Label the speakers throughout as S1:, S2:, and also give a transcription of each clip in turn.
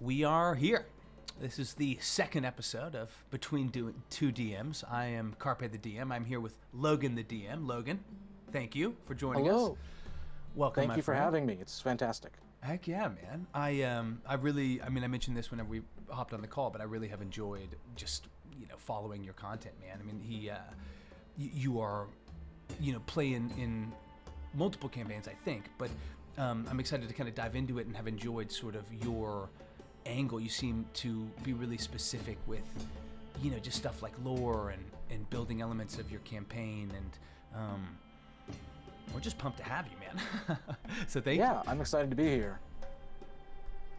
S1: We are here. This is the second episode of Between Two DMs. I am Carpe the DM. I'm here with Logan the DM. Logan, thank you for joining us.
S2: Hello.
S1: Welcome,
S2: Thank you for having me. It's fantastic.
S1: Heck yeah, man. I mentioned this whenever we hopped on the call, but I really have enjoyed just, following your content, man. I mean, you are, playing in multiple campaigns, I think, but I'm excited to kind of dive into it and have enjoyed sort of your angle. You seem to be really specific with, just stuff like lore and building elements of your campaign, and we're just pumped to have you, man. So thank you.
S2: Yeah, I'm excited to be here.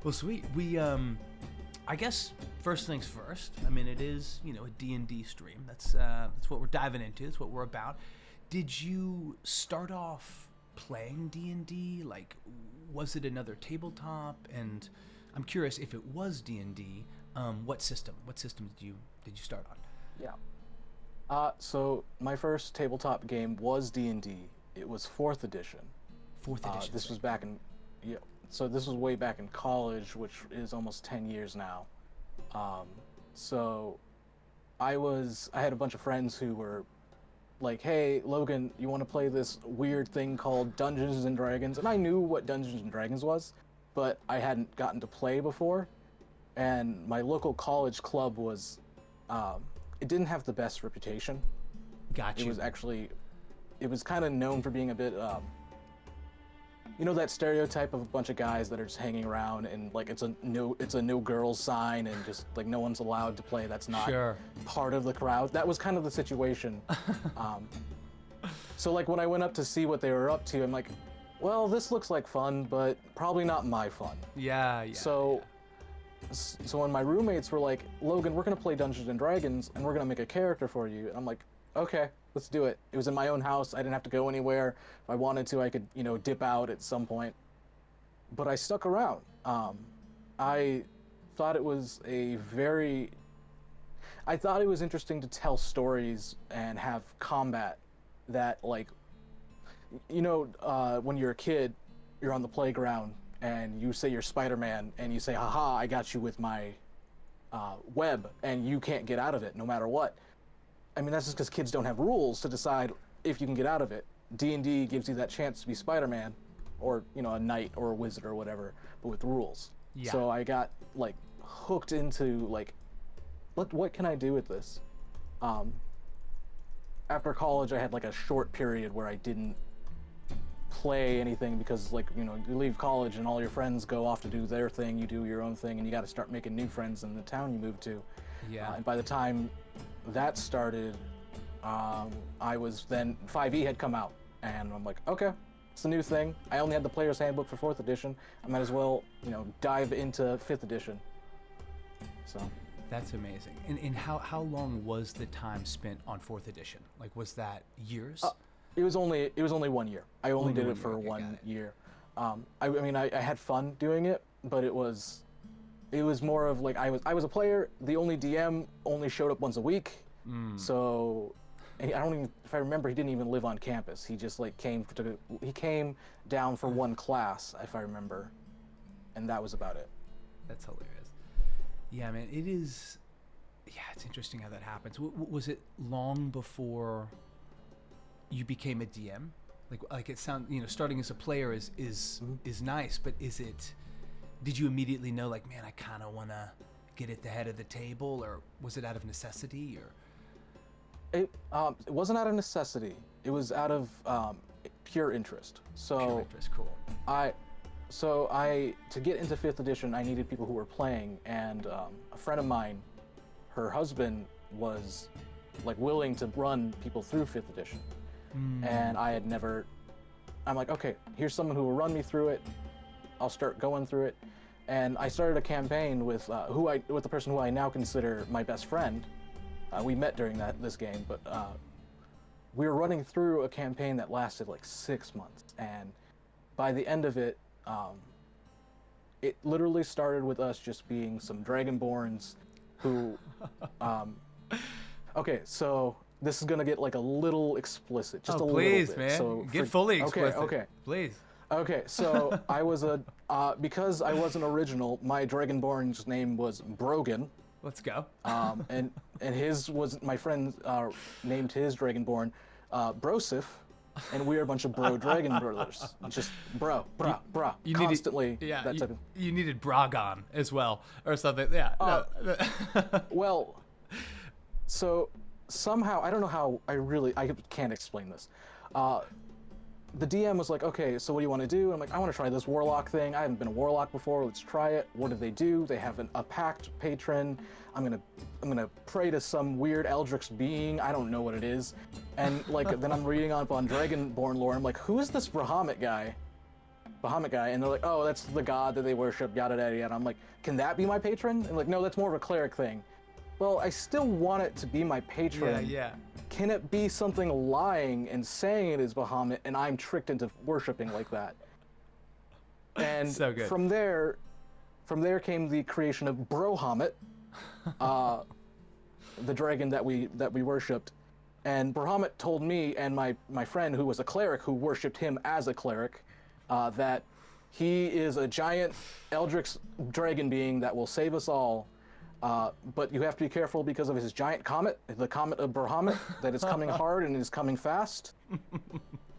S1: Well, sweet. We, I guess first things first. I mean, it is, a D&D stream. That's what we're diving into. That's what we're about. Did you start off playing D&D? Like, was it another tabletop? And I'm curious, if it was D&D, what system did you start on?
S2: Yeah. So my first tabletop game was D&D. It was 4th edition.
S1: 4th edition.
S2: This was back in, so this was way back in college, which is almost 10 years now. So I had a bunch of friends who were like, hey, Logan, you want to play this weird thing called Dungeons and Dragons? And I knew what Dungeons and Dragons was, but I hadn't gotten to play before. And my local college club was, it didn't have the best reputation.
S1: Gotcha.
S2: It was kind of known for being a bit, that stereotype of a bunch of guys that are just hanging around and like it's a no girls sign and just like no one's allowed to play. That's not part of the crowd. That was kind of the situation. So like when I went up to see what they were up to, I'm like, well, this looks like fun, but probably not my fun.
S1: Yeah.
S2: So when my roommates were like, Logan, we're gonna play Dungeons and Dragons and we're gonna make a character for you, and I'm like, okay, let's do it. It was in my own house. I didn't have to go anywhere. If I wanted to, I could, dip out at some point. But I stuck around. I thought it was interesting to tell stories and have combat that, like, when you're a kid, you're on the playground and you say you're Spider-Man and you say, haha, I got you with my web and you can't get out of it no matter what. I mean, that's just because kids don't have rules to decide if you can get out of it. D&D gives you that chance to be Spider-Man or, a knight or a wizard or whatever, but with rules. Yeah. So I got, like, hooked into, like, what can I do with this? After college, I had, like, a short period where I didn't play anything because, like, you leave college and all your friends go off to do their thing, you do your own thing, and you got to start making new friends in the town you move to.
S1: Yeah.
S2: And by the time that started, I was then 5e had come out, and I'm like, okay, it's a new thing. I only had the player's handbook for 4th edition. I might as well, dive into 5th edition. So
S1: that's amazing. And how long was the time spent on 4th edition? Like, was that years?
S2: It was only 1 year. I only did it for 1 year. I had fun doing it, but it was more of like I was a player. The only DM only showed up once a week. So I don't even, if I remember, he didn't even live on campus. He just like came down for one class, if I remember, and that was about it.
S1: That's hilarious. Yeah, man, it is. Yeah, it's interesting how that happens. Was it long before you became a DM? Like it sounds, starting as a player is nice, but did you immediately know, like, man, I kind of want to get at the head of the table, or was it out of necessity, or?
S2: It wasn't out of necessity. It was out of pure interest. So
S1: pure interest, cool.
S2: To get into 5th edition, I needed people who were playing, and a friend of mine, her husband was like willing to run people through 5th edition. And I'm like, okay, here's someone who will run me through it. I'll start going through it. And I started a campaign with the person who I now consider my best friend. We met during this game, but we were running through a campaign that lasted like 6 months. And by the end of it, it literally started with us just being some Dragonborns who, okay, so this is gonna get like a little explicit, just a
S1: please,
S2: little bit.
S1: Man.
S2: So
S1: get fully explicit.
S2: Okay.
S1: Please.
S2: Okay, so I was because I wasn't original, my Dragonborn's name was Brogan.
S1: Let's go.
S2: And his was, my friend named his Dragonborn Brosif, and we're a bunch of bro dragon brothers. Just bro, brah,
S1: You
S2: constantly.
S1: Needed, yeah,
S2: that type of.
S1: you needed Bragon as well, or something. Yeah. No.
S2: Well, so somehow, I don't know how, I can't explain this. The DM was like, okay, so what do you want to do? I'm like, I want to try this warlock thing. I haven't been a warlock before. Let's try it. What do they do? They have a pact patron. I'm gonna pray to some weird eldritch being. I don't know what it is. And like, then I'm reading up on Dragonborn lore. I'm like, who is this Bahamut guy? And they're like, oh, that's the god that they worship. Yada yada yada. I'm like, can that be my patron? And like, no, that's more of a cleric thing. Well, I still want it to be my patron.
S1: Yeah.
S2: Can it be something lying and saying it is Bahamut, and I'm tricked into worshiping like that? And
S1: So good.
S2: from there came the creation of Brohamut, the dragon that we worshipped. And Bahamut told me and my friend, who was a cleric, who worshipped him as a cleric, that he is a giant eldritch dragon being that will save us all. But you have to be careful because of his giant comet, the comet of Bahamut, that is coming hard and is coming fast.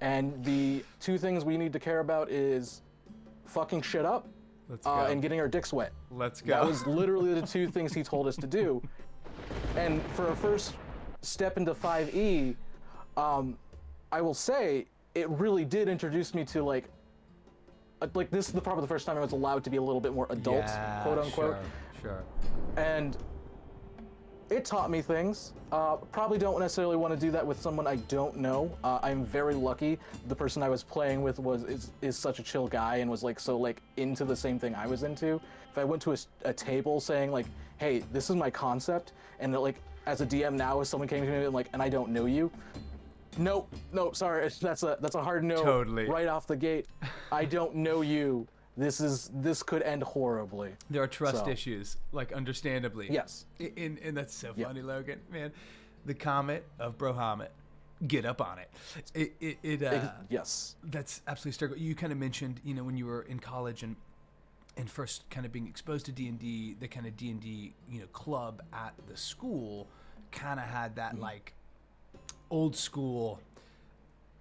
S2: And the two things we need to care about is fucking shit up and getting our dicks wet.
S1: Let's go.
S2: That was literally the two things he told us to do. And for a first step into 5e, I will say it really did introduce me to like this is probably the first time I was allowed to be a little bit more adult, quote unquote.
S1: Sure.
S2: And it taught me things. Probably don't necessarily want to do that with someone I don't know. I'm very lucky. The person I was playing with is such a chill guy and was like into the same thing I was into. If I went to a table saying like, "Hey, this is my concept," and like as a DM now, if someone came to me and like, "And I don't know you," nope, sorry, that's a hard no.
S1: Totally.
S2: Right off the gate. I don't know you. This could end horribly.
S1: There are trust issues, like understandably.
S2: Yes.
S1: And that's so funny, Logan. Man, the comet of Brohamut, get up on it.
S2: Yes.
S1: That's absolutely hysterical. You kind of mentioned, when you were in college and first kind of being exposed to D&D, the kind of D&D, club at the school kind of had that like old school,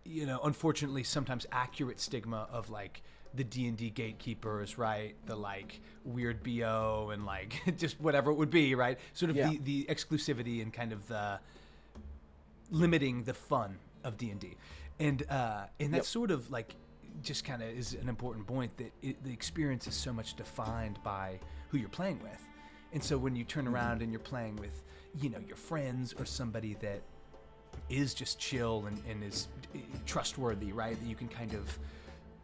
S1: unfortunately sometimes accurate stigma of like the D&D gatekeepers, right? The like weird BO and like just whatever it would be, right? Sort of the exclusivity and kind of the limiting the fun of D&D. And that sort of like just kind of is an important point that the experience is so much defined by who you're playing with. And so when you turn around and you're playing with, your friends or somebody that is just chill and is trustworthy, right? That you can kind of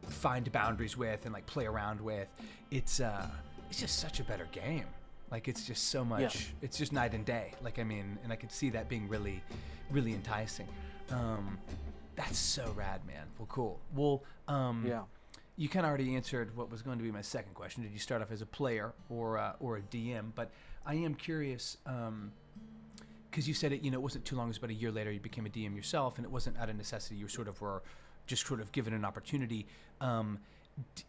S1: find boundaries with and like play around with, it's just such a better game. Like it's just so much, it's just night and day. Like, I mean, and I could see that being really, really enticing. That's so rad, man. Well, cool. Well, you kind of already answered what was going to be my second question. Did you start off as a player or a DM? But I am curious, because you said it, it wasn't too long, it was about a year later you became a DM yourself, and it wasn't out of necessity. You were just sort of given an opportunity.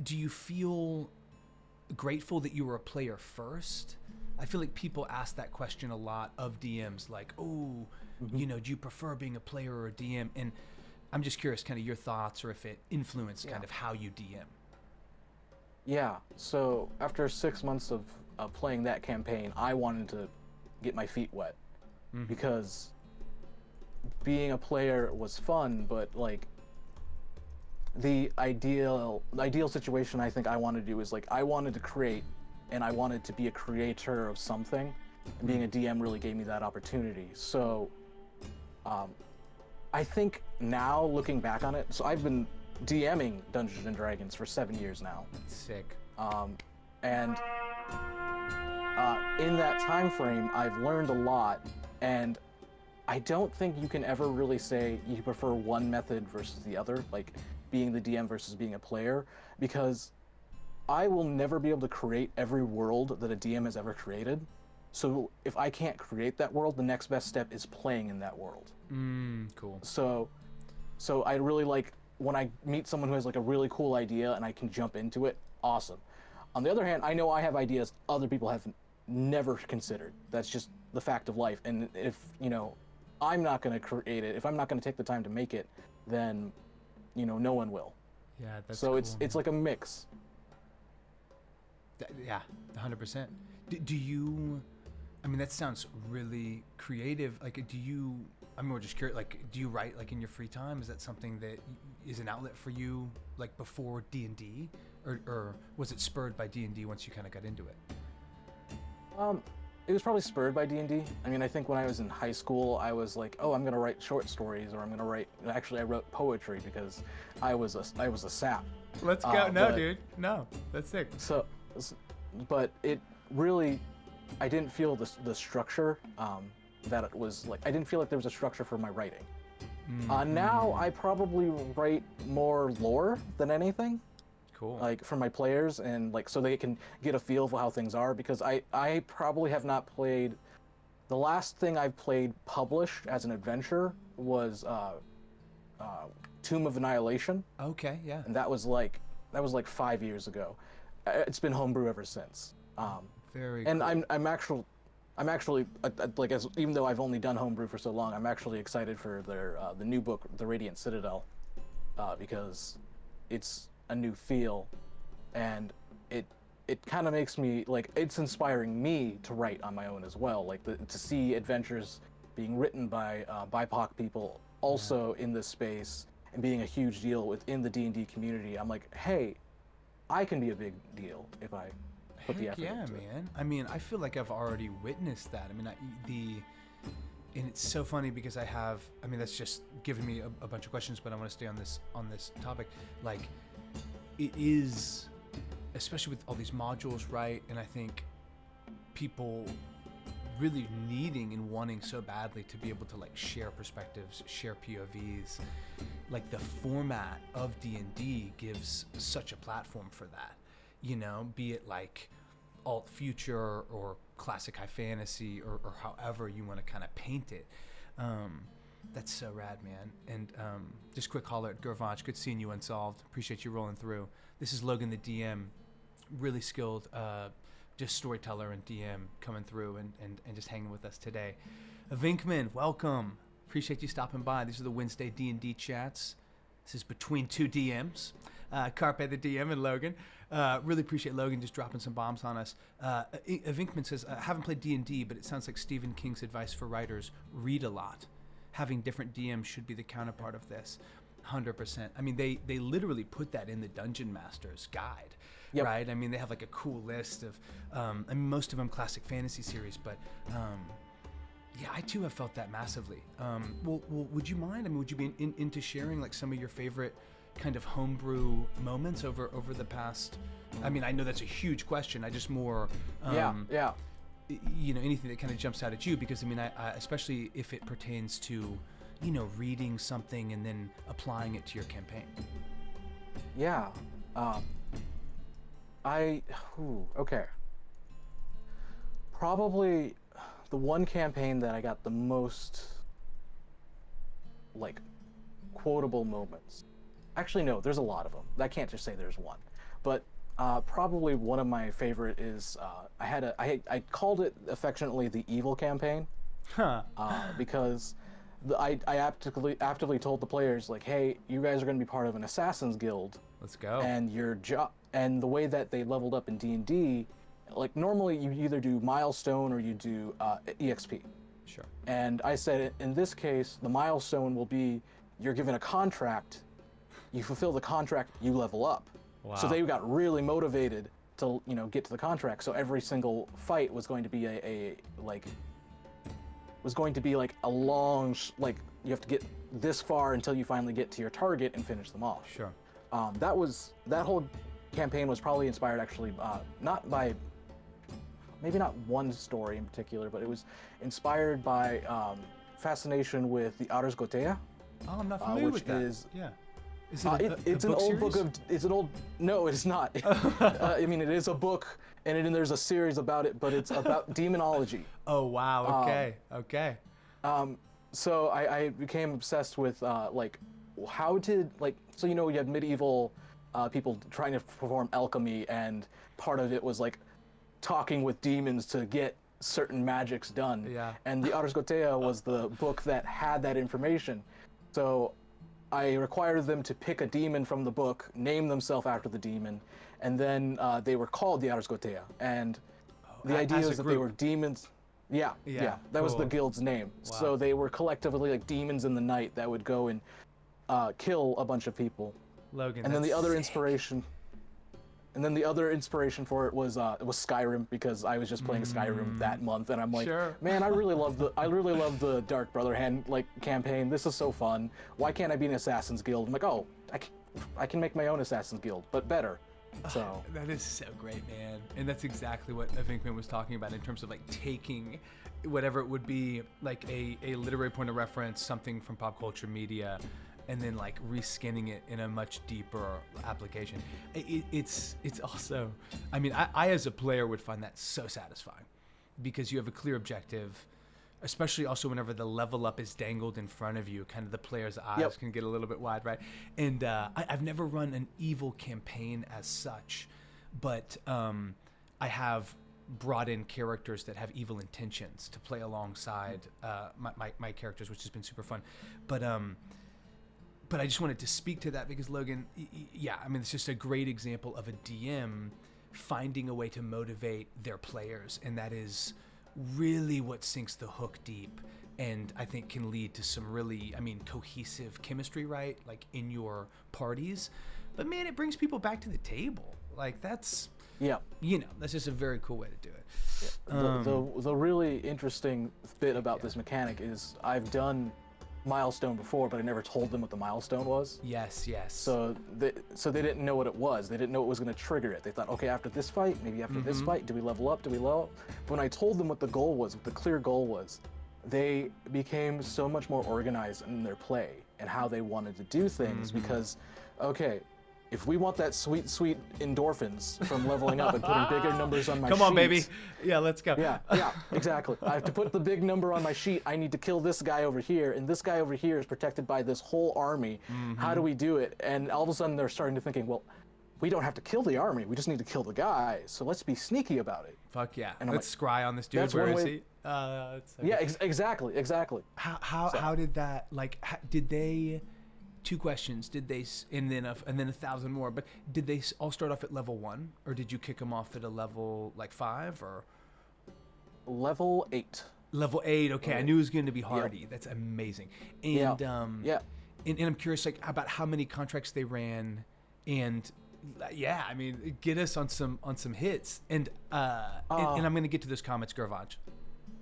S1: Do you feel grateful that you were a player first? I feel like people ask that question a lot of DMs, like, do you prefer being a player or a DM? And I'm just curious kind of your thoughts, or if it influenced kind of how you DM.
S2: Yeah, so after 6 months of playing that campaign, I wanted to get my feet wet, because being a player was fun, but like the ideal situation I think I want to do is like I wanted to create, and I wanted to be a creator of something, and being a DM really gave me that opportunity. So I think now looking back on it, so I've been DMing Dungeons and Dragons for 7 years now.
S1: Sick.
S2: And in that time frame, I've learned a lot, and I don't think you can ever really say you prefer one method versus the other, like being the DM versus being a player, because I will never be able to create every world that a DM has ever created. So if I can't create that world, the next best step is playing in that world.
S1: Cool.
S2: So I really like when I meet someone who has like a really cool idea and I can jump into it, awesome. On the other hand, I know I have ideas other people have never considered. That's just the fact of life. And if, I'm not going to create it, if I'm not going to take the time to make it, then, no one will.
S1: Yeah, that's
S2: so
S1: cool,
S2: it's like a mix.
S1: Yeah, 100%. Do you, I mean, that sounds really creative. Like, I'm more just curious, like, do you write, like, in your free time? Is that something that is an outlet for you, like, before D&D? Or was it spurred by D&D once you kind of got into it?
S2: It was probably spurred by D&D. I mean, I think when I was in high school, I was like, oh, I'm going to write short stories, or I'm going to write, actually, I wrote poetry because I was a sap.
S1: Let's go. No, dude. No, that's sick.
S2: So, but it really, I didn't feel the structure that it was like. I didn't feel like there was a structure for my writing. Now I probably write more lore than anything.
S1: Cool.
S2: Like for my players, and like so they can get a feel for how things are, because I probably have not played. The last thing I've played published as an adventure was Tomb of Annihilation.
S1: Okay, yeah.
S2: And that was like 5 years ago. It's been homebrew ever since.
S1: Very.
S2: And
S1: cool.
S2: I'm actually like, as even though I've only done homebrew for so long, I'm actually excited for their the new book, The Radiant Citadel, because it's a new feel, and it kind of makes me like, it's inspiring me to write on my own as well, like to see adventures being written by BIPOC people also in this space and being a huge deal within the D&D community. I'm like, hey, I can be a big deal if I put the effort into it.
S1: Yeah, man. I mean, I feel like I've already witnessed that. I mean, and it's so funny because that's just giving me a bunch of questions, but I want to stay on this topic. Like, it is, especially with all these modules, right? And I think people really needing and wanting so badly to be able to like share perspectives, share POVs. Like the format of D&D gives such a platform for that, be it like alt future or classic high fantasy or however you want to kind of paint it. That's so rad, man. And just quick holler at Gurvanch. Good seeing you, Unsolved. Appreciate you rolling through. This is Logan, the DM, really skilled just storyteller and DM coming through and just hanging with us today. Vinkman, welcome. Appreciate you stopping by. These are the Wednesday DnD chats. This is between two DMs, Carpe the DM and Logan. Really appreciate Logan just dropping some bombs on us. Vinkman says, I haven't played D&D, but it sounds like Stephen King's advice for writers: read a lot. Having different DMs should be the counterpart of this. 100%. I mean, they literally put that in the Dungeon Master's Guide, right? I mean, they have like a cool list of, most of them classic fantasy series, but yeah, I too have felt that massively. Well, would you mind? I mean, would you be into sharing like some of your favorite kind of homebrew moments over the past? I mean, I know that's a huge question. I just more, anything that kind of jumps out at you, because I mean, I especially if it pertains to, reading something and then applying it to your campaign.
S2: Yeah. Okay. Probably the one campaign that I got the most, like, quotable moments. Actually, no, there's a lot of them. I can't just say there's one. But probably one of my favorite is, I called it affectionately the Evil campaign. Because I actively told the players, like, hey, you guys are going to be part of an Assassin's Guild.
S1: Let's go.
S2: And your job, and the way that they leveled up in D&D, like normally you either do milestone or you do EXP.
S1: Sure.
S2: And I said, in this case, the milestone will be you're given a contract, you fulfill the contract, you level up.
S1: Wow.
S2: So they got really motivated to get to the contract. So every single fight was going to be a long, like, you have to get this far until you finally get to your target and finish them off.
S1: Sure.
S2: That whole campaign was probably inspired actually not by, maybe not one story in particular, but it was inspired by fascination with the Ars Goetia.
S1: Oh, I'm not familiar with that.
S2: Is,
S1: yeah. Is it
S2: it's an old book of, it's an old, no, it's not. I mean, it is a book, and there's a series about it, but it's about demonology.
S1: Oh, wow, okay, okay.
S2: So I became obsessed with, like, how did, like, so you had medieval people trying to perform alchemy, and part of it was like talking with demons to get certain magics done.
S1: Yeah.
S2: And the Ars Goetia was the book that had that information. So I required them to pick a demon from the book, name themselves after the demon, and then they were called the Ars Goetia. And the idea is that they were demons. Yeah, that was the guild's name.
S1: Wow.
S2: So they were collectively like demons in the night that would go and kill a bunch of people.
S1: Logan,
S2: And then the other
S1: sick.
S2: inspiration. And then the other inspiration for it was Skyrim, because I was just playing Skyrim that month, and I'm like,
S1: Sure.
S2: man, I really love the Dark Brotherhood campaign. This is so fun. Why can't I be an Assassin's Guild? I'm like, oh, I can make my own Assassin's Guild, but better. So
S1: that is so great, man. And that's exactly what Vinkman was talking about in terms of like taking whatever it would be, like a literary point of reference, something from pop culture media, and then like reskinning it in a much deeper application. It's also, I mean, I as a player would find that so satisfying, because you have a clear objective, especially also whenever the level up is dangled in front of you, kind of the player's eyes can get a little bit wide, right? And I've never run an evil campaign as such, but I have brought in characters that have evil intentions to play alongside my characters, which has been super fun. But I just wanted to speak to that because, Logan, yeah, I mean, it's just a great example of a DM finding a way to motivate their players, and that is really what sinks the hook deep, and I think can lead to some really, I mean, cohesive chemistry, right? Like in your parties. But man, it brings people back to the table. Like that's, that's just a very cool way to do it.
S2: The really interesting bit about this mechanic is I've done milestone before, but I never told them what the milestone was.
S1: Yes.
S2: So they didn't know what it was. They didn't know what was going to trigger it. They thought, okay, after this fight, maybe after this fight, do we level up? Do we low? But when I told them what the goal was, what the clear goal was, they became so much more organized in their play and how they wanted to do things. Because, okay, if we want that sweet endorphins from leveling up and putting bigger numbers on my sheet.
S1: Come on, baby. Yeah, let's go.
S2: Yeah, exactly. I have to put the big number on my sheet. I need to kill this guy over here, and this guy over here is protected by this whole army. How do we do it? And all of a sudden they're starting to thinking, well, we don't have to kill the army. We just need to kill the guy. So let's be sneaky about it.
S1: Fuck yeah.
S2: And
S1: let's scry on this dude. Where is he? That's so
S2: exactly.
S1: How did that, like, did they... Two questions. Did they, and then 1,000 more, but did they all start off at level 1, or did you kick them off at a level like 5, or?
S2: Level 8.
S1: Level 8, okay. I knew it was going to be hardy. That's amazing. And, and I'm curious, like, about how many contracts they ran, and I mean, get us on some hits. And I'm going to get to those comments, Garbage.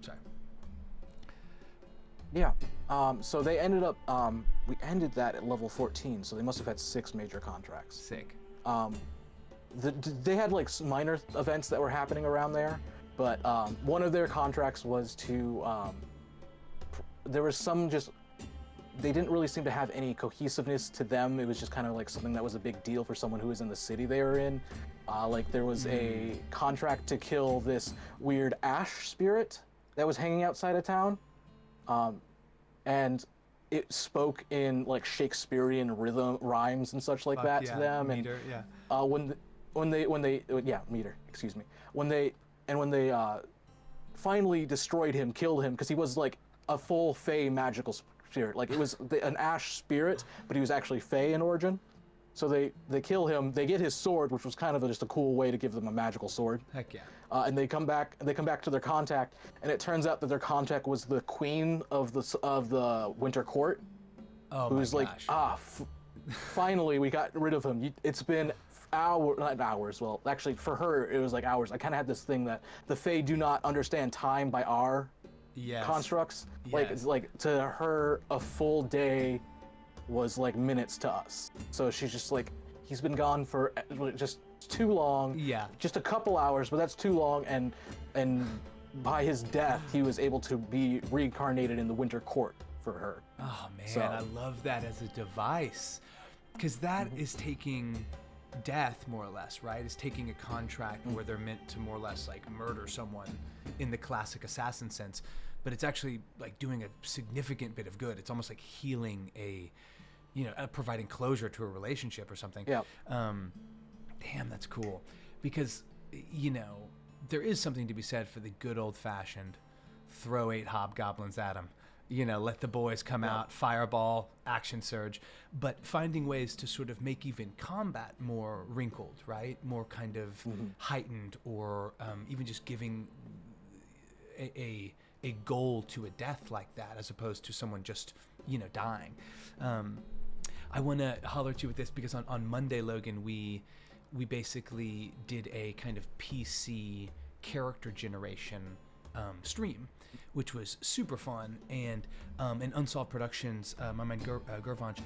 S1: Sorry.
S2: Yeah. So they ended up, we ended that at level 14, so they must have had 6 major contracts.
S1: Sick.
S2: They had like minor events that were happening around there, but one of their contracts was to, there was some they didn't really seem to have any cohesiveness to them. It was just kind of like something that was a big deal for someone who was in the city they were in. Like there was a contract to kill this weird ash spirit that was hanging outside of town. And it spoke in like Shakespearean rhymes and such like that to them.
S1: Meter,
S2: and meter, excuse me. When they finally destroyed him, killed him, because he was like a full Fey magical spirit. Like it was an ash spirit, but he was actually Fey in origin. So they kill him. They get his sword, which was kind of just a cool way to give them a magical sword.
S1: Heck yeah.
S2: And they come back to their contact, and it turns out that their contact was the queen of the Winter Court.
S1: Oh
S2: who's
S1: my
S2: like,
S1: gosh.
S2: finally we got rid of him. It's been not hours. Well, actually, for her it was like hours. I kind of had this thing that the Fae do not understand time by our constructs.
S1: Yes.
S2: Like to her, a full day was like minutes to us. So she's just like, he's been gone for just too long.
S1: Yeah.
S2: Just a couple hours, but that's too long. And by his death, he was able to be reincarnated in the Winter Court for her.
S1: Oh man, I love that as a device, because that is taking death more or less, right? Is taking a contract where they're meant to more or less like murder someone in the classic assassin sense, but it's actually like doing a significant bit of good. It's almost like healing a providing closure to a relationship or something.
S2: Yeah.
S1: Damn, that's cool. Because, there is something to be said for the good old fashioned throw 8 hobgoblins at them. Let the boys come out, fireball, action surge, but finding ways to sort of make even combat more wrinkled, right? More kind of heightened, or even just giving a goal to a death like that, as opposed to someone just, dying. I want to holler at you with this because on Monday, Logan, we basically did a kind of PC character generation stream, which was super fun, and Unsolved Productions, my man Gurvanch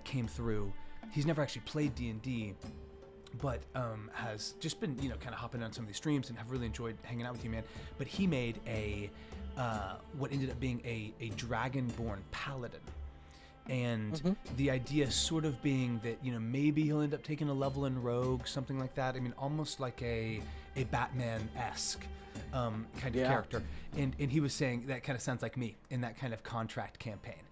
S1: came through. He's never actually played D&D, but has just been kind of hopping on some of these streams and have really enjoyed hanging out with you, man. But he made what ended up being a dragonborn paladin. And the idea sort of being that, maybe he'll end up taking a level in rogue, something like that. I mean, almost like a Batman-esque kind of character. And he was saying that kind of sounds like me in that kind of contract campaign,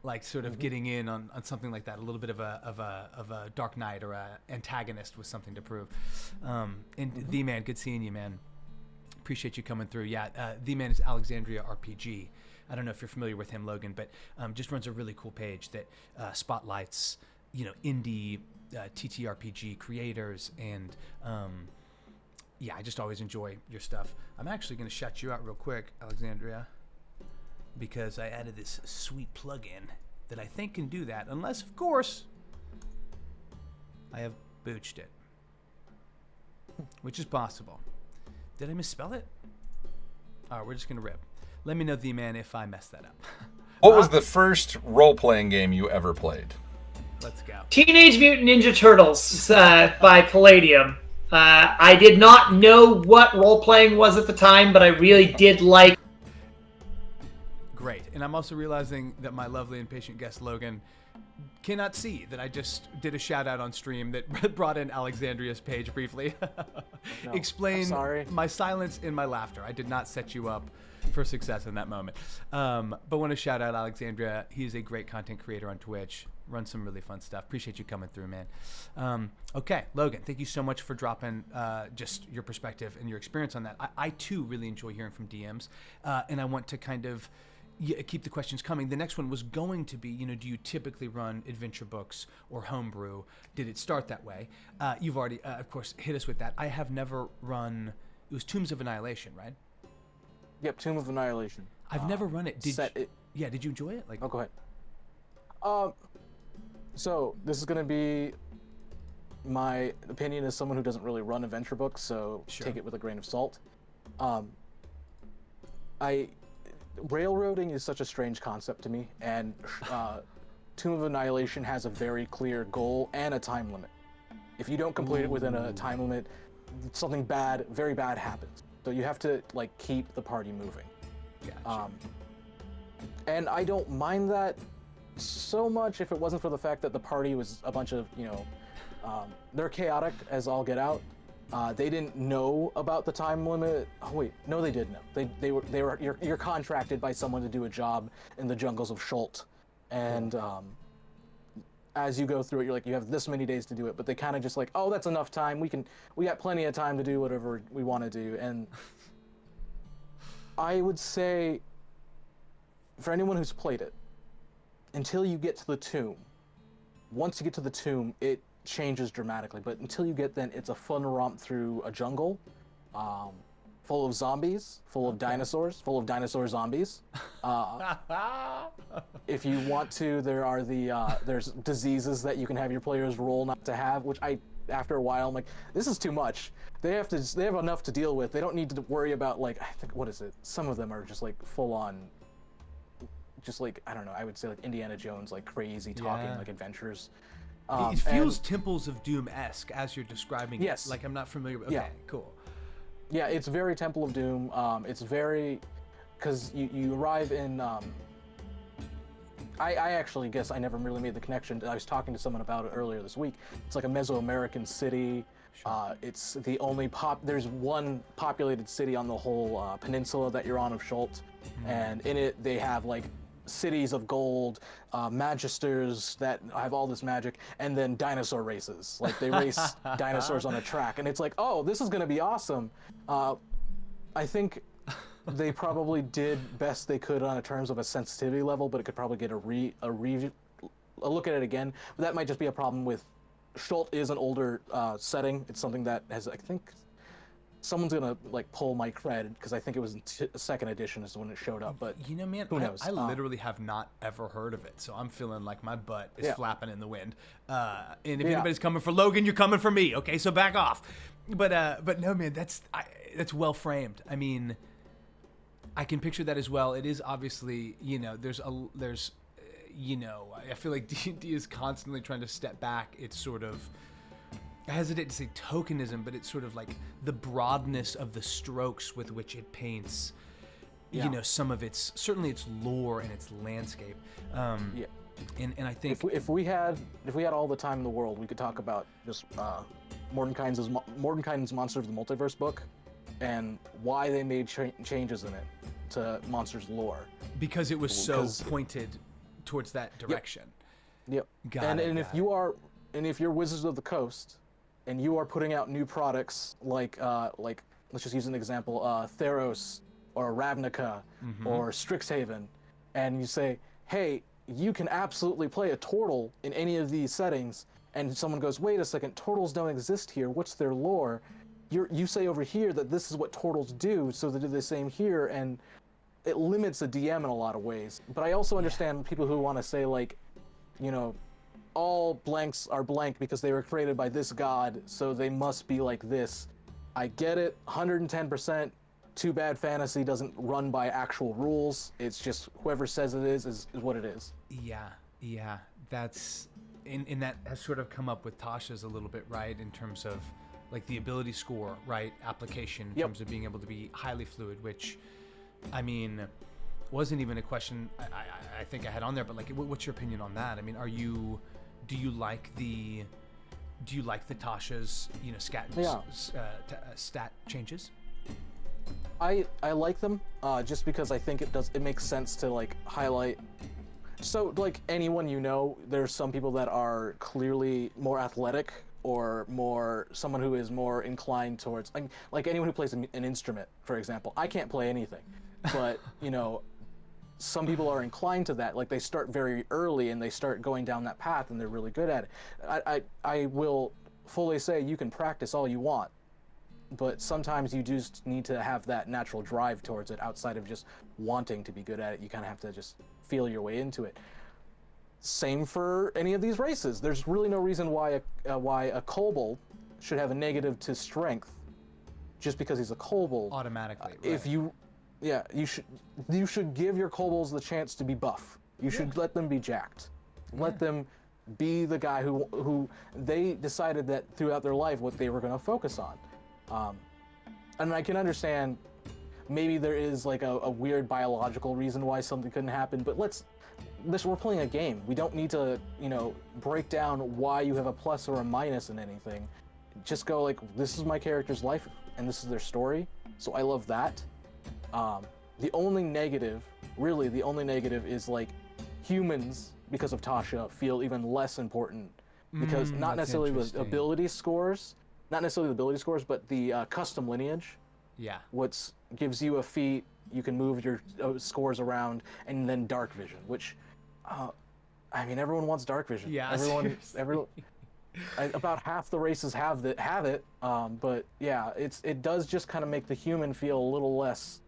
S1: like sort of getting in on something like that, a little bit of a Dark Knight or a antagonist with something to prove. And The Man, good seeing you, man. Appreciate you coming through. Yeah, The Man is Alexandria RPG. I don't know if you're familiar with him, Logan, but just runs a really cool page that spotlights, indie TTRPG creators, and I just always enjoy your stuff. I'm actually going to shout you out real quick, Alexandria, because I added this sweet plugin that I think can do that, unless, of course, I have booched it, which is possible. Did I misspell it? All right, we're just going to rip. Let me know, The Man, if I messed that up.
S3: What was the first role-playing game you ever played?
S1: Let's go.
S4: Teenage Mutant Ninja Turtles by Palladium. I did not know what role-playing was at the time, but I really did like.
S1: Great. And I'm also realizing that my lovely and patient guest, Logan, cannot see that I just did a shout-out on stream that brought in Alexandria's page briefly.
S2: No,
S1: Explain
S2: sorry.
S1: my silence in my laughter. I did not set you up for success in that moment. But want to shout out Alexandria. He's a great content creator on Twitch. Runs some really fun stuff. Appreciate you coming through, man. Okay, Logan, thank you so much for dropping just your perspective and your experience on that. I too really enjoy hearing from DMs, and I want to kind of keep the questions coming. The next one was going to be, do you typically run adventure books or homebrew? Did it start that way? You've already, of course, hit us with that. I have never run. It was Tombs of Annihilation, right?
S2: Yep, Tomb of Annihilation.
S1: I've never run it. Did you enjoy it?
S2: Oh, go ahead. So this is gonna be my opinion as someone who doesn't really run adventure books, so take it with a grain of salt. Railroading is such a strange concept to me, and Tomb of Annihilation has a very clear goal and a time limit. If you don't complete it within a time limit, something bad, very bad happens. So you have to keep the party moving.
S1: Gotcha.
S2: And I don't mind that so much if it wasn't for the fact that the party was a bunch of, they're chaotic as all get out. They didn't know about the time limit. Oh wait, no, they did know. You're contracted by someone to do a job in the jungles of Schult, and as you go through it, you're you have this many days to do it. But they kind of just oh, that's enough time. We got plenty of time to do whatever we want to do. And I would say, for anyone who's played it, until you get to the tomb, once you get to the tomb, it changes dramatically. But until you get then, it's a fun romp through a jungle, full of zombies, full of dinosaurs, full of dinosaur zombies. If you want to, there are there's diseases that you can have your players roll not to have, which after a while, I'm like, this is too much. They have enough to deal with. They don't need to worry about I think, what is it? Some of them are just full on, just I don't know, I would say Indiana Jones, crazy talking, adventures.
S1: It feels Temples of Doom-esque as you're describing
S2: yes.
S1: it. I'm not familiar with. Okay, cool.
S2: Yeah, it's very Temple of Doom. It's very, because you arrive in. I actually guess I never really made the connection. I was talking to someone about it earlier this week. It's a Mesoamerican city. Sure. It's the only there's one populated city on the whole peninsula that you're on of Schult, and in it they have cities of gold, magisters that have all this magic, and then dinosaur races. Like they race dinosaurs on a track, and it's like, oh, this is gonna be awesome. I think they probably did best they could on terms of a sensitivity level, but it could probably get a look at it again. But that might just be a problem with Schult is an older setting. It's something that has, I think, someone's gonna like pull my cred because I think it was in second edition is when it showed up. But
S1: you know, man,
S2: who knows?
S1: I literally have not ever heard of it, so I'm feeling like my butt is flapping in the wind. And if anybody's coming for Logan, you're coming for me. Okay, so back off. But no, man, that's well framed. I mean, I can picture that as well. It is obviously, you know, there's you know, I feel like D&D is constantly trying to step back. It's sort of, I hesitate to say tokenism, but it's sort of like the broadness of the strokes with which it paints, you know, some of its, certainly its lore and its landscape. And I think
S2: if we had all the time in the world, we could talk about just Mordenkainen's Monsters of the Multiverse book and why they made changes in it to Monsters lore.
S1: Because it was so pointed towards that direction.
S2: Yep. And if you're Wizards of the Coast and you are putting out new products like let's just use an example, Theros or Ravnica or Strixhaven, and you say, hey, you can absolutely play a turtle in any of these settings, and someone goes, wait a second, turtles don't exist here, what's their lore? You say over here that this is what turtles do, so they do the same here, and it limits the DM in a lot of ways. But I also understand people who want to say, like, you know, all blanks are blank because they were created by this god, so they must be like this. I get it, 110%. Too bad fantasy doesn't run by actual rules. It's just whoever says it is what it is.
S1: Yeah. That's, and that has sort of come up with Tasha's a little bit, right? In terms of, like, the ability score, right? Application in terms of being able to be highly fluid, which, I mean, wasn't even a question I think I had on there, but like, what's your opinion on that? I mean, do you like the Tasha's, you know, stat changes?
S2: I like them just because I think it makes sense to like highlight. So like anyone, you know, there's some people that are clearly more athletic or someone who is more inclined towards like anyone who plays an instrument, for example. I can't play anything. But, you know, some people are inclined to that. Like, they start very early and they start going down that path and they're really good at it. I will fully say you can practice all you want, but sometimes you just need to have that natural drive towards it outside of just wanting to be good at it. You kind of have to just feel your way into it. Same for any of these races. There's really no reason why a kobold should have a negative to strength just because he's a kobold.
S1: Automatically, right.
S2: If you should give your kobolds the chance to be buff. You should let them be jacked. Let them be the guy who they decided that throughout their life what they were going to focus on. And I can understand maybe there is like a weird biological reason why something couldn't happen, but we're playing a game. We don't need to, you know, break down why you have a plus or a minus in anything. Just go like, this is my character's life and this is their story. So I love that. The only negative is like humans, because of Tasha, feel even less important because not necessarily the ability scores, but the custom lineage. Yeah. What gives you a feat, you can move your scores around, and then dark vision, which, I mean, everyone wants dark vision.
S1: Yeah,
S2: everyone. About half the races have it, but yeah, it does just kind of make the human feel a little less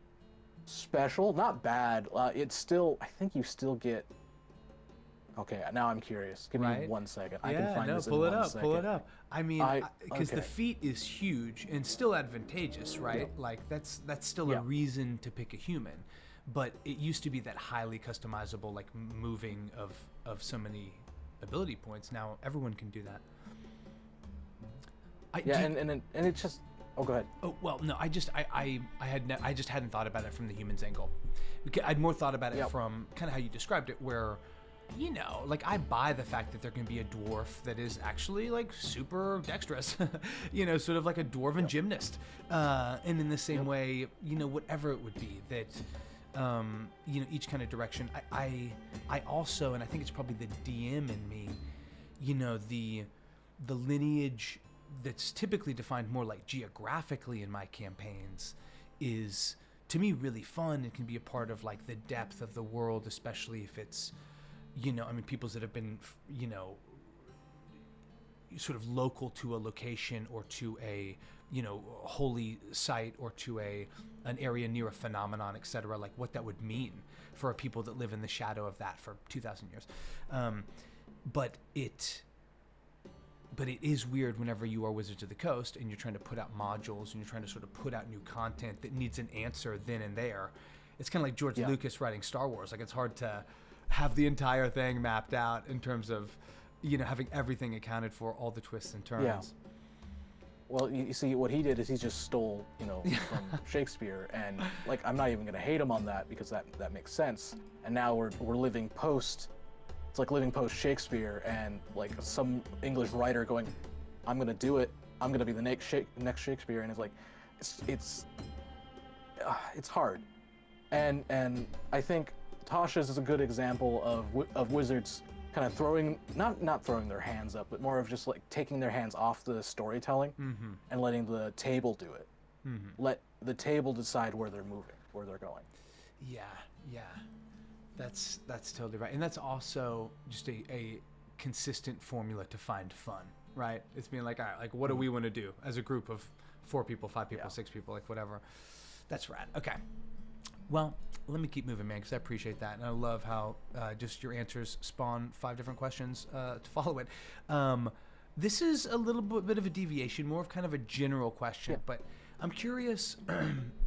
S2: special. Not bad. It's still, I think you still get. Okay, now I'm curious. Give me 1 second. I can find this in 1 second.
S1: Pull it up. I mean, because the feat is huge and still advantageous, right? Yeah. Like that's still a reason to pick a human, but it used to be that highly customizable, like moving of so many ability points. Now everyone can do that.
S2: And it's just. Oh, go ahead.
S1: Oh well, no. I just hadn't thought about it from the human's angle. I'd more thought about it from kind of how you described it, where, you know, like I buy the fact that there can be a dwarf that is actually like super dexterous, you know, sort of like a dwarven gymnast, and in the same way, you know, whatever it would be that. each kind of direction. I also, and I think it's probably the DM in me, the lineage that's typically defined more like geographically in my campaigns is to me really fun. It can be a part of like the depth of the world, especially if it's, peoples that have been, sort of local to a location or to a, holy site or to an area near a phenomenon, etc. Like what that would mean for a people that live in the shadow of that for 2,000 years. But it is weird whenever you are Wizards of the Coast and you're trying to put out modules and you're trying to sort of put out new content that needs an answer then and there. It's kind of like George Lucas writing Star Wars. Like it's hard to have the entire thing mapped out in terms of, having everything accounted for, all the twists and turns.
S2: Yeah. Well, you see, what he did is he just stole, from Shakespeare, and like I'm not even gonna hate him on that because that makes sense. And now we're living post. It's like living post Shakespeare, and like some English writer going, "I'm gonna do it. I'm gonna be the next Shakespeare," and it's like, it's hard. And I think Tasha's is a good example of Wizards kind of not throwing their hands up, but more of just like taking their hands off the storytelling and letting the table do it. Let the table decide where they're moving, where they're going.
S1: Yeah. That's totally right. And that's also just a consistent formula to find fun, right? It's being like, all right, like what do we want to do as a group of 4 people, 5 people, 6 people, like whatever. That's rad. Okay. Well, let me keep moving, man, because I appreciate that. And I love how just your answers spawn 5 different questions to follow it. This is a little bit of a deviation, more of kind of a general question, but I'm curious,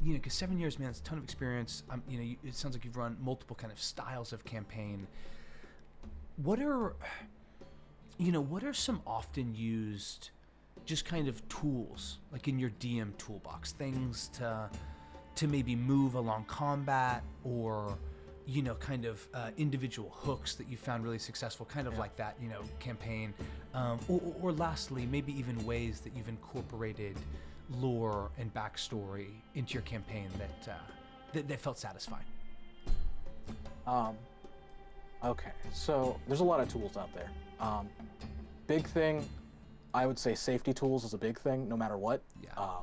S1: because 7 years, man, it's a ton of experience. It sounds like you've run multiple kind of styles of campaign. What are some often used just kind of tools, like in your DM toolbox, things to maybe move along combat, or kind of individual hooks that you found really successful, kind of like that campaign, or lastly, maybe even ways that you've incorporated lore and backstory into your campaign that felt satisfying?
S2: Okay, so there's a lot of tools out there. Big thing, I would say safety tools is a big thing, no matter what.
S1: Yeah.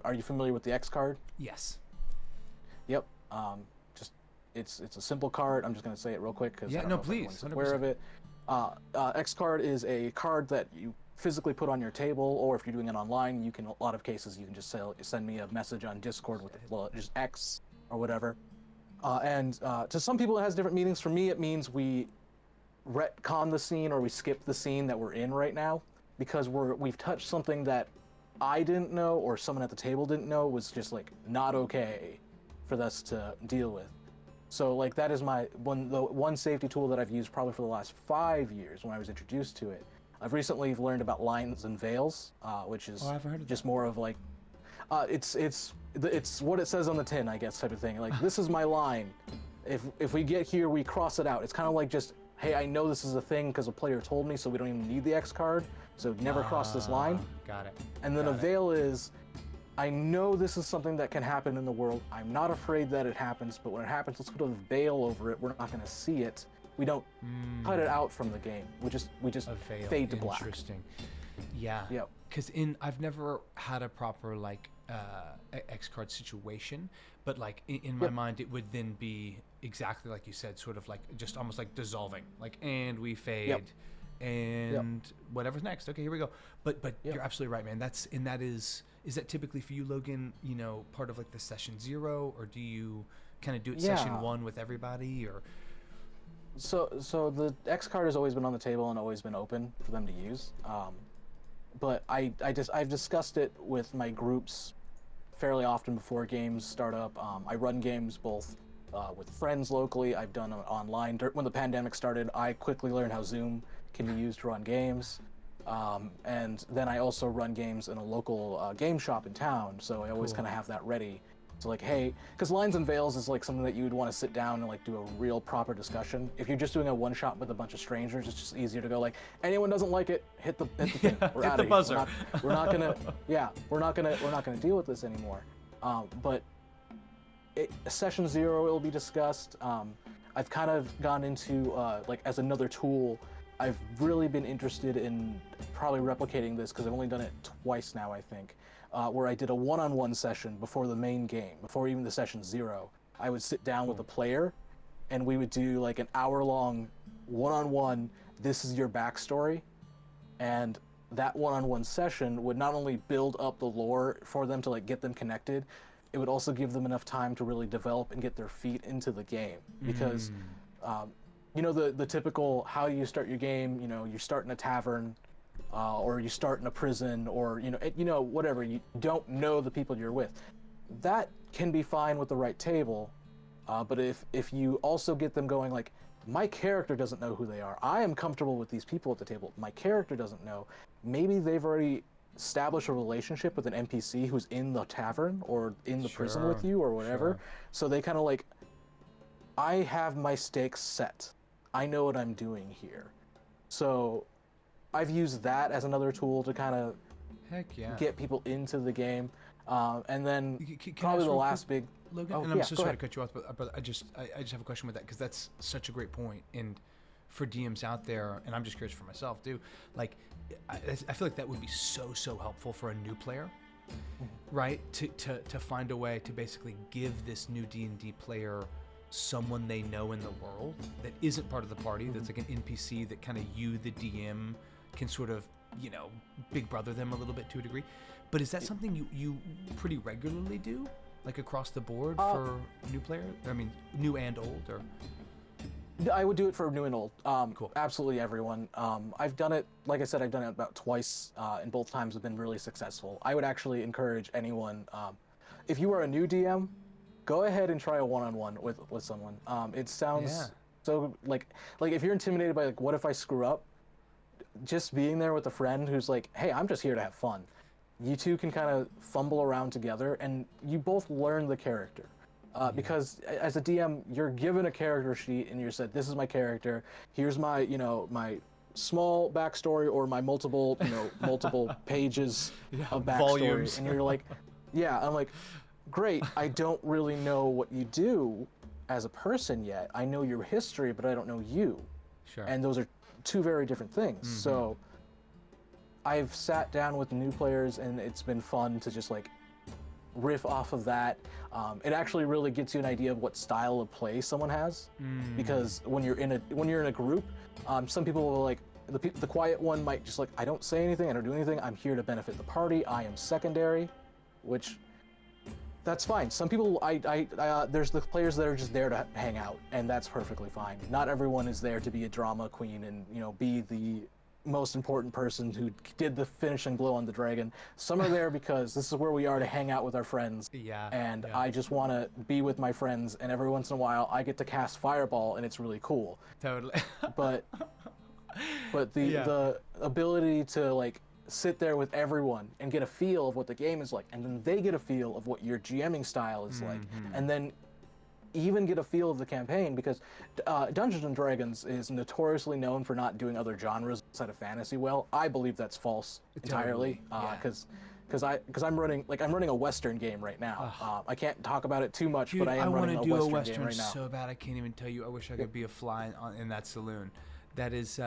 S2: Are you familiar with the X card?
S1: Yes.
S2: Yep. It's a simple card. I'm just gonna say it real quick because
S1: please.
S2: Aware of it. X card is a card that you physically put on your table, or if you're doing it online, you can. A lot of cases, you can just send me a message on Discord with just X or whatever. And to some people, it has different meanings. For me, it means we retcon the scene or we skip the scene that we're in right now because we've touched something that I didn't know or someone at the table didn't know was just like not okay for us to deal with. So like that is the one safety tool that I've used probably for the last 5 years when I was introduced to it. I've recently learned about lines and veils, which is just more of like, it's what it says on the tin, I guess, type of thing. Like this is my line. If we get here, we cross it out. It's kind of like just, hey, I know this is a thing because a player told me, so we don't even need the X card. So never cross this line.
S1: Got it.
S2: And then a veil is, I know this is something that can happen in the world. I'm not afraid that it happens, but when it happens, let's put a veil over it. We're not going to see it. We don't cut it out from the game. We just fade to black.
S1: Interesting. Yeah.
S2: Yep.
S1: Because I've never had a proper like X card situation, but like in my mind, it would then be exactly like you said, sort of like just almost like dissolving, like, and we fade, and whatever's next. Okay, here we go. But you're absolutely right, man. Is that typically for you, Logan? Part of like the session 0, or do you kind of do it session 1 with everybody, or?
S2: So the X card has always been on the table and always been open for them to use. But I've discussed it with my groups fairly often before games start up. I run games both with friends locally. I've done it online. When the pandemic started, I quickly learned how Zoom can be used to run games. And then I also run games in a local game shop in town, so I always kind of have that ready. So like, hey, because lines and veils is like something that you would want to sit down and like do a real proper discussion. If you're just doing a one shot with a bunch of strangers, it's just easier to go like, anyone doesn't like it, hit the thing. We're
S1: hit
S2: out
S1: the
S2: of
S1: buzzer.
S2: Here. We're not gonna deal with this anymore. But session 0 will be discussed. I've kind of gone into like as another tool. I've really been interested in probably replicating this because I've only done it twice now, I think, where I did a one-on-one session before the main game, before even the session 0. I would sit down with a player, and we would do like an hour-long one-on-one. This is your backstory, and that one-on-one session would not only build up the lore for them to like get them connected, it would also give them enough time to really develop and get their feet into the game because. You know, the typical how you start your game, you know, you start in a tavern or you start in a prison or, you know, whatever. You don't know the people you're with. That can be fine with the right table. But if you also get them going like, my character doesn't know who they are. I am comfortable with these people at the table. My character doesn't know. Maybe they've already established a relationship with an NPC who's in the tavern or in the prison with you or whatever. So they kind of like, I have my stakes set. I know what I'm doing here. So I've used that as another tool to kind of get people into the game. And then probably the last big...
S1: Logan, and I'm so sorry to cut you off, but I just have a question with that because that's such a great point. And for DMs out there, and I'm just curious for myself too, like I feel like that would be so helpful for a new player, right? To find a way to basically give this new D&D player someone they know in the world that isn't part of the party, that's like an NPC that kind of you, the DM, can sort of, you know, big brother them a little bit to a degree. But is that something you pretty regularly do, like across the board for new players? I mean, new and old, or?
S2: I would do it for new and old.
S1: Cool.
S2: Absolutely everyone. I've done it, like I said, I've done it about twice, and both times have been really successful. I would actually encourage anyone, if you are a new DM, go ahead and try a one-on-one with someone. It sounds so like if you're intimidated by like, what if I screw up? Just being there with a friend who's like, hey, I'm just here to have fun. You two can kind of fumble around together, and you both learn the character. Because as a DM, you're given a character sheet, and you're said, this is my character. Here's my, you know, my small backstory or my multiple pages of backstory.
S1: Volumes.
S2: And you're like, I'm like, great, I don't really know what you do as a person yet. I know your history, but I don't know you.
S1: Sure.
S2: And those are two very different things. So I've sat down with new players, and it's been fun to just like riff off of that. It actually really gets you an idea of what style of play someone has, because when you're in a group, some people will like the quiet one might just like, I don't say anything, I don't do anything. I'm here to benefit the party. I am secondary, which. That's fine. Some people, there's the players that are just there to hang out, and that's perfectly fine. Not everyone is there to be a drama queen and, you know, be the most important person who did the finishing blow on the dragon. Some are there because this is where we are to hang out with our friends. And I just want to be with my friends, and every once in a while I get to cast Fireball, and it's really cool.
S1: Totally.
S2: but the ability to like sit there with everyone and get a feel of what the game is like, and then they get a feel of what your GMing style is like, and then even get a feel of the campaign, because Dungeons and Dragons is notoriously known for not doing other genres outside of fantasy well. I believe that's false entirely, because I'm running a Western game right now. I can't talk about it too much,
S1: Dude,
S2: but I am running a Western game right now.
S1: So bad I can't even tell you. I wish I could be a fly in that saloon. That is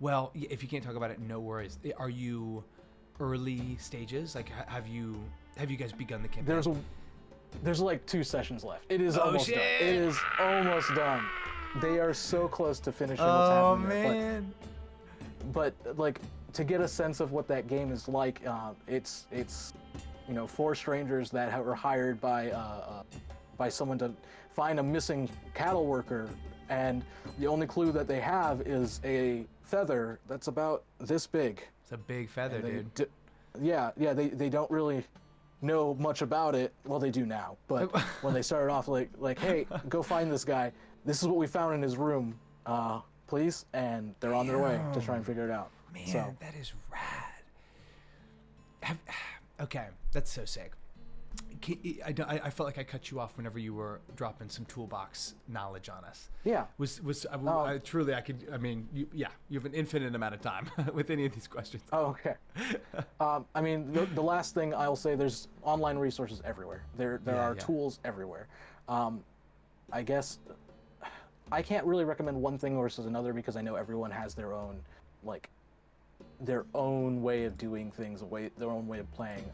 S1: well, if you can't talk about it, no worries. Are you early stages? Like, have you guys begun the campaign?
S2: There's like 2 sessions left. It is almost done. It is almost done. They are so close to finishing what's happening.
S1: Man.
S2: But like, to get a sense of what that game is like, it's you know, 4 strangers that were hired by someone to find a missing cattle worker, and the only clue that they have is a feather that's about this big.
S1: It's a big feather, dude.
S2: They don't really know much about it. Well, they do now, but when they started off like, hey, go find this guy. This is what we found in his room, please. And they're on their way to try and figure it out.
S1: Man, that is rad. Okay, that's so sick. I felt like I cut you off whenever you were dropping some Toolbox knowledge on us.
S2: Yeah.
S1: I truly, I could, I mean, you have an infinite amount of time with any of these questions.
S2: Oh, okay. I mean, the last thing I'll say, there's online resources everywhere. There are tools everywhere. I guess I can't really recommend one thing versus another because I know everyone has their own, like, their own way of doing things, their own way of playing.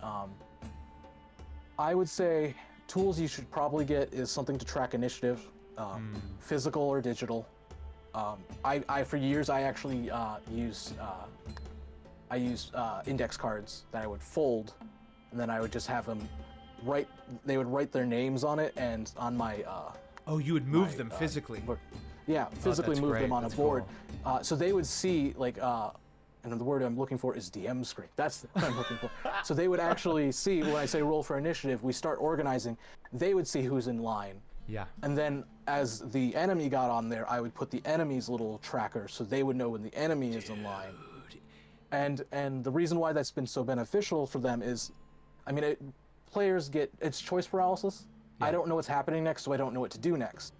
S2: I would say tools you should probably get is something to track initiative, physical or digital. For years I actually used index cards that I would fold, and then I would just have them they would write their names on it, and on my
S1: oh, you would move them physically.
S2: Yeah, physically move them on
S1: That's
S2: a board.
S1: cool.
S2: So they would see, like, and the word I'm looking for is DM screen. That's what I'm looking for. So they would actually see, when I say roll for initiative, we start organizing, they would see who's in line.
S1: Yeah.
S2: And then as the enemy got on there, I would put the enemy's little tracker so they would know when the enemy is in line. And the reason why that's been so beneficial for them is, I mean, players it's choice paralysis.
S1: Yeah.
S2: I don't know what's happening next, so I don't know what to do next.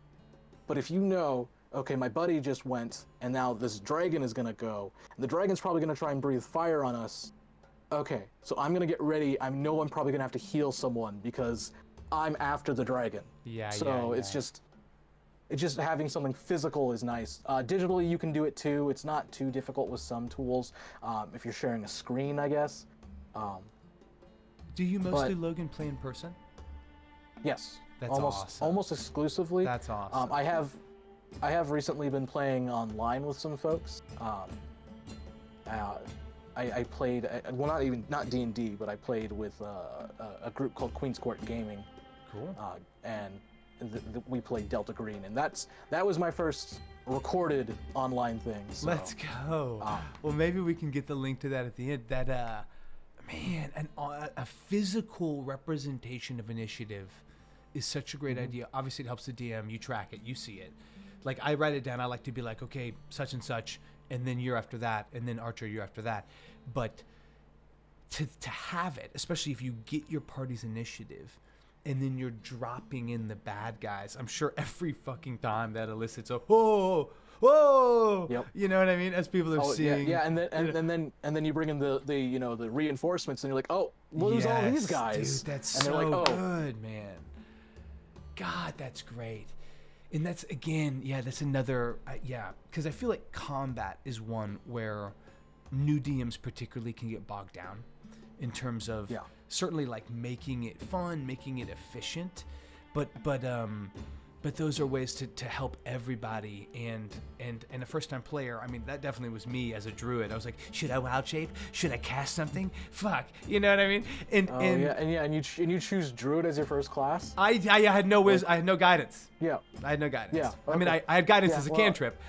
S2: But if you know, okay, my buddy just went, and now this dragon is gonna go, and the dragon's probably gonna try and breathe fire on us. Okay, so I'm gonna get ready. I know I'm probably gonna have to heal someone because I'm after the dragon.
S1: Yeah.
S2: So
S1: yeah.
S2: it's just having something physical is nice. Digitally, you can do it too. It's not too difficult with some tools. If you're sharing a screen, I guess.
S1: Do you mostly, Logan, play in person?
S2: Yes.
S1: That's awesome.
S2: Almost exclusively.
S1: That's awesome.
S2: I have recently been playing online with some folks. I played, well, not D&D, but I played with a group called Queen's Court Gaming.
S1: Cool.
S2: And we played Delta Green, and that was my first recorded online thing. So,
S1: Let's go. Well, maybe we can get the link to that at the end. That, man, a physical representation of initiative is such a great idea. Obviously, it helps the DM. You track it. You see it. Like, I write it down. I like to be like, okay, such and such, and then you're after that, and then Archer, you're after that. But to have it, especially if you get your party's initiative, and then you're dropping in the bad guys, I'm sure every fucking time that elicits a whoa,
S2: yep.
S1: You know what I mean? As people are seeing,
S2: yeah, and then you bring in the reinforcements, and you're like, oh, lose all these guys.
S1: Dude, that's
S2: and
S1: so
S2: they're like, oh.
S1: good, man. God, that's great. And that's, again, that's another, because I feel like combat is one where new DMs particularly can get bogged down in terms of certainly like making it fun, making it efficient, but those are ways to help everybody. And a first-time player, I mean, that definitely was me as a druid. I was like, should I wild shape? Should I cast something? Fuck, you know what I mean?
S2: And you choose druid as your first class.
S1: I had no I had no guidance.
S2: Yeah,
S1: I had no guidance.
S2: Yeah, okay.
S1: I mean, I had guidance as a cantrip.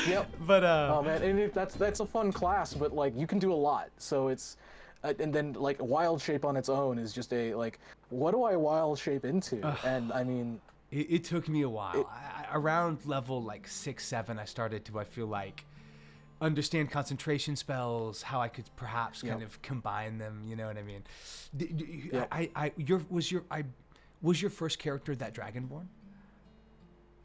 S2: Yep.
S1: But
S2: oh man, and that's a fun class, but like you can do a lot. So it's and then like wild shape on its own is just what do I wild shape into? And I mean,
S1: it took me a while. Around level like 6, 7, I started to, I feel like, understand concentration spells, how I could perhaps kind of combine them. You know what I mean? Was your first character that Dragonborn?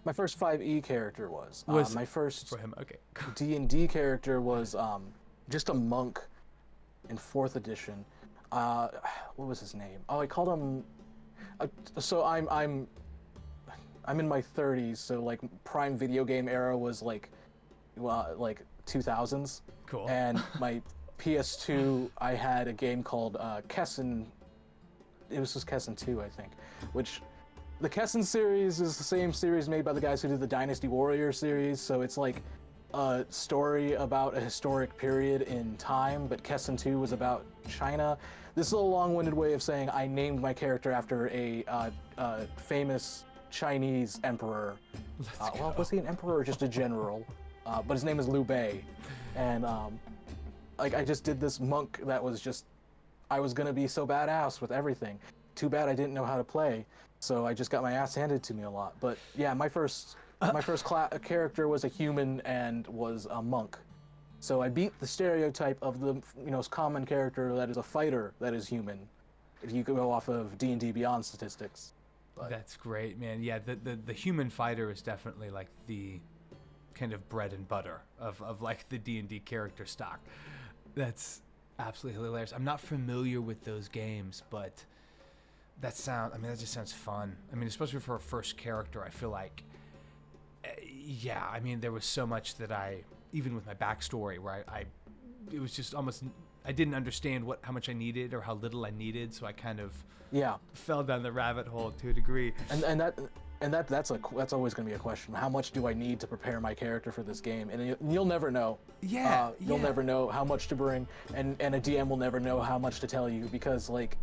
S2: My first 5e character was my first
S1: for him. Okay.
S2: D&D character was just a monk in 4th edition. What was his name? Oh, I called him. So I'm in my 30s, so like prime video game era was like 2000s.
S1: Cool.
S2: And my PS2, I had a game called Kessen. It was just Kessen 2, I think, which. The Kessen series is the same series made by the guys who did the Dynasty Warrior series, so it's like a story about a historic period in time, but Kessen 2 was about China. This is a long-winded way of saying I named my character after a famous Chinese emperor. Well, was he an emperor or just a general? But his name is Liu Bei. And I just did this monk that was just, I was gonna be so badass with everything. Too bad I didn't know how to play. So I just got my ass handed to me a lot. But yeah, my first character was a human and was a monk. So I beat the stereotype of the common character that is a fighter that is human if you go off of D&D Beyond statistics. But
S1: That's great, man. Yeah, the human fighter is definitely like the kind of bread and butter of like the D&D character stock. That's absolutely hilarious. I'm not familiar with those games, but that just sounds fun. I mean, especially for a first character, I feel like, yeah, I mean, there was so much that even with my backstory, where it was just almost, I didn't understand how much I needed or how little I needed, so I kind of fell down the rabbit hole to a degree.
S2: And that's always going to be a question. How much do I need to prepare my character for this game? And you'll never know. You'll never know how much to bring, and a DM will never know how much to tell you, because like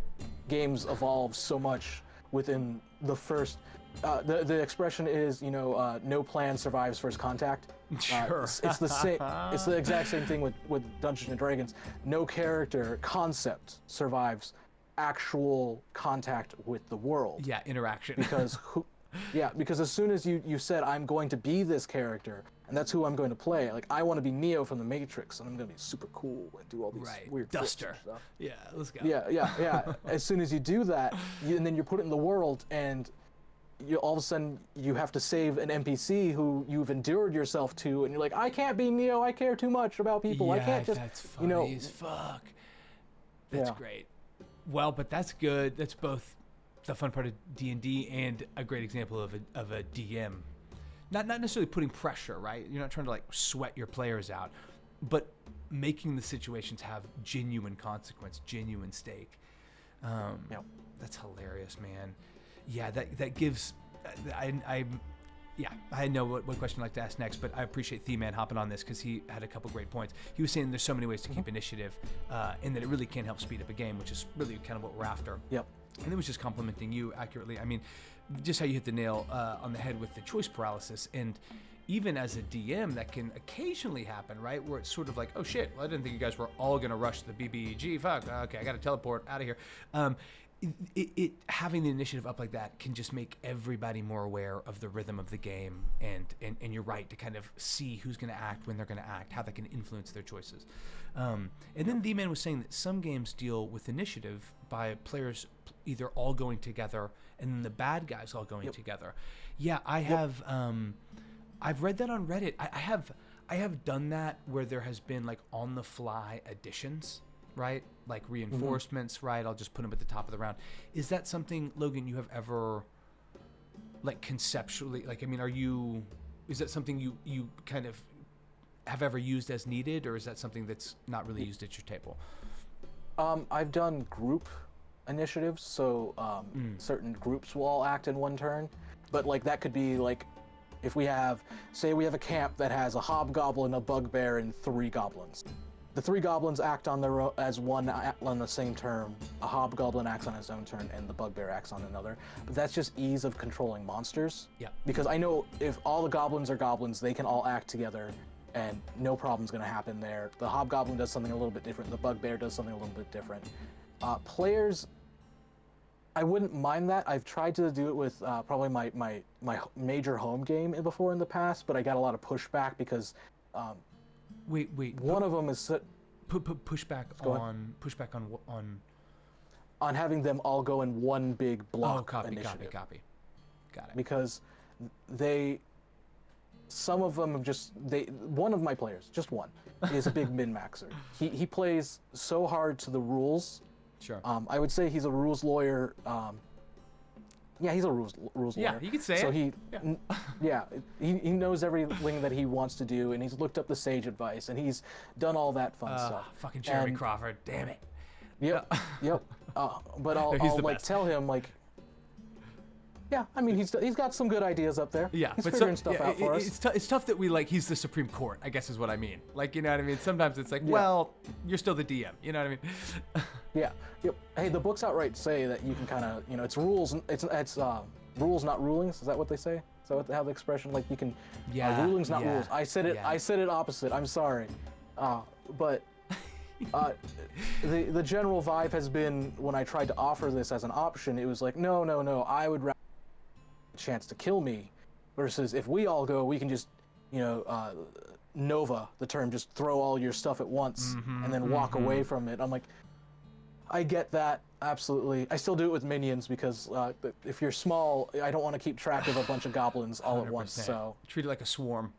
S2: games evolve so much within the first. The expression is, no plan survives first contact.
S1: Sure.
S2: It's the same. It's the exact same thing with Dungeons and Dragons. No character concept survives actual contact with the world.
S1: Yeah, interaction.
S2: Because as soon as you said, I'm going to be this character, and that's who I'm going to play, like, I want to be Neo from the Matrix, and I'm going to be super cool and do all these weird
S1: Duster.
S2: and stuff.
S1: Yeah, let's go.
S2: Yeah. As soon as you do that, and then you put it in the world, and all of a sudden you have to save an NPC who you've endured yourself to, and you're like, I can't be Neo, I care too much about people.
S1: Yeah,
S2: I can't just,
S1: that's funny as fuck. That's great. Well, but that's good. That's both the fun part of D&D and a great example of a DM. Not necessarily putting pressure, right? You're not trying to like sweat your players out, but making the situations have genuine consequence, genuine stake. That's hilarious, man. Yeah, that gives. I know what question I'd like to ask next, but I appreciate The-Man hopping on this because he had a couple great points. He was saying there's so many ways to keep initiative, and that it really can help speed up a game, which is really kind of what we're after.
S2: Yep.
S1: And it was just complimenting you accurately. I mean, just how you hit the nail on the head with the choice paralysis. And even as a DM, that can occasionally happen, right? Where it's sort of like, oh shit, well, I didn't think you guys were all going to rush the BBEG. Fuck, okay, I got to teleport out of here. It having the initiative up like that can just make everybody more aware of the rhythm of the game, and you're right to kind of see who's going to act, when they're going to act, how that can influence their choices. And then The-Man was saying that some games deal with initiative by players either all going together and then the bad guys all going together. Yeah, I have. I've read that on Reddit. I have done that where there has been like on the fly additions, right? Like reinforcements, right? I'll just put them at the top of the round. Is that something, Logan, you have ever, like conceptually, like, I mean, is that something you kind of have ever used as needed, or is that something that's not really used at your table?
S2: I've done group initiatives, so certain groups will all act in one turn, but like that could be like, if we have a camp that has a hobgoblin, a bugbear, and 3 goblins. The 3 goblins act on their own, as one on the same turn. A hobgoblin acts on his own turn, and the bugbear acts on another. But that's just ease of controlling monsters. Yeah. Because I know if all the goblins are goblins, they can all act together, and no problem's going to happen there. The hobgoblin does something a little bit different. The bugbear does something a little bit different. Players, I wouldn't mind that. I've tried to do it with probably my major home game before in the past, but I got a lot of pushback because.
S1: Wait.
S2: One of them is
S1: pushback
S2: on having them all go in one big block.
S1: Oh, copy. Got it.
S2: Because some of them have one of my players, just one, is a big min-maxer. He plays so hard to the rules.
S1: Sure.
S2: I would say he's a rules lawyer. Yeah, he's a rules lawyer.
S1: Yeah, you could say
S2: so
S1: it.
S2: He knows everything that he wants to do, and he's looked up the sage advice, and he's done all that fun stuff.
S1: Fucking Jeremy Crawford, damn it.
S2: Yep. But I'll like tell him like, yeah, I mean he's got some good ideas up there.
S1: Yeah,
S2: he's figuring stuff out for us.
S1: It's tough that we like he's the Supreme Court, I guess is what I mean. Like, you know what I mean? Sometimes it's like, well, you're still the DM. You know what I mean?
S2: Yeah. Yep. Hey, the books outright say that you can kind of, it's rules. It's rules, not rulings. Is that what they say? Is that how the expression, like, you can? Yeah. Rulings, not rules. I said it. Yeah. I said it opposite. I'm sorry. But the general vibe has been, when I tried to offer this as an option, it was like, no. I would rather a chance to kill me, versus if we all go, we can just, Nova the term, just throw all your stuff at once and then walk away from it. I'm like, I get that, absolutely. I still do it with minions because if you're small, I don't want to keep track of a bunch of goblins all at once.
S1: 100%.
S2: So
S1: Treat it like a swarm.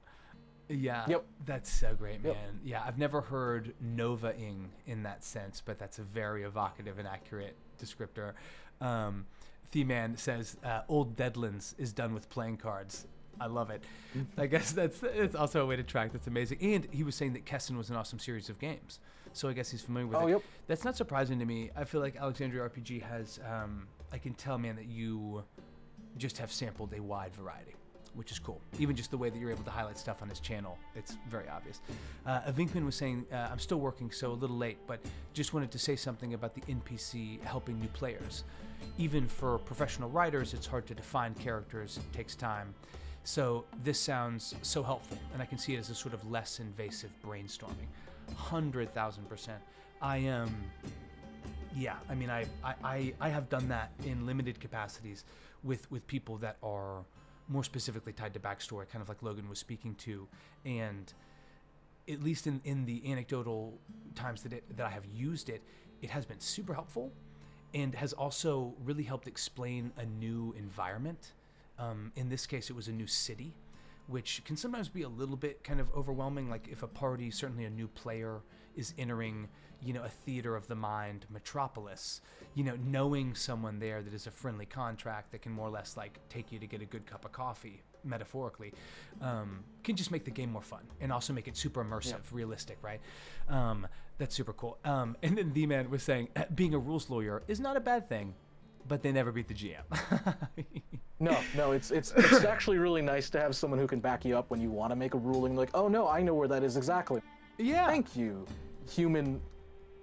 S1: Yeah.
S2: Yep.
S1: That's so great, man.
S2: Yep.
S1: Yeah, I've never heard Nova-ing in that sense, but that's a very evocative and accurate descriptor. The-Man says, Old Deadlands is done with playing cards. I love it. I guess it's also a way to track. That's amazing. And he was saying that Kessin was an awesome series of games. So I guess he's familiar with it.
S2: Yep.
S1: That's not surprising to me. I feel like Alexandria RPG has, I can tell, man, that you just have sampled a wide variety, which is cool. Even just the way that you're able to highlight stuff on his channel, it's very obvious. Vinkman was saying, I'm still working, so a little late, but just wanted to say something about the NPC helping new players. Even for professional writers, it's hard to define characters. It takes time. So this sounds so helpful, and I can see it as a sort of less invasive brainstorming. 100,000%. I have done that in limited capacities with people that are more specifically tied to backstory, kind of like Logan was speaking to, and at least in the anecdotal times that I have used it, it has been super helpful, and has also really helped explain a new environment. In this case, it was a new city, which can sometimes be a little bit kind of overwhelming. Like if a party, certainly a new player, is entering, a theater of the mind metropolis, knowing someone there that is a friendly contract that can more or less like take you to get a good cup of coffee, metaphorically, can just make the game more fun and also make it super immersive, realistic, right? That's super cool. And then D-Man was saying, being a rules lawyer is not a bad thing, but they never beat the GM.
S2: No, it's actually really nice to have someone who can back you up when you want to make a ruling. Like, oh no, I know where that is exactly.
S1: Yeah.
S2: Thank you, human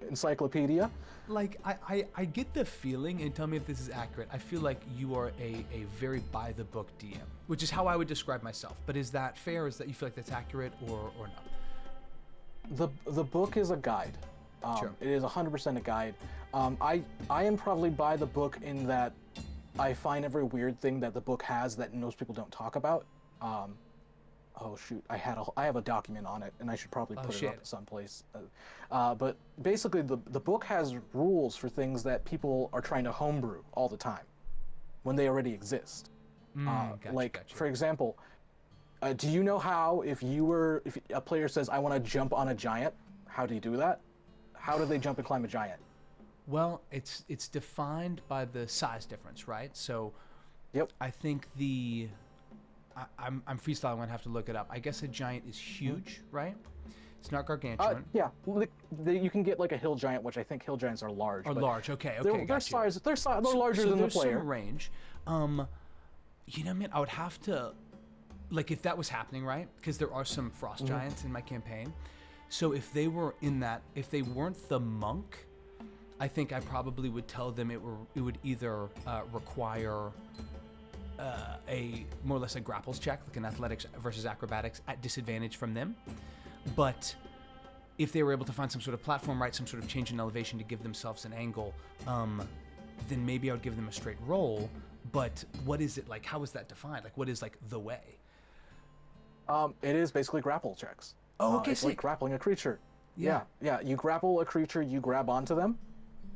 S2: encyclopedia.
S1: Like, I get the feeling, and tell me if this is accurate, I feel like you are a very by-the-book DM, which is how I would describe myself. But is that fair? Is that you feel like that's accurate or not?
S2: The book is a guide.
S1: Sure.
S2: It is 100% a guide. I am probably by the book in that I find every weird thing that the book has that most people don't talk about. Oh shoot, I have a document on it, and I should probably put it up someplace. But basically, the book has rules for things that people are trying to homebrew all the time, when they already exist. Gotcha. For example, do you know how if a player says, "I want to jump on a giant," how do you do that? How do they jump and climb a giant?
S1: Well, it's defined by the size difference, right? So,
S2: yep.
S1: I think I'm freestyling. I'm gonna have to look it up. I guess a giant is huge, right? It's not gargantuan.
S2: Yeah, you can get like a hill giant, which I think hill giants are large.
S1: Large. Okay.
S2: They're larger than the player.
S1: Some range. Man, I would have to, like, if that was happening, right? Because there are some frost giants in my campaign. So if they were if they weren't the monk, I think I probably would tell them it would either require a more or less a grapples check, like an athletics versus acrobatics at disadvantage from them. But if they were able to find some sort of platform, right, some sort of change in elevation to give themselves an angle, then maybe I would give them a straight roll. But what is it like? How is that defined? Like, what is like the way?
S2: It is basically grapple checks.
S1: Oh, okay.
S2: It's like grappling a creature.
S1: Yeah.
S2: You grapple a creature, you grab onto them.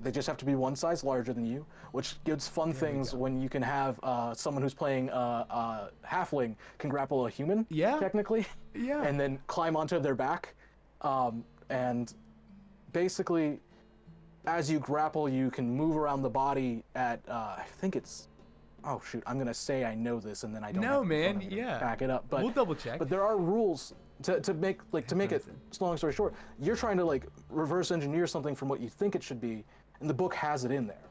S2: They just have to be one size larger than you, which gives fun things when you can have someone who's playing halfling can grapple a human, technically, and then climb onto their back. And basically, as you grapple, you can move around the body at, I think it's, oh shoot, I'm going to say I know this and then I don't back it up. But
S1: we'll double check.
S2: But there are rules to make it, long story short, you're trying to like reverse engineer something from what you think it should be, and the book has it in there.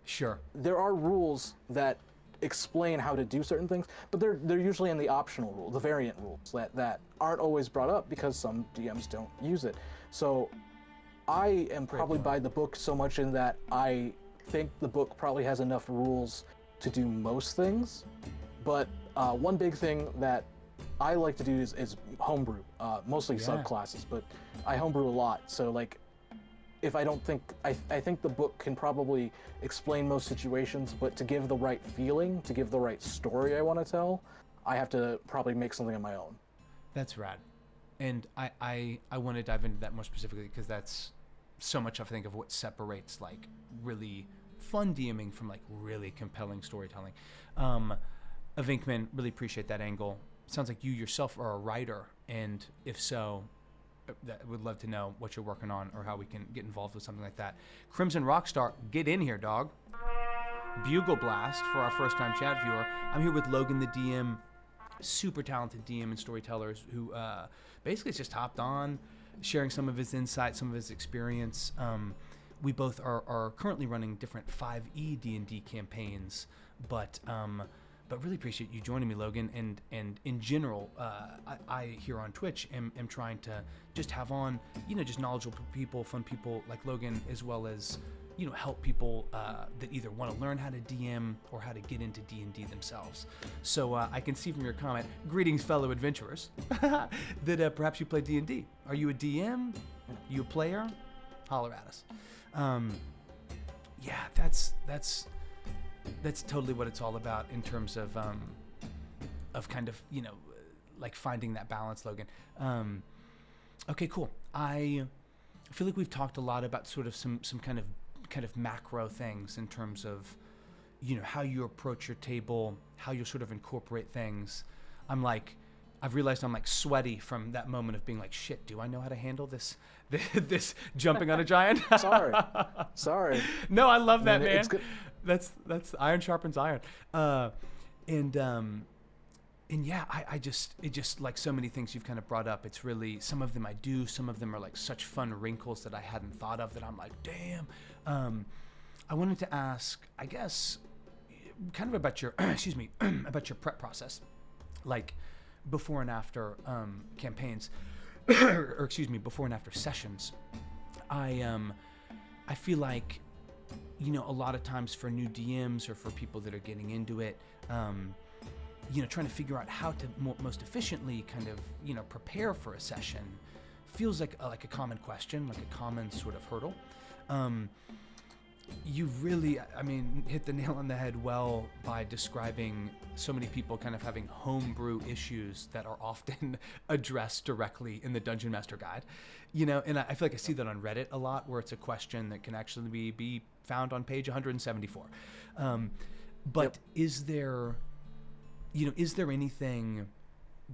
S1: Sure.
S2: There are rules that explain how to do certain things, but they're usually in the optional rule, the variant rules that aren't always brought up because some DMs don't use it. So I am probably by the book so much in that I think the book probably has enough rules to do most things, but one big thing that I like to do is homebrew, mostly subclasses, but I homebrew a lot. So like, if I don't think, I think the book can probably explain most situations, but to give the right feeling, to give the right story I want to tell, I have to probably make something of my own.
S1: That's rad. And I want to dive into that more specifically because that's so much, I think, of what separates like really fun DMing from like really compelling storytelling. Vinkman, really appreciate that angle. Sounds like you yourself are a writer, and if so, that would love to know what you're working on or how we can get involved with something like that. Crimson Rockstar, get in here, dog. Bugle Blast for our first time chat viewer. I'm here with Logan, the DM, super talented DM and storytellers who basically just hopped on, sharing some of his insight, some of his experience. We both are currently running different 5e D&D campaigns, but really appreciate you joining me, Logan. And in general, I here on Twitch am trying to just have on, just knowledgeable people, fun people like Logan, as well as, help people that either want to learn how to DM or how to get into D&D themselves. So I can see from your comment, greetings, fellow adventurers, that perhaps you play D&D. Are you a DM? You a player? Holler at us. Yeah, that's totally what it's all about in terms of kind of, like finding that balance, Logan. Okay, cool. I feel like we've talked a lot about sort of some kind of macro things in terms of, how you approach your table, how you sort of incorporate things. I've realized I'm like sweaty from that moment of being like, shit, do I know how to handle this this jumping on a giant?
S2: Sorry.
S1: No, I love that, man.
S2: It's good.
S1: That's iron sharpens iron. And yeah, it just like so many things you've kind of brought up, it's really, some of them I do, some of them are like such fun wrinkles that I hadn't thought of that I'm like, damn. I wanted to ask, I guess, kind of about your, excuse me, about your prep process, like before and after campaigns, or excuse me, before and after sessions. I feel like, a lot of times for new DMs or for people that are getting into it, trying to figure out how to most efficiently kind of, prepare for a session feels like a common question, like a common sort of hurdle. You really, hit the nail on the head well by describing so many people kind of having homebrew issues that are often addressed directly in the Dungeon Master Guide. And I feel like I see that on Reddit a lot, where it's a question that can actually be found on page 174. But
S2: Yep.
S1: Is there anything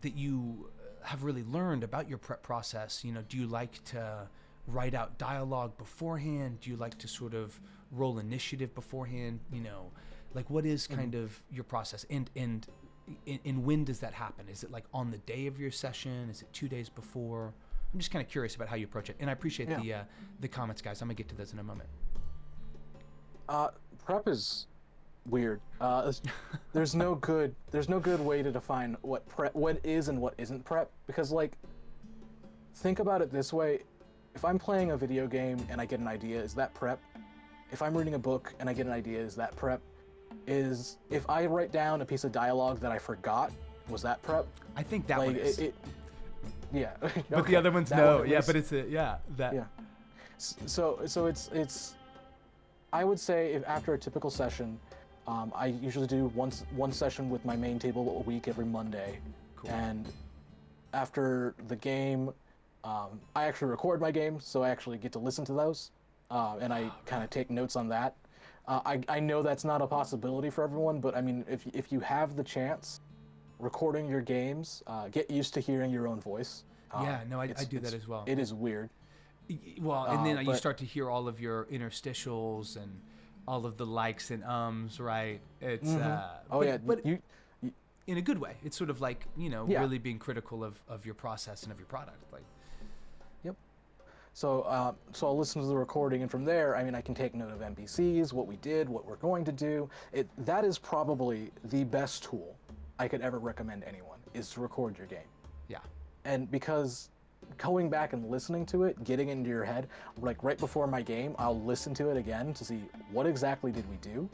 S1: that you have really learned about your prep process? Do you like to write out dialogue beforehand? Do you like to sort of roll initiative beforehand? Like what is kind of your process? And when does that happen? Is it like on the day of your session? Is it 2 days before? I'm just kind of curious about how you approach it. And I appreciate the comments, guys. I'm gonna get to those in a moment.
S2: Prep is weird. There's no good way to define what is and what isn't prep, because like, think about it this way. If I'm playing a video game and I get an idea, is that prep? If I'm reading a book and I get an idea, is that prep? If I write down a piece of dialogue that I forgot, was that prep?
S1: I think that
S2: Like
S1: one is.
S2: Yeah.
S1: But
S2: Okay.
S1: the other one's
S2: That
S1: no.
S2: one
S1: Yeah,
S2: is-
S1: but it's that.
S2: Yeah. So it's. I would say if after a typical session, I usually do one session with my main table a week every Monday,
S1: Cool.
S2: and after the game, I actually record my games, so I actually get to listen to those, and I kind of take notes on that. I know that's not a possibility for everyone, but I mean, if you have the chance, recording your games, get used to hearing your own voice.
S1: Yeah, no, I do that as well.
S2: It is weird.
S1: Well, and then you
S2: but-
S1: start to hear all of your interstitials and all of the likes and ums, right? It's
S2: Oh yeah,
S1: but
S2: you
S1: in a good way. It's sort of like,
S2: Yeah.
S1: really being critical of your process and of your product. Like,
S2: So I'll listen to the recording, and from there, I can take note of NPCs, what we did, what we're going to do. That is probably the best tool I could ever recommend anyone, is to record your game.
S1: yeah.
S2: And because going back and listening to it, getting into your head, like right before my game, I'll listen to it again to see what exactly did we do.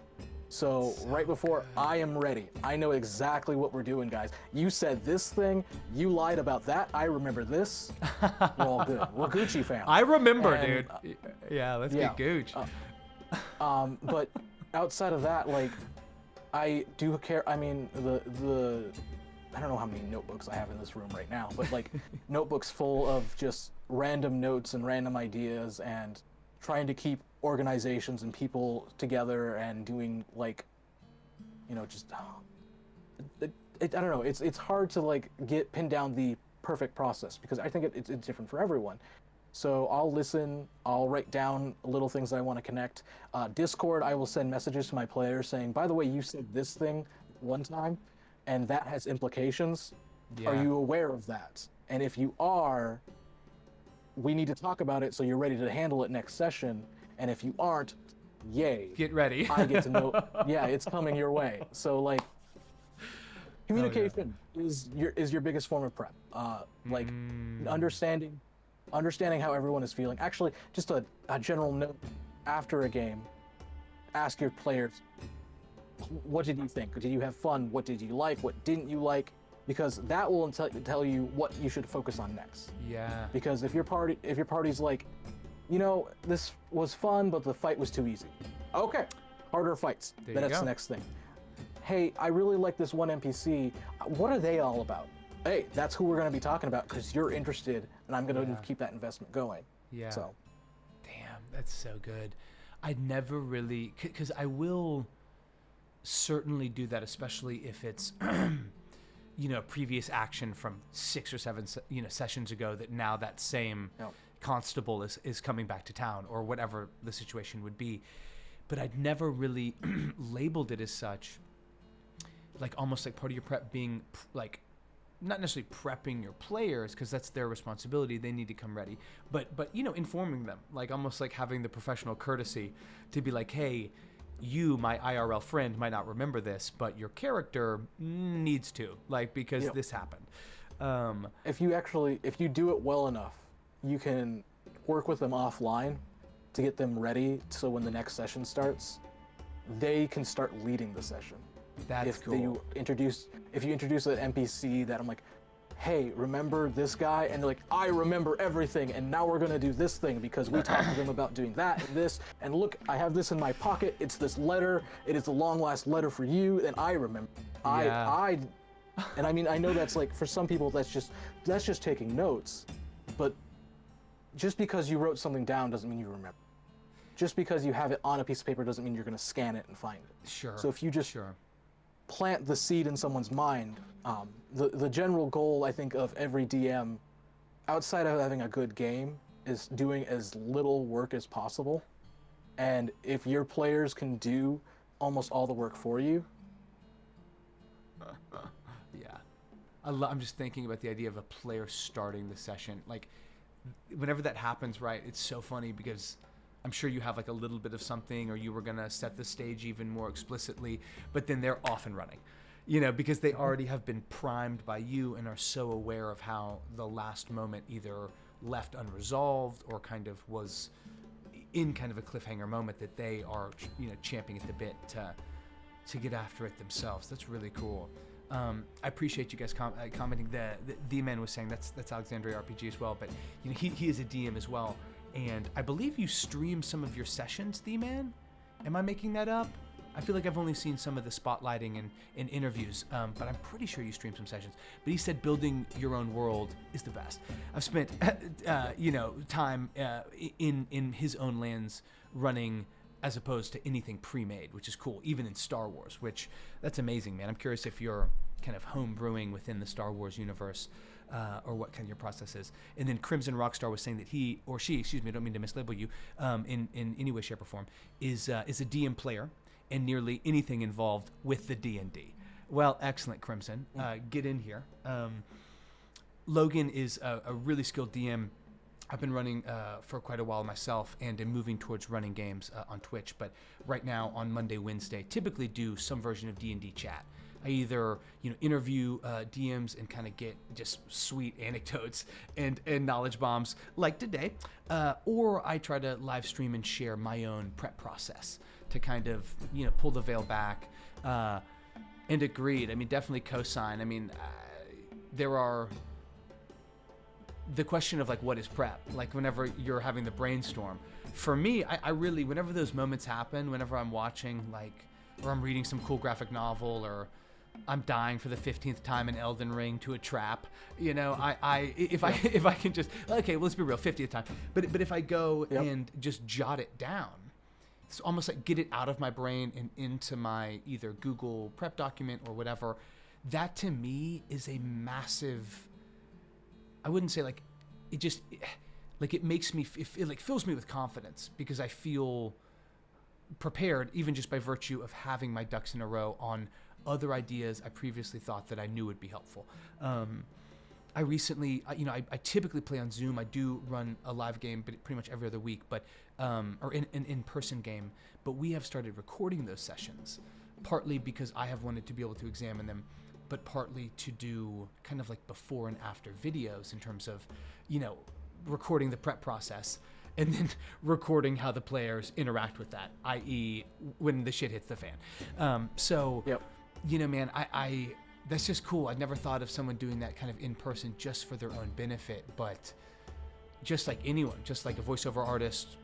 S2: So right before, I am ready. I know exactly what we're doing, guys. You said this thing, you lied about that, I remember this. We're all good. We're Gucci fam.
S1: I remember,
S2: And,
S1: dude. Yeah, let's
S2: yeah.
S1: get gooch.
S2: But outside of that, like, I do care. I don't know how many notebooks I have in this room right now, but like notebooks full of just random notes and random ideas, and trying to keep organizations and people together and doing like, just I don't know. It's hard to like get pinned down the perfect process because I think it's different for everyone. So I'll listen. I'll write down little things that I want to connect. Discord, I will send messages to my players saying, "By the way, you said this thing one time, and that has implications.
S1: Yeah.
S2: Are you aware of that? And if you are, we need to talk about it so you're ready to handle it next session. And if you aren't, yay.
S1: Get ready.
S2: I get to know. Yeah, it's coming your way. So like, communication is your biggest form of prep. Like understanding how everyone is feeling. Actually, just a general note after a game, ask your players, what did you think? Did you have fun? What did you like? What didn't you like? Because that will tell you what you should focus on next.
S1: Yeah.
S2: Because if your party's like, this was fun, but the fight was too easy. Okay, harder fights.
S1: There
S2: Then
S1: you
S2: that's
S1: go.
S2: the next thing. Hey, I really like this one NPC. What are they all about? Hey, that's who we're going to be talking about because you're interested, and I'm going to keep that investment going.
S1: Yeah.
S2: So.
S1: Damn, that's so good. I'd never really, because I will certainly do that, especially if it's, previous action from 6 or 7, sessions ago that now that same constable is coming back to town or whatever the situation would be. But I'd never really labeled it as such, like almost like part of your prep being like, not necessarily prepping your players because that's their responsibility. They need to come ready, but informing them, like almost like having the professional courtesy to be like, hey, you, my IRL friend, might not remember this, but your character needs to, like, because this happened.
S2: If you do it well enough, you can work with them offline to get them ready so when the next session starts, they can start leading the session.
S1: That's cool.
S2: If you introduce an NPC that I'm like, hey, remember this guy? And they're like, I remember everything, and now we're gonna do this thing because we talked to them about doing that and this, and look, I have this in my pocket, it's this letter, it is the long last letter for you, and I remember. And I mean, I know that's like, for some people that's just taking notes, but just because you wrote something down doesn't mean you remember. Just because you have it on a piece of paper doesn't mean you're gonna scan it and find it.
S1: Sure.
S2: So if you just plant the seed in someone's mind, the general goal, I think, of every DM, outside of having a good game, is doing as little work as possible. And if your players can do almost all the work for you.
S1: Yeah. I'm just thinking about the idea of a player starting the session. Like, whenever that happens, right, it's so funny because I'm sure you have like a little bit of something, or you were going to set the stage even more explicitly, but then they're off and running, because they already have been primed by you and are so aware of how the last moment either left unresolved or kind of was in kind of a cliffhanger moment that they are, champing at the bit to get after it themselves. That's really cool. I appreciate you guys commenting. The man was saying that's Alexandria RPG as well, but he is a DM as well. And I believe you stream some of your sessions, The Man. Am I making that up? I feel like I've only seen some of the spotlighting and interviews, but I'm pretty sure you stream some sessions. But he said building your own world is the best. I've spent, time in his own lands running as opposed to anything pre-made, which is cool, even in Star Wars, which that's amazing, man. I'm curious if you're kind of home brewing within the Star Wars universe, or what kind of your process is. And then Crimson Rockstar was saying that he, or she, excuse me, I don't mean to mislabel you, in any way, shape, or form, is a DM player and nearly anything involved with the D&D. Well, excellent, Crimson. Get in here. Logan is a really skilled DM. I've been running for quite a while myself, and am moving towards running games on Twitch. But right now, on Monday, Wednesday, typically do some version of DnD Chat. I either interview DMs and kind of get just sweet anecdotes and knowledge bombs like today, or I try to live stream and share my own prep process to kind of pull the veil back. And agreed. I mean, definitely cosign. I mean, there are the question of like what is prep. Like whenever you're having the brainstorm, for me, I really, whenever those moments happen, whenever I'm watching like, or I'm reading some cool graphic novel or I'm dying for the 15th time in Elden Ring to a trap. You know, if I can just, okay, well, let's be real, 50th time. But if I go and just jot it down, it's almost like get it out of my brain and into my either Google Prep document or whatever. That to me is a massive, I wouldn't say like, it just, like it makes me, it like fills me with confidence because I feel prepared even just by virtue of having my ducks in a row on other ideas I previously thought that I knew would be helpful. I recently, I typically play on Zoom. I do run a live game, but pretty much every other week, but or an in-person game. But we have started recording those sessions, partly because I have wanted to be able to examine them, but partly to do kind of like before and after videos in terms of, recording the prep process and then recording how the players interact with that, i.e. when the shit hits the fan. Man, I that's just cool. I'd never thought of someone doing that kind of in person just for their own benefit, but just like anyone, just like a voiceover artist,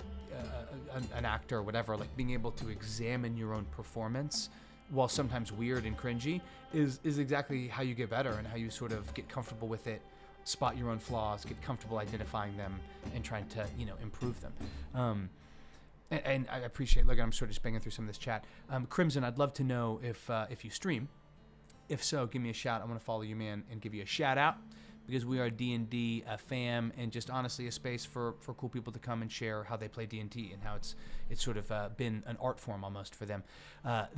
S1: an actor, whatever, like being able to examine your own performance while sometimes weird and cringy is exactly how you get better and how you sort of get comfortable with it, spot your own flaws, get comfortable identifying them and trying to, improve them. And I appreciate, look, I'm sort of just banging through some of this chat. Crimson, I'd love to know if you stream. If so, give me a shout. I want to follow you, man, and give you a shout out because we are D&D fam and just honestly a space for cool people to come and share how they play D&D and how it's sort of been an art form almost for them.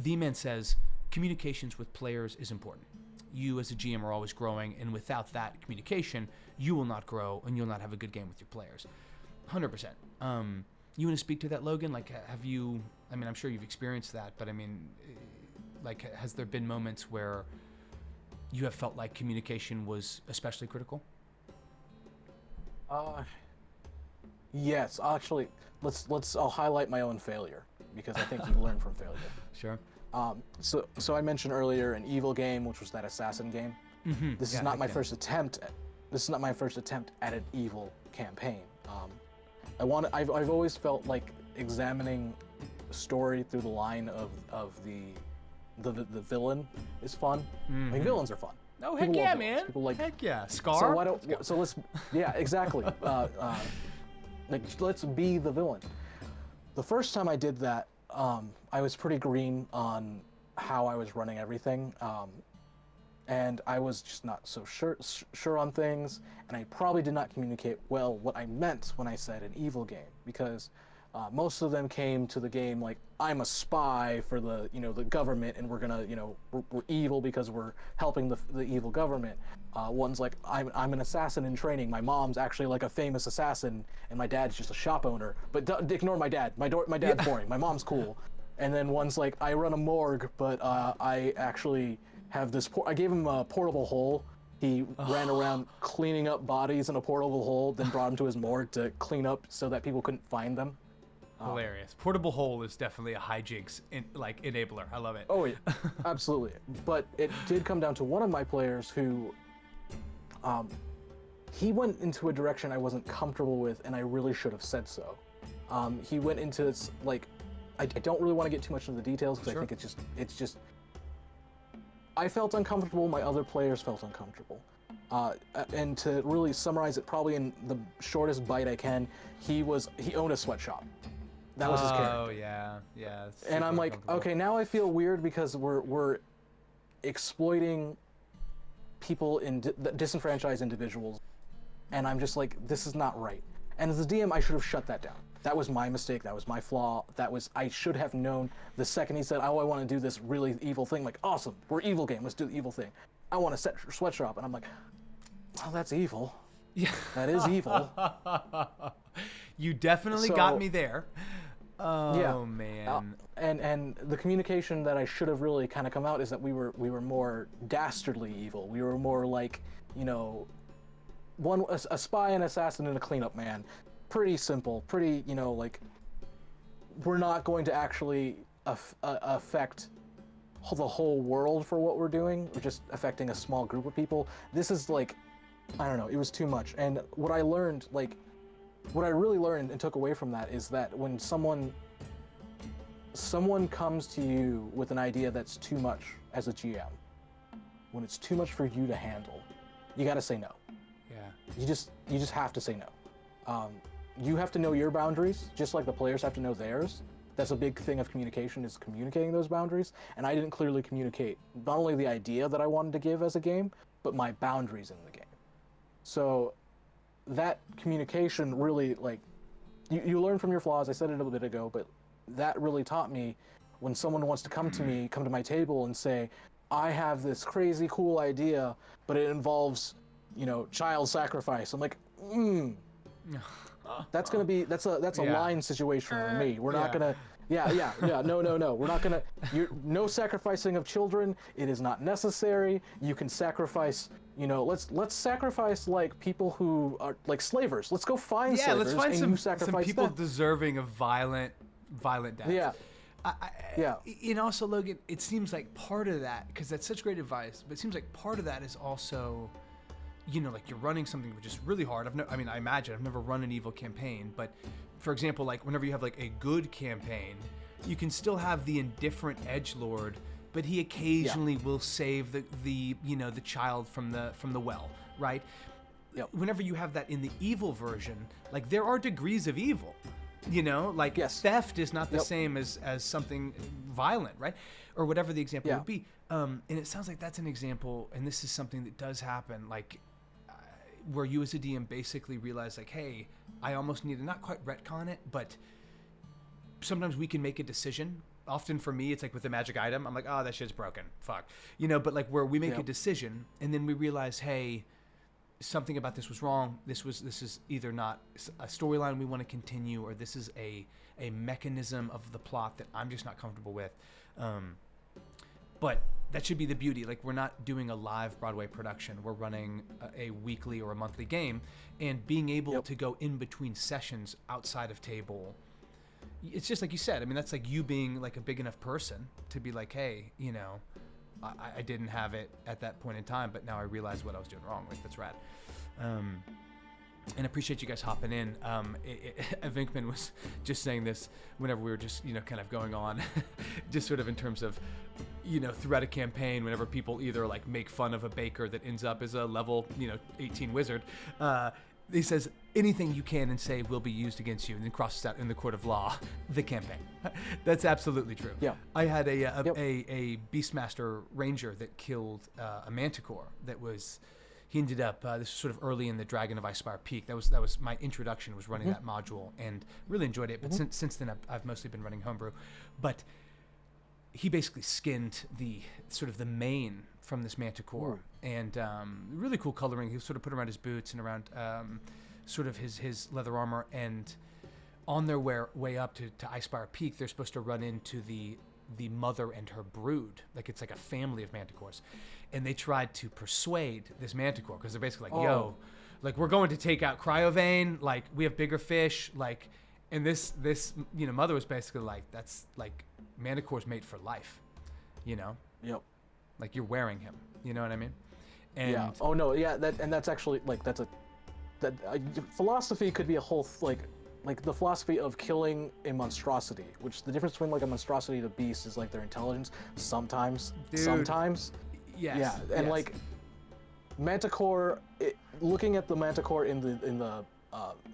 S1: The Man says, communications with players is important. You as a GM are always growing, and without that communication, you will not grow and you'll not have a good game with your players. 100%. You want to speak to that, Logan? Like, have you, I'm sure you've experienced that, but like, has there been moments where you have felt like communication was especially critical?
S2: Yes, actually, I'll highlight my own failure because I think you learn from failure.
S1: Sure.
S2: So I mentioned earlier an evil game, which was that assassin game.
S1: Mm-hmm.
S2: This is not my first attempt. This is not my first attempt at an evil campaign. I've always felt like examining the story through the line of the villain is fun.
S1: Mm-hmm.
S2: Villains are fun.
S1: Oh, heck yeah, man! Heck yeah, Scar.
S2: Yeah, exactly. Let's be the villain. The first time I did that, I was pretty green on how I was running everything, and I was just not so sure on things, and I probably did not communicate well what I meant when I said an evil game, because most of them came to the game like, I'm a spy for the government, and we're gonna we're evil because we're helping the evil government. One's like, I'm an assassin in training. My mom's actually like a famous assassin, and my dad's just a shop owner. But ignore my dad. My dad's boring. My mom's cool. And then one's like, I run a morgue, but I actually have this. I gave him a portable hole. He ran around cleaning up bodies in a portable hole, then brought him to his morgue to clean up so that people couldn't find them.
S1: Hilarious. Portable hole is definitely a hijinks enabler. I love it.
S2: Oh, yeah, absolutely. But it did come down to one of my players who, he went into a direction I wasn't comfortable with, and I really should have said so. He went into this, like, I don't really want to get too much into the details because I think it's just. I felt uncomfortable. My other players felt uncomfortable. And to really summarize it, probably in the shortest bite I can, he owned a sweatshop. That was his character.
S1: Oh yeah.
S2: And I'm like, okay, now I feel weird because we're exploiting people in disenfranchised individuals, and I'm just like, this is not right. And as a DM, I should have shut that down. That was my mistake. That was my flaw. I should have known the second he said, oh, I want to do this really evil thing. Like, awesome, we're evil game. Let's do the evil thing. I want to set your sweatshop. And I'm like, well, that's evil.
S1: Yeah.
S2: That is evil.
S1: You definitely got me there. Oh, yeah. Man.
S2: And the communication that I should have really kind of come out is that we were more dastardly evil. We were more like, a spy, an assassin, and a cleanup man. Pretty simple. Pretty, like, we're not going to actually affect the whole world for what we're doing. We're just affecting a small group of people. This is like, I don't know, it was too much. And what I really learned and took away from that is that when someone comes to you with an idea that's too much as a GM, when it's too much for you to handle, you got to say no.
S1: Yeah.
S2: You just have to say no. You have to know your boundaries, just like the players have to know theirs. That's a big thing of communication, is communicating those boundaries. And I didn't clearly communicate not only the idea that I wanted to give as a game, but my boundaries in the game. So that communication really, like, you learn from your flaws. I said it a little bit ago, but that really taught me when someone wants to come to my table and say, I have this crazy cool idea, but it involves, child sacrifice. I'm like, that's a line situation for me. We're not gonna, no. We're not gonna. No sacrificing of children. It is not necessary. You can sacrifice. Let's sacrifice like people who are like slavers. Let's go find slavers.
S1: Let's find some people
S2: them.
S1: deserving of violent death.
S2: Yeah.
S1: And also, Logan, it seems like part of that, because that's such great advice, but it seems like part of that is also, like you're running something which is really hard. I imagine I've never run an evil campaign, but for example, like whenever you have like a good campaign, you can still have the indifferent edgelord, but he occasionally will save the child from the well, right?
S2: Yep.
S1: Whenever you have that in the evil version, like there are degrees of evil.
S2: Yes.
S1: Theft is not the same as something violent, right? Or whatever the example would be. And it sounds like that's an example, and this is something that does happen, like where you as a DM basically realize, like, hey, I almost need to not quite retcon it, but sometimes we can make a decision. Often for me, it's like with the magic item, I'm like, oh, that shit's broken. Fuck. But like where we make a decision, and then we realize, hey, something about this was wrong. This is either not a storyline we want to continue, or this is a mechanism of the plot that I'm just not comfortable with. But that should be the beauty. Like, we're not doing a live Broadway production. We're running a weekly or a monthly game, and being able to go in between sessions outside of table. It's just like you said. I mean, that's like you being like a big enough person to be like, hey, I didn't have it at that point in time, but now I realize what I was doing wrong. Like, that's rad. And I appreciate you guys hopping in. Vinkman was just saying this whenever we were just, kind of going on, just sort of in terms of, throughout a campaign, whenever people either like make fun of a baker that ends up as a level, 18 wizard, he says, anything you can and say will be used against you, and then crosses out in the court of law, the campaign. That's absolutely true.
S2: Yeah.
S1: I had a Beastmaster Ranger that killed a Manticore that was, he ended up, this was sort of early in the Dragon of Icespire Peak. That was my introduction, was running that module, and really enjoyed it. But since then, I've mostly been running Homebrew. But he basically skinned the sort of the mane from this Manticore, and really cool coloring. He sort of put around his boots and around sort of his leather armor. And on their way up to Icespire Peak, they're supposed to run into the mother and her brood. Like, it's like a family of Manticores. And they tried to persuade this Manticore, because they're basically like, yo, like, we're going to take out Cryovane, like, we have bigger fish, like, and this mother was basically like, that's like, Manticore's mate for life, Yep. Like, you're wearing him, you know what I mean? And
S2: yeah. Oh no, yeah. That's actually like philosophy could be a whole like the philosophy of killing a monstrosity, which the difference between like a monstrosity and a beast is like their intelligence. Sometimes.
S1: Yes.
S2: Yeah, and like Manticore, looking at the Manticore in the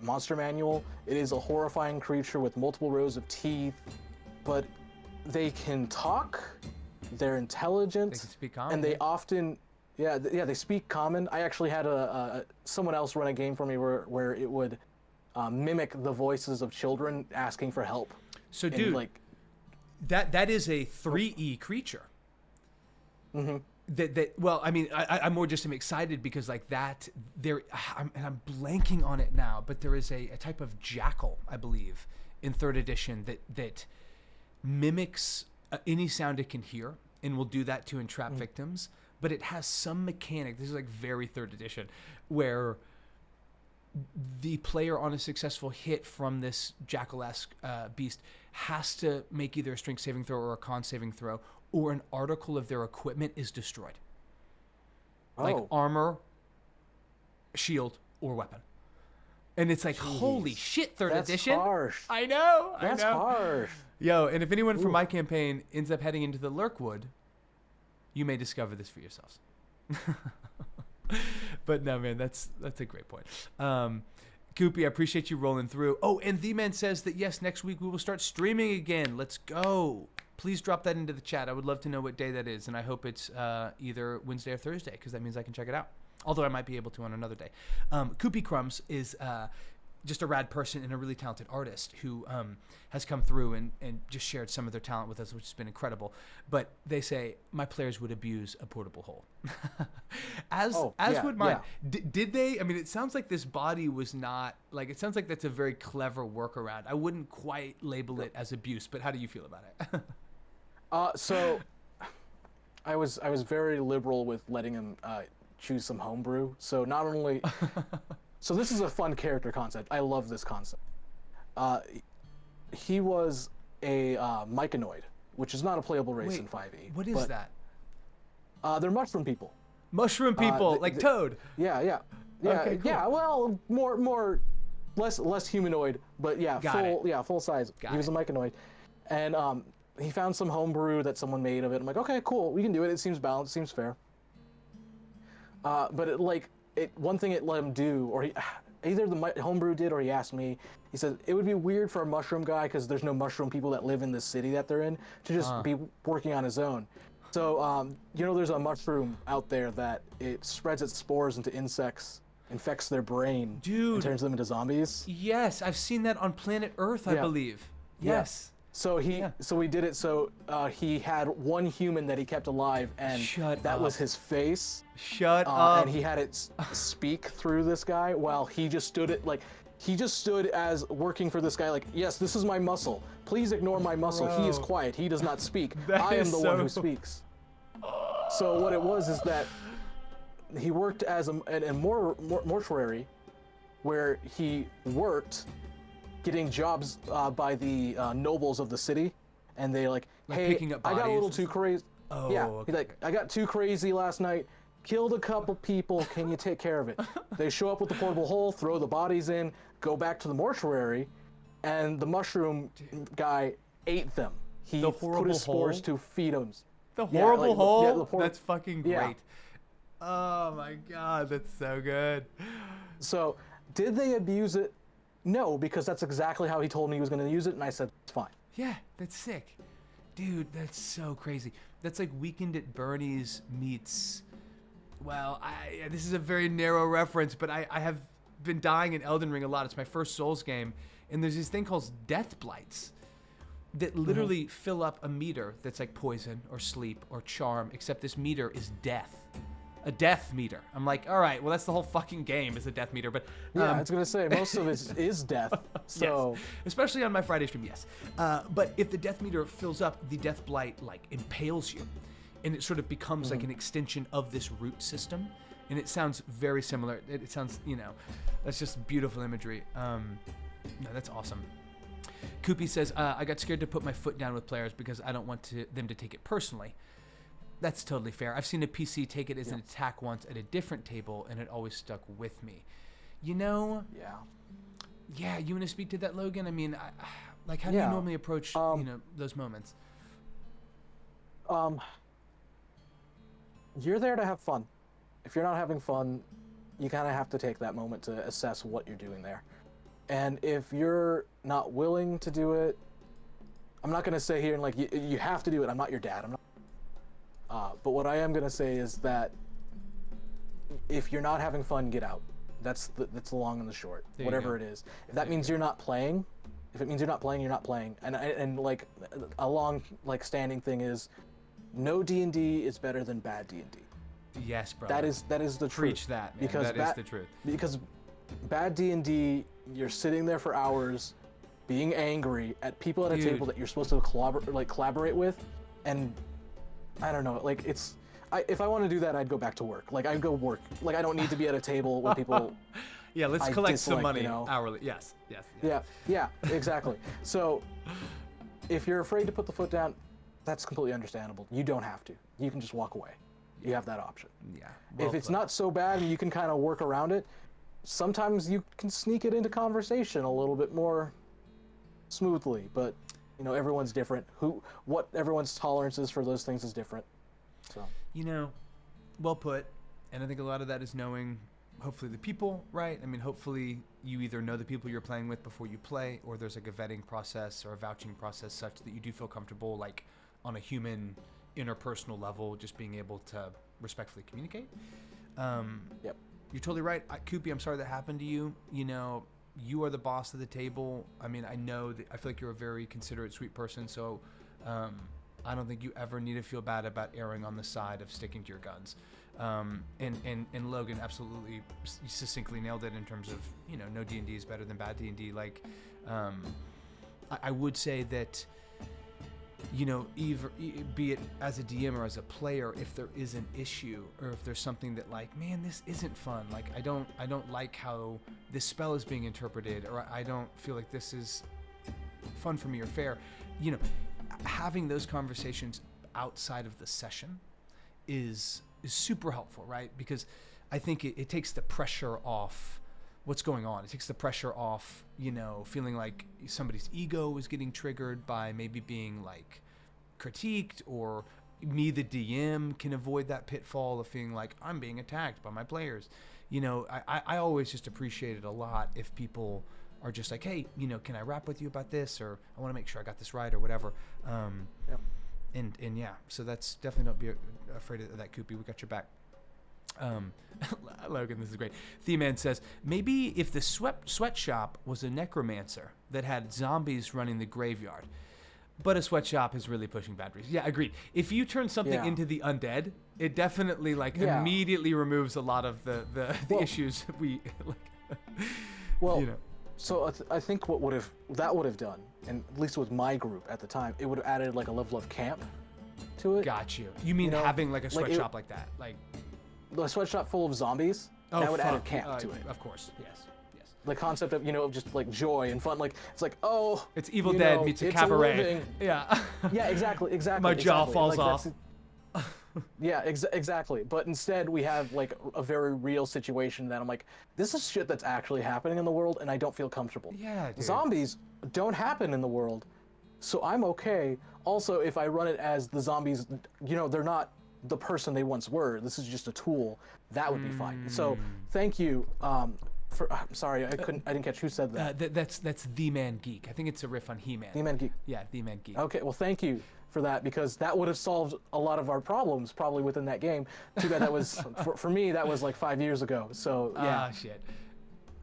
S2: monster manual, it is a horrifying creature with multiple rows of teeth, but they can talk. They're intelligent.
S1: They can speak common.
S2: And they often, they speak common. I actually had someone else run a game for me where it would mimic the voices of children asking for help.
S1: So, dude, like that is a 3E creature.
S2: Mm-hmm.
S1: Well, I mean, I'm more just excited because like that I'm blanking on it now, but there is a type of jackal, I believe, in 3rd edition that mimics any sound it can hear and will do that to entrap victims. But it has some mechanic. This is like very 3rd edition, where the player on a successful hit from this jackal-esque beast has to make either a strength saving throw or a con saving throw, or an article of their equipment is destroyed. Like armor, shield, or weapon. And it's like, holy shit, 3rd edition.
S2: That's harsh.
S1: I know.
S2: That's harsh.
S1: Yo, and if anyone from my campaign ends up heading into the Lurkwood, you may discover this for yourselves. But no, man, that's a great point. Koopy, I appreciate you rolling through. Oh, and The Man says that yes, next week we will start streaming again. Let's go. Please drop that into the chat. I would love to know what day that is, and I hope it's either Wednesday or Thursday, because that means I can check it out. Although I might be able to on another day. Koopy Crumbs is just a rad person and a really talented artist who has come through and just shared some of their talent with us, which has been incredible. But they say, my players would abuse a portable hole. as would mine. Yeah. Did they? I mean, it sounds like this body was not, like, it sounds like that's a very clever workaround. I wouldn't quite label it as abuse, but how do you feel about it?
S2: So I was very liberal with letting him choose some homebrew. So not only... So this is a fun character concept. I love this concept. He was a myconoid, which is not a playable race in 5e.
S1: What is that?
S2: They're mushroom people.
S1: Mushroom people, like Toad.
S2: Yeah.
S1: Okay, cool.
S2: Yeah. Well, less humanoid, but yeah, full size. He was a myconoid, and he found some homebrew that someone made of it. I'm like, okay, cool, we can do it. It seems balanced, seems fair. But one thing it let him do, or either the homebrew did or he asked me, he said it would be weird for a mushroom guy, because there's no mushroom people that live in the city that they're in, to just be working on his own. So, there's a mushroom out there that it spreads its spores into insects, infects their brain, and turns them into zombies.
S1: Yes, I've seen that on Planet Earth, I believe. Yes.
S2: Yeah. So we did it. So he had one human that he kept alive, and that was his face.
S1: Shut up.
S2: And he had it speak through this guy while he just stood as working for this guy. Like, yes, this is my muscle. Please ignore my muscle. He is quiet. He does not speak. I am the one who speaks. So what it was is that he worked as a mortuary, where he worked getting jobs by the nobles of the city, and they hey, I got a little too crazy.
S1: Oh,
S2: yeah,
S1: okay.
S2: he's like, I got too crazy last night, killed a couple people, can you take care of it? They show up with the portable hole, throw the bodies in, go back to the mortuary, and the mushroom guy ate them. He put his spores to feed them.
S1: The horrible hole? That's fucking great.
S2: Yeah.
S1: Oh my god, that's so good.
S2: So, did they abuse it? No, because that's exactly how he told me he was going to use it, and I said, it's fine.
S1: Yeah, that's sick. Dude, that's so crazy. That's like Weekend at Bernie's meets... Well, this is a very narrow reference, but I have been dying in Elden Ring a lot. It's my first Souls game, and there's this thing called Death Blights that literally fill up a meter that's like poison or sleep or charm, except this meter is death. A death meter. I'm like, all right, well, that's the whole fucking game is a death meter. But
S2: yeah, I was gonna say most of it is death. So
S1: yes. Especially on my Friday stream, yes. But if the death meter fills up, the death blight impales you, and it sort of becomes like an extension of this root system. And it sounds very similar. It sounds, that's just beautiful imagery. No, that's awesome. Koopy says, I got scared to put my foot down with players because I don't want them to take it personally. That's totally fair. I've seen a PC take it as an attack once at a different table, and it always stuck with me. Yeah, you want to speak to that, Logan? I mean, how do you normally approach, those moments?
S2: You're there to have fun. If you're not having fun, you kind of have to take that moment to assess what you're doing there. And if you're not willing to do it, I'm not going to say here and you have to do it. I'm not your dad. I'm not. But what I am going to say is that if you're not having fun, get out. That's the long and the short, whatever it is. If that means you're not playing, you're not playing. And a long standing thing is, no D&D is better than bad D&D.
S1: Yes, bro.
S2: That is the truth.
S1: Preach that, man.
S2: Because
S1: that is the truth.
S2: Because bad D&D, you're sitting there for hours, being angry at people at a table that you're supposed to collaborate with, and I don't know, if I want to do that, I'd go back to work. I'd go work. I don't need to be at a table with people.
S1: Yeah, let's collect some money hourly. Yes.
S2: Yeah, exactly. So, if you're afraid to put the foot down, that's completely understandable. You don't have to. You can just walk away. You have that option.
S1: Yeah.
S2: If it's not so bad and you can kind of work around it, sometimes you can sneak it into conversation a little bit more smoothly, but everyone's different. What everyone's tolerance is for those things is different. So
S1: well put. And I think a lot of that is knowing, hopefully, the people, right? I mean, hopefully you either know the people you're playing with before you play, or there's like a vetting process or a vouching process such that you do feel comfortable, like on a human, interpersonal level, just being able to respectfully communicate.
S2: Yep.
S1: You're totally right. Koopy, I'm sorry that happened to you. You know, you are the boss of the table. I mean, I know that I feel like you're a very considerate, sweet person, so I don't think you ever need to feel bad about erring on the side of sticking to your guns. And Logan absolutely succinctly nailed it in terms of, you know, no D&D is better than bad D&D. Like, I would say that, you know, either be it as a DM or as a player, if there is an issue or if there's something that like, man, this isn't fun. Like, I don't like how this spell is being interpreted, or I don't feel like this is fun for me or fair. You know, having those conversations outside of the session is super helpful, right? Because I think it takes the pressure off what's going on. It takes the pressure off, you know, feeling like somebody's ego is getting triggered by maybe being like critiqued, or me, the DM, can avoid that pitfall of feeling like I'm being attacked by my players. You know, I always just appreciate it a lot if people are just like, hey, you know, can I rap with you about this? Or I want to make sure I got this right or whatever.
S2: Yep.
S1: And yeah, so that's definitely, don't be afraid of that, Koopy. We got your back. Logan, this is great. The-Man says, maybe if the sweatshop was a necromancer that had zombies running the graveyard, but a sweatshop is really pushing boundaries. Yeah, agreed. If you turn something into the undead, it definitely immediately removes a lot of the issues we like.
S2: Well,
S1: you know.
S2: So I think what would have done, and at least with my group at the time, it would have added like a level of camp to it.
S1: Got you. You mean having like a sweatshop like that, like
S2: the sweatshop full of zombies? That would add a camp to it.
S1: Of course, yes.
S2: The concept of, you know, just like joy and fun, like it's like, oh,
S1: it's Evil Dead meets a cabaret. Yeah.
S2: Yeah, exactly.
S1: My jaw falls off.
S2: Yeah, exactly. But instead, we have like a very real situation that I'm like, this is shit that's actually happening in the world, and I don't feel comfortable.
S1: Yeah, dude.
S2: Zombies don't happen in the world, so I'm okay. Also, if I run it as the zombies, you know, they're not the person they once were. This is just a tool. That would be fine. So, thank you. I'm sorry, I didn't catch who said that.
S1: That's The Man Geek. I think it's a riff on He-Man.
S2: The Man Geek.
S1: Yeah, The Man Geek.
S2: Okay, well, thank you for that, because that would have solved a lot of our problems probably within that game. Too bad that was for me. That was like 5 years ago. So yeah.
S1: Ah, shit.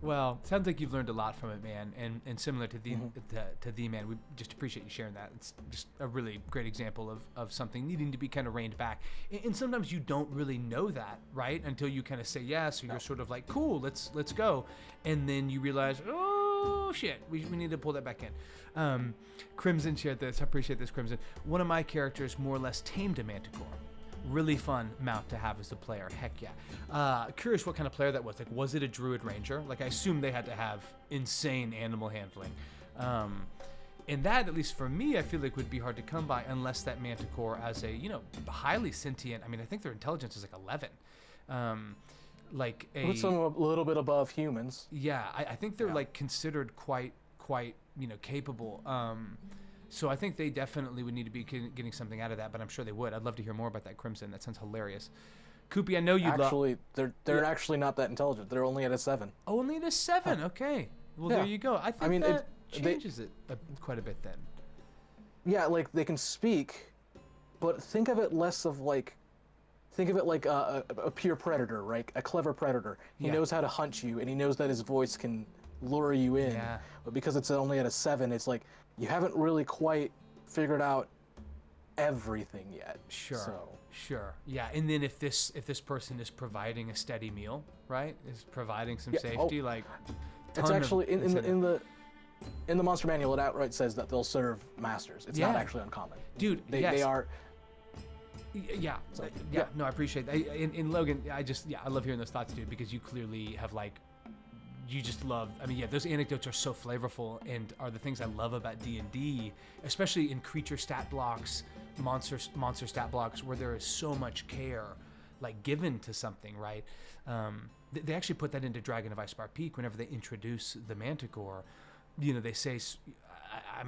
S1: Well, sounds like you've learned a lot from it, man. And similar to the Man, we just appreciate you sharing that. It's just a really great example of something needing to be kind of reined back. And sometimes you don't really know that, right? Until you kind of say yes, or you're sort of like, cool, let's go. And then you realize, oh shit, we need to pull that back in. Crimson shared this. I appreciate this, Crimson. One of my characters more or less tamed a manticore. Really fun mount to have as a player. Heck yeah. Curious what kind of player that was. Like, was it a druid ranger? Like, I assume they had to have insane animal handling. And that, at least for me, I feel like would be hard to come by unless that manticore, as a, you know, highly sentient, I mean, I think their intelligence is like 11. Like a
S2: little bit above humans.
S1: Yeah, I think they're like considered quite, you know, capable. So I think they definitely would need to be getting something out of that, but I'm sure they would. I'd love to hear more about that, Crimson. That sounds hilarious. Koopy, I know you
S2: actually they're actually not that intelligent. They're only at a 7.
S1: Oh, only at a 7. Okay. Well, there you go. I think that changes it quite a bit then.
S2: Yeah, like they can speak, but think of it less of like, think of it like a pure predator, right? A clever predator. He knows how to hunt you, and he knows that his voice can lure you in.
S1: Yeah.
S2: But because it's only at a 7, it's like you haven't really quite figured out everything yet.
S1: Sure. Yeah, and then if this person is providing a steady meal, right? Is providing some safety, like
S2: it's actually in the monster manual, it outright says that they'll serve masters. It's not actually uncommon.
S1: Dude,
S2: they are.
S1: Yeah. No, I appreciate that. In Logan, I love hearing those thoughts, dude, because you clearly have like, you just love, I mean, those anecdotes are so flavorful and are the things I love about D&D, especially in creature stat blocks, monster stat blocks, where there is so much care like given to something, right? They actually put that into Dragon of Icespire Peak whenever they introduce the Manticore. You know, they say,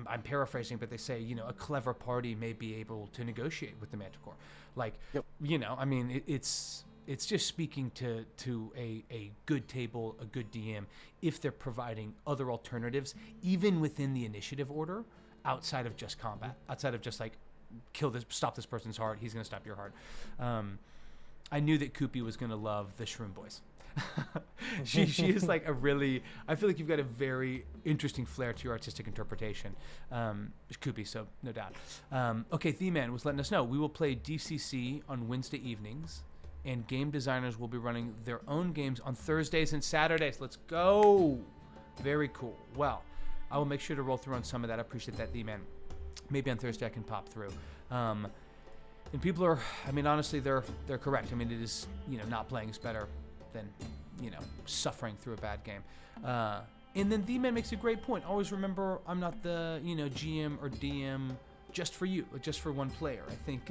S1: I'm paraphrasing, but they say, you know, a clever party may be able to negotiate with the Manticore. Like, you know, I mean, it's it's just speaking to a good table, a good DM, if they're providing other alternatives, even within the initiative order, outside of just combat, outside of just like stop this person's heart, he's gonna stop your heart. I knew that Koopy was gonna love the Shroom Boys. she is like a really, I feel like you've got a very interesting flair to your artistic interpretation. Koopy, so no doubt. Okay, The-Man was letting us know we will play DCC on Wednesday evenings, and game designers will be running their own games on Thursdays and Saturdays. Let's go. Very cool. Well, I will make sure to roll through on some of that. I appreciate that, The-Man. Maybe on Thursday I can pop through. And people are, I mean, honestly, they're correct. I mean, it is, not playing is better than, suffering through a bad game. And then The-Man makes a great point. Always remember, I'm not the, GM or DM just for you, just for one player. I think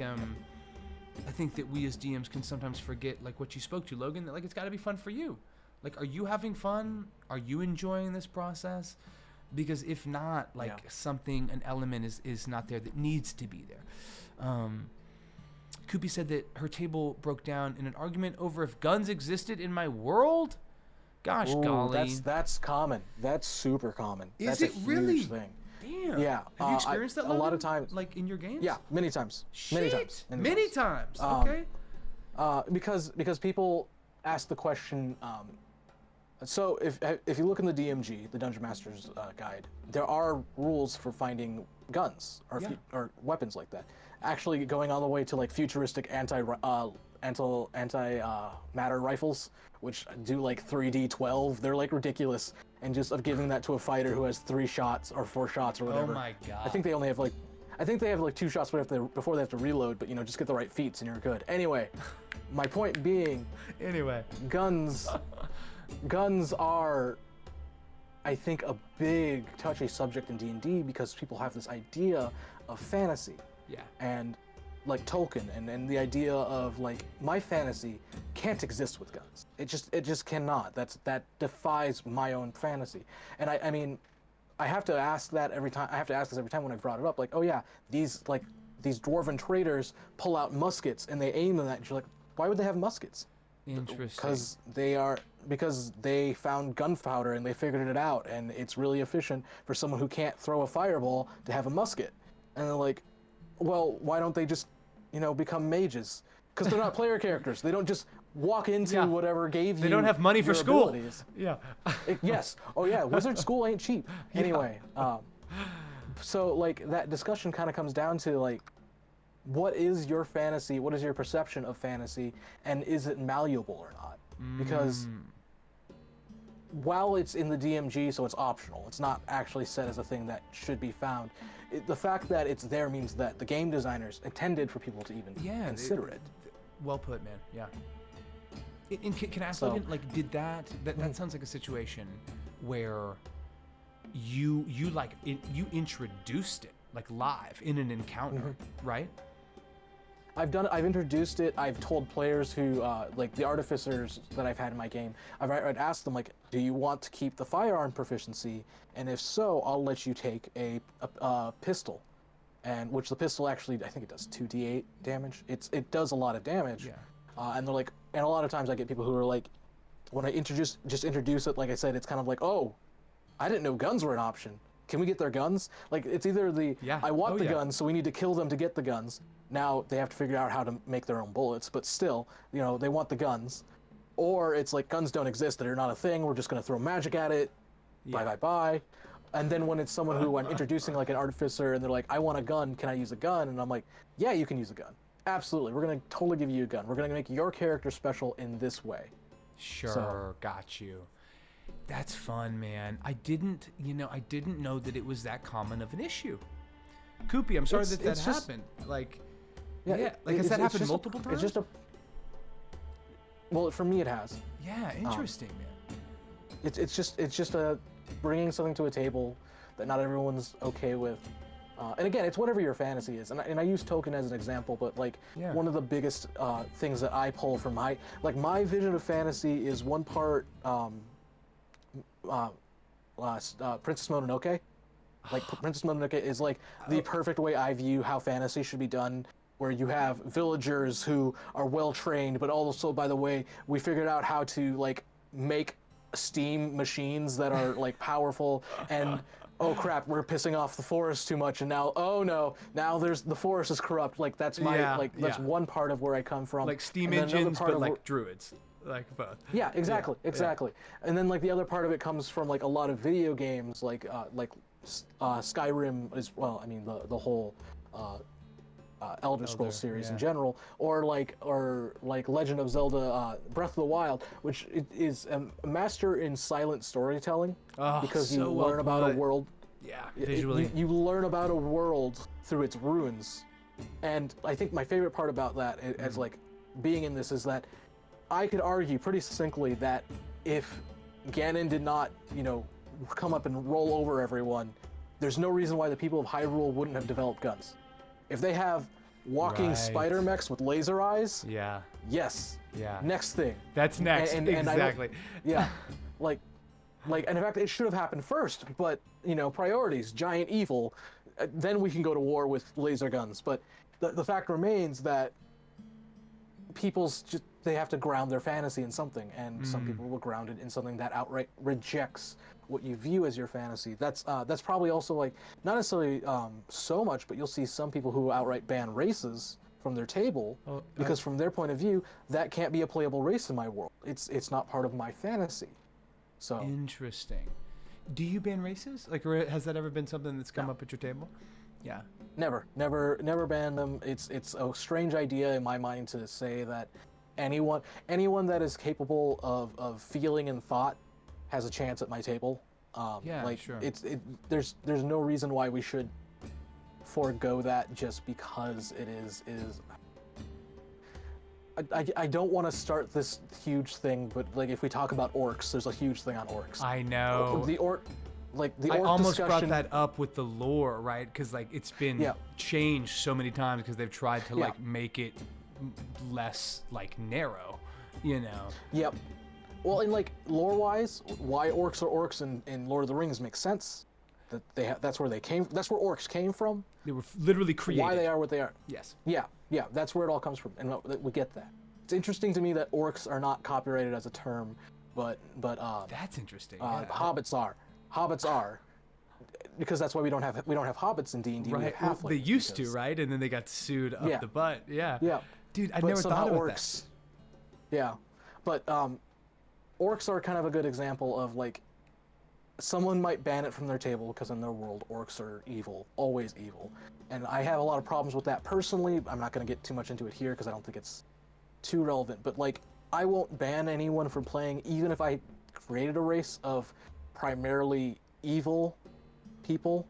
S1: that we as DMs can sometimes forget, like what you spoke to, Logan, that like it's got to be fun for you. Like, are you having fun? Are you enjoying this process? Because if not, like something, an element is not there that needs to be there. Koopy said that her table broke down in an argument over if guns existed in my world. Gosh, golly.
S2: That's common. That's super common.
S1: Is
S2: that's
S1: it
S2: a
S1: really?
S2: Huge thing.
S1: Damn.
S2: Yeah.
S1: Have you experienced that, Logan?
S2: A lot of times.
S1: Like in your games?
S2: Yeah, many times.
S1: Shit.
S2: Many times.
S1: Okay.
S2: Because people ask the question. So if you look in the DMG, the Dungeon Master's Guide, there are rules for finding guns or weapons like that. Actually, going all the way to like futuristic anti matter rifles, which do like 3d12. They're like ridiculous, and just of giving that to a fighter who has 3 shots or 4 shots or whatever.
S1: Oh my god.
S2: I think they only have like 2 shots before they have to reload, but just get the right feats and you're good. Anyway, my point being.
S1: Anyway.
S2: Guns are, I think, a big touchy subject in D&D because people have this idea of fantasy.
S1: Yeah.
S2: And like Tolkien and the idea of like my fantasy can't exist with guns. It just cannot. That defies my own fantasy. And I mean, I have to ask that every time. I have to ask this every time when I brought it up. Like, oh yeah, these dwarven traders pull out muskets and they aim them at. And you're like, why would they have muskets?
S1: Interesting.
S2: Because they found gunpowder and they figured it out, and it's really efficient for someone who can't throw a fireball to have a musket. And they're like, well, why don't they just, become mages? Because they're not player characters. They don't just walk into whatever gave you.
S1: They don't have money for school.
S2: Abilities.
S1: Yeah.
S2: Yes. Oh yeah. Wizard school ain't cheap. Anyway, so like that discussion kind of comes down to like, what is your fantasy? What is your perception of fantasy? And is it malleable or not? Because while it's in the DMG, so it's optional, it's not actually set as a thing that should be found. The fact that it's there means that the game designers intended for people to even consider it.
S1: Well put, man. Yeah. And can I ask, like, did that sounds like a situation where you introduced it like live in an encounter, right?
S2: I've introduced it. I've told players who, like the artificers that I've had in my game, I'd asked them like, do you want to keep the firearm proficiency? And if so, I'll let you take a pistol, and which the pistol actually, I think it does 2d8 damage. It does a lot of damage.
S1: Yeah.
S2: And they're like, and a lot of times I get people who are like, when I introduce it, like I said, it's kind of like, oh, I didn't know guns were an option. Can we get their guns? Like, it's either I want the guns, so we need to kill them to get the guns. Now they have to figure out how to make their own bullets, but still, they want the guns. Or it's like, guns don't exist, they're not a thing, we're just going to throw magic at it. Yeah. Bye. And then when it's someone who I'm introducing, like an artificer, and they're like, I want a gun, can I use a gun? And I'm like, yeah, you can use a gun. Absolutely, we're going to totally give you a gun. We're going to make your character special in this way.
S1: Sure, got you. That's fun, man. I didn't know that it was that common of an issue. Koopy, I'm sorry that happened. Like, has that happened multiple times?
S2: It's just well, for me it has.
S1: Yeah, interesting, man.
S2: It's just a bringing something to a table that not everyone's okay with. And again, it's whatever your fantasy is. And I use Token as an example, but like one of the biggest things that I pull from my vision of fantasy is one part Princess Mononoke. Like Princess Mononoke is like the perfect way I view how fantasy should be done. where you have villagers who are well trained, but also, by the way, we figured out how to like make steam machines that are like powerful, and oh crap, we're pissing off the forest too much, and now oh no, now the forest is corrupt. Like that's my that's one part of where I come from.
S1: Like steam engines, but like druids, like both.
S2: Yeah, exactly. And then like the other part of it comes from like a lot of video games, like Skyrim as well. I mean the whole Elder Scrolls series in general, or like Legend of Zelda Breath of the Wild, which is a master in silent storytelling, because you learn about a world.
S1: Yeah, visually.
S2: You learn about a world through its ruins, and I think my favorite part about that, as like being in this, is that I could argue pretty succinctly that if Ganon did not, come up and roll over everyone, there's no reason why the people of Hyrule wouldn't have developed guns. If they have walking spider mechs with laser eyes, yes.
S1: Yeah.
S2: Next thing.
S1: That's next.
S2: And
S1: exactly.
S2: Like, and in fact, it should have happened first. But priorities, giant evil. Then we can go to war with laser guns. But the fact remains that they have to ground their fantasy in something, and some people will ground it in something that outright rejects what you view as your fantasy. That's probably also like not necessarily so much, but you'll see some people who outright ban races from their table because from their point of view, that can't be a playable race in my world. It's not part of my fantasy. So
S1: interesting. Do you ban races? Like, or has that ever been something that's come up at your table? Yeah.
S2: Never ban them. It's a strange idea in my mind to say that anyone that is capable of feeling and thought has a chance at my table.
S1: Sure.
S2: There's no reason why we should forego that just because it is. I don't want to start this huge thing, but like if we talk about orcs, there's a huge thing on orcs.
S1: I know.
S2: I
S1: almost
S2: discussion,
S1: brought that up with the lore, right? Because like it's been changed so many times because they've tried to like make it less like narrow,
S2: Yep. Well, in like lore-wise, why orcs are orcs in Lord of the Rings makes sense. That that's where they came. That's where orcs came from.
S1: They were literally created.
S2: Why they are what they are.
S1: Yes.
S2: Yeah. That's where it all comes from, and we get that. It's interesting to me that orcs are not copyrighted as a term, but
S1: that's interesting.
S2: Hobbits are, because that's why we don't have hobbits in D&D.
S1: Right.
S2: Well,
S1: they used to, right? And then they got sued up the butt. Yeah.
S2: Yeah.
S1: Dude, I never thought about
S2: orcs. That. Yeah, but orcs are kind of a good example of like someone might ban it from their table because in their world orcs are evil, always evil, and I have a lot of problems with that personally. I'm not going to get too much into it here because I don't think it's too relevant, but like I won't ban anyone from playing even if I created a race of primarily evil people,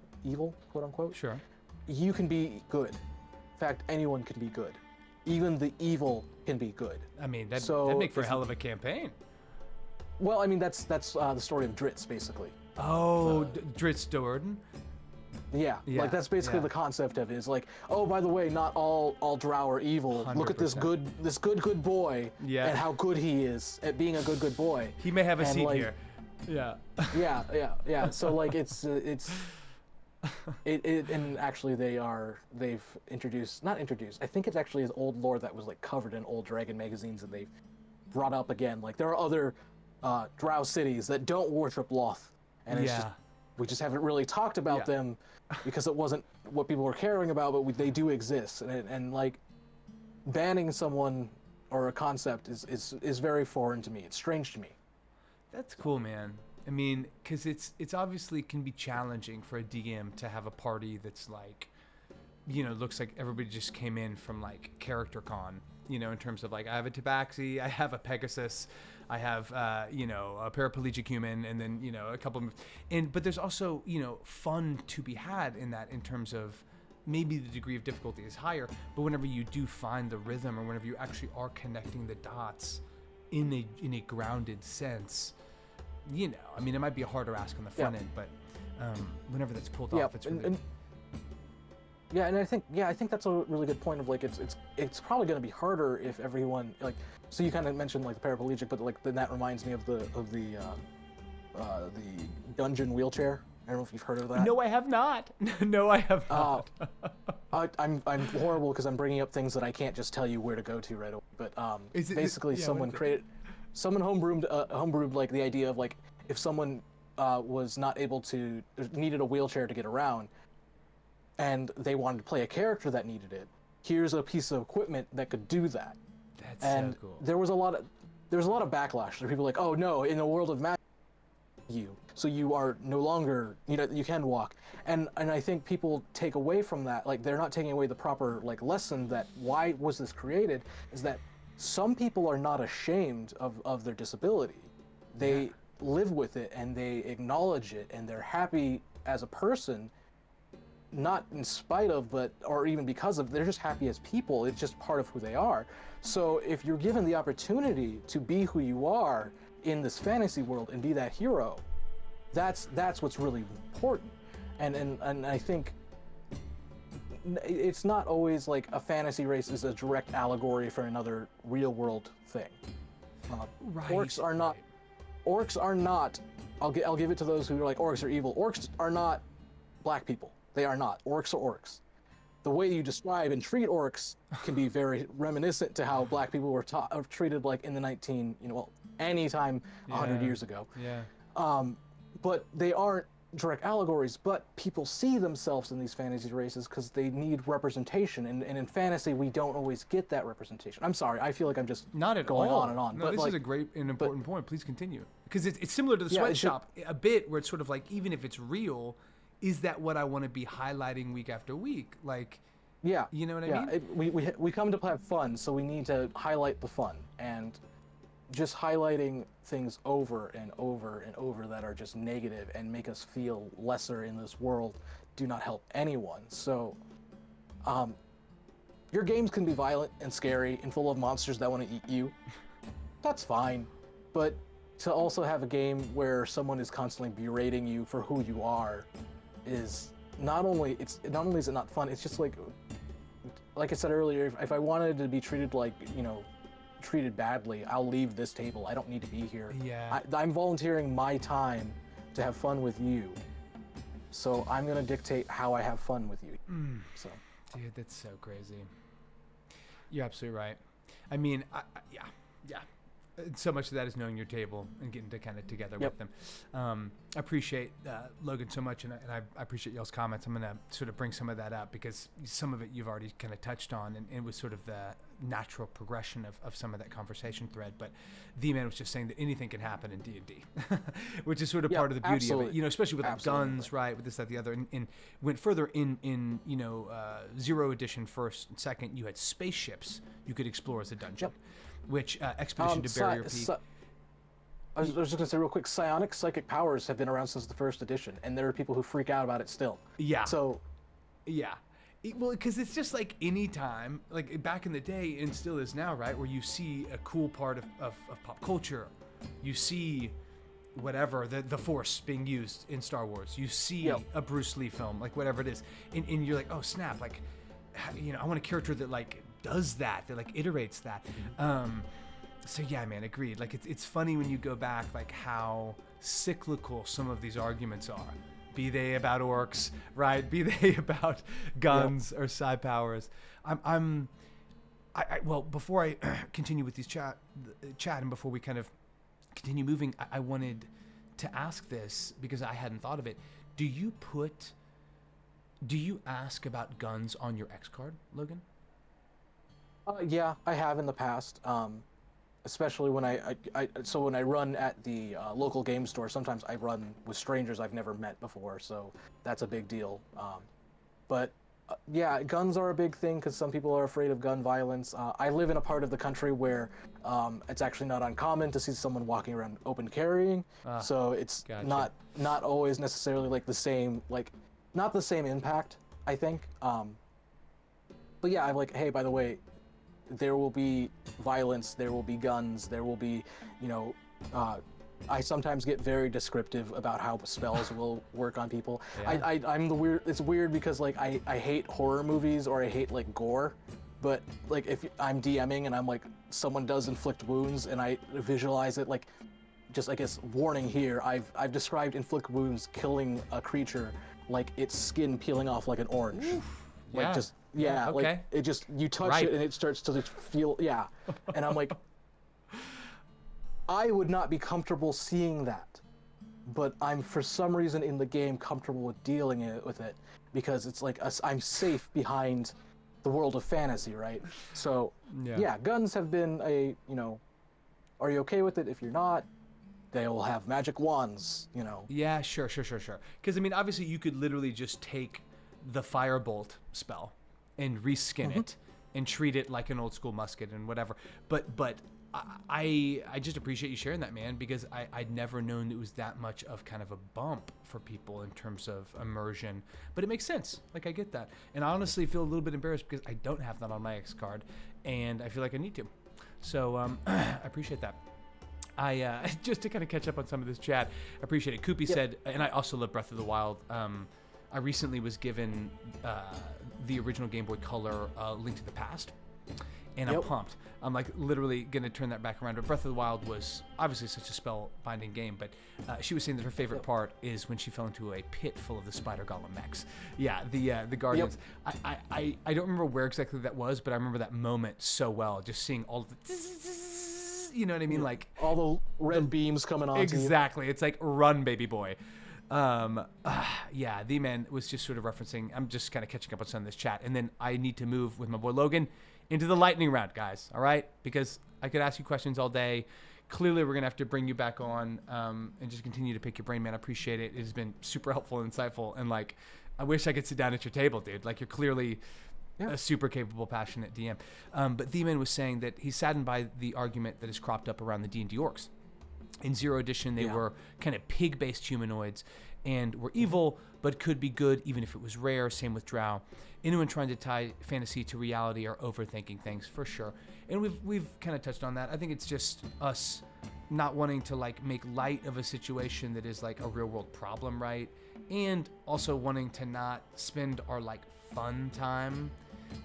S2: quote unquote.
S1: Sure.
S2: You can be good. In fact, anyone can be good. Even the evil can be good.
S1: I mean, that'd make for a hell of a campaign.
S2: Well, I mean, that's the story of Dritz, basically.
S1: Oh, Dritz Do'Urden?
S2: Yeah, like that's basically the concept of it. Is like, oh, by the way, not all drow are evil. 100%. Look at this good boy, and how good he is at being a good boy.
S1: He may have a seat here. Yeah.
S2: Yeah. So like it and actually they've not introduced. I think it's actually his old lore that was like covered in old Dragon magazines, and they've brought up again. Like there are other drow cities that don't worship Loth, and it's just, we just haven't really talked about them because it wasn't what people were caring about, but they do exist, and like banning someone or a concept is very foreign to me. It's strange to me.
S1: That's cool, man. I mean, because it's obviously can be challenging for a DM to have a party that's like, looks like everybody just came in from like Character Con, in terms of like I have a Tabaxi, I have a Pegasus, I have a paraplegic human, and then a couple of, but there's also fun to be had in that in terms of maybe the degree of difficulty is higher, but whenever you do find the rhythm or whenever you actually are connecting the dots in a grounded sense. I mean, it might be a harder ask on the front end, but whenever that's pulled off, it's really.
S2: And I think that's a really good point of like it's probably going to be harder if everyone like. So you kind of mentioned like the paraplegic, but like then that reminds me of the dungeon wheelchair I don't know if you've heard of that.
S1: No, I have not. No, I have not.
S2: I'm horrible because I'm bringing up things that I can't just tell you where to go to right away. But basically, someone homebrewed like the idea of like if someone was not able to, needed a wheelchair to get around, and they wanted to play a character that needed it. Here's a piece of equipment that could do that.
S1: That's so cool.
S2: There was a lot of backlash. There were people like, oh no, in the world of magic, so you are no longer, you can walk, and I think people take away from that, like they're not taking away the proper like lesson that why was this created, is that some people are not ashamed of their disability. They live with it and they acknowledge it and they're happy as a person, not in spite of, or even because of, they're just happy as people. It's just part of who they are. So if you're given the opportunity to be who you are in this fantasy world and be that hero, that's what's really important. And I think it's not always like a fantasy race is a direct allegory for another real world thing. Orcs are not. Orcs are not. I'll give it to those who are like orcs are evil. Orcs are not black people. They are not. Orcs are orcs. The way you describe and treat orcs can be very reminiscent to how black people were treated like in the anytime 100 years ago.
S1: Yeah.
S2: But they aren't direct allegories, but people see themselves in these fantasy races because they need representation, and in fantasy we don't always get that representation. I'm sorry, I feel like I'm just
S1: not at
S2: going
S1: all.
S2: On and on.
S1: No,
S2: but
S1: this is a great and important point. Please continue, because it's similar to the sweatshop a bit, where it's sort of like, even if it's real, is that what I want to be highlighting week after week? Like,
S2: yeah,
S1: you know what I
S2: mean? We come to have fun, so we need to highlight the fun, and just highlighting things over and over and over that are just negative and make us feel lesser in this world do not help anyone. So your games can be violent and scary and full of monsters that want to eat you. That's fine. But to also have a game where someone is constantly berating you for who you are is not only is it not fun, it's just like I said earlier, if I wanted to be treated like, treated badly, I'll leave this table. I don't need to be here.
S1: Yeah.
S2: I'm volunteering my time to have fun with you. So I'm going to dictate how I have fun with you. So,
S1: dude, that's so crazy. You're absolutely right. I mean, yeah. So much of that is knowing your table and getting to kind of together with them. I appreciate Logan so much, and I appreciate y'all's comments. I'm going to sort of bring some of that up because some of it you've already kind of touched on, and it was sort of the natural progression of some of that conversation thread. But the-man was just saying that anything can happen in D&D, which is sort of part of the beauty of it, especially with guns, right, with this, that, the other, and went further in 0 edition first and second, you had spaceships you could explore as a dungeon. Which Expedition to Barrier Peak.
S2: I was just gonna say real quick, psionic psychic powers have been around since the first edition, and there are people who freak out about it still.
S1: Yeah.
S2: So,
S1: yeah. Well, because it's just like any time, like back in the day, and still is now, right, where you see a cool part of pop culture, you see whatever the Force being used in Star Wars, you see a Bruce Lee film, like whatever it is, and you're like, oh snap, like, I want a character that like does that like iterates that. So yeah, man, agreed. Like it's funny when you go back, like how cyclical some of these arguments are, be they about orcs, right, be they about guns or psi powers. Well, before I continue with these chat and before we kind of continue moving, I wanted to ask this because I hadn't thought of it. Do you ask about guns on your X card, Logan?
S2: Yeah, I have in the past, especially when when I run at the local game store. Sometimes I run with strangers I've never met before, so that's a big deal. But yeah, guns are a big thing because some people are afraid of gun violence. I live in a part of the country where it's actually not uncommon to see someone walking around open carrying, so it's not always necessarily like the same, like not the same impact, I think. But yeah, I'm like, hey, by the way, there will be violence, there will be guns, there will be, I sometimes get very descriptive about how spells will work on people. Yeah. I'm the weird, it's weird because like I hate horror movies or I hate like gore, but like if I'm DMing and I'm like, someone does inflict wounds and I visualize it, like just I guess warning here. I've described inflict wounds killing a creature like its skin peeling off like an orange. Like
S1: Yeah.
S2: just yeah,
S1: Okay.
S2: like it just you touch
S1: Right.
S2: it and it starts to just feel and I'm like, I would not be comfortable seeing that, but I'm for some reason in the game comfortable with dealing with it because it's like I'm safe behind the world of fantasy, right? So yeah, guns have been a are you okay with it? If you're not, they will have magic wands,
S1: Yeah, sure. Because I mean, obviously, you could literally just take the firebolt spell and reskin it and treat it like an old school musket and whatever. But I just appreciate you sharing that, man, because I'd never known it was that much of kind of a bump for people in terms of immersion. But it makes sense. Like, I get that. And I honestly feel a little bit embarrassed because I don't have that on my X card, and I feel like I need to. So I appreciate that. I just to kind of catch up on some of this chat, I appreciate it. Koopy said, and I also love Breath of the Wild. I recently was given the original Game Boy Color Link to the Past, and I'm pumped. I'm like literally gonna turn that back around. But Breath of the Wild was obviously such a spell-binding game. But she was saying that her favorite part is when she fell into a pit full of the Spider Golem mechs. Yeah, the Guardians. I don't remember where exactly that was, but I remember that moment so well. Just seeing all of the. You know what I mean? Like
S2: all the red beams coming on.
S1: Exactly. It's like run, baby boy. Yeah, the man was just sort of referencing. I'm just kind of catching up on some of this chat, and then I need to move with my boy Logan into the lightning round, guys. All right, because I could ask you questions all day. Clearly, we're gonna have to bring you back on and just continue to pick your brain, man. I appreciate it. It has been super helpful and insightful, and like, I wish I could sit down at your table, dude. Like, you're clearly a super capable, passionate DM. But The-Man was saying that he's saddened by the argument that has cropped up around the D&D orcs. In Zero Edition, they were kind of pig-based humanoids and were evil, but could be good even if it was rare. Same with Drow. Anyone trying to tie fantasy to reality are overthinking things, for sure. And we've kind of touched on that. I think it's just us not wanting to like make light of a situation that is like a real-world problem, right? And also wanting to not spend our like fun time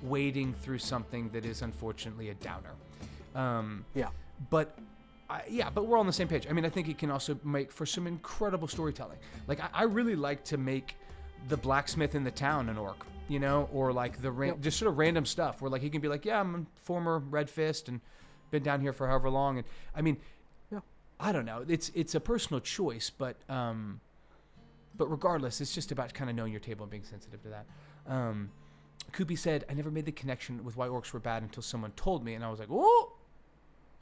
S1: wading through something that is unfortunately a downer. But we're all on the same page. I mean, I think it can also make for some incredible storytelling. Like, I really like to make the blacksmith in the town an orc, or like the just sort of random stuff where like he can be like, yeah, I'm a former Red Fist and been down here for however long. And I mean, I don't know. It's a personal choice, but regardless, it's just about kind of knowing your table and being sensitive to that. Koopy said, I never made the connection with why orcs were bad until someone told me, and I was like, oh,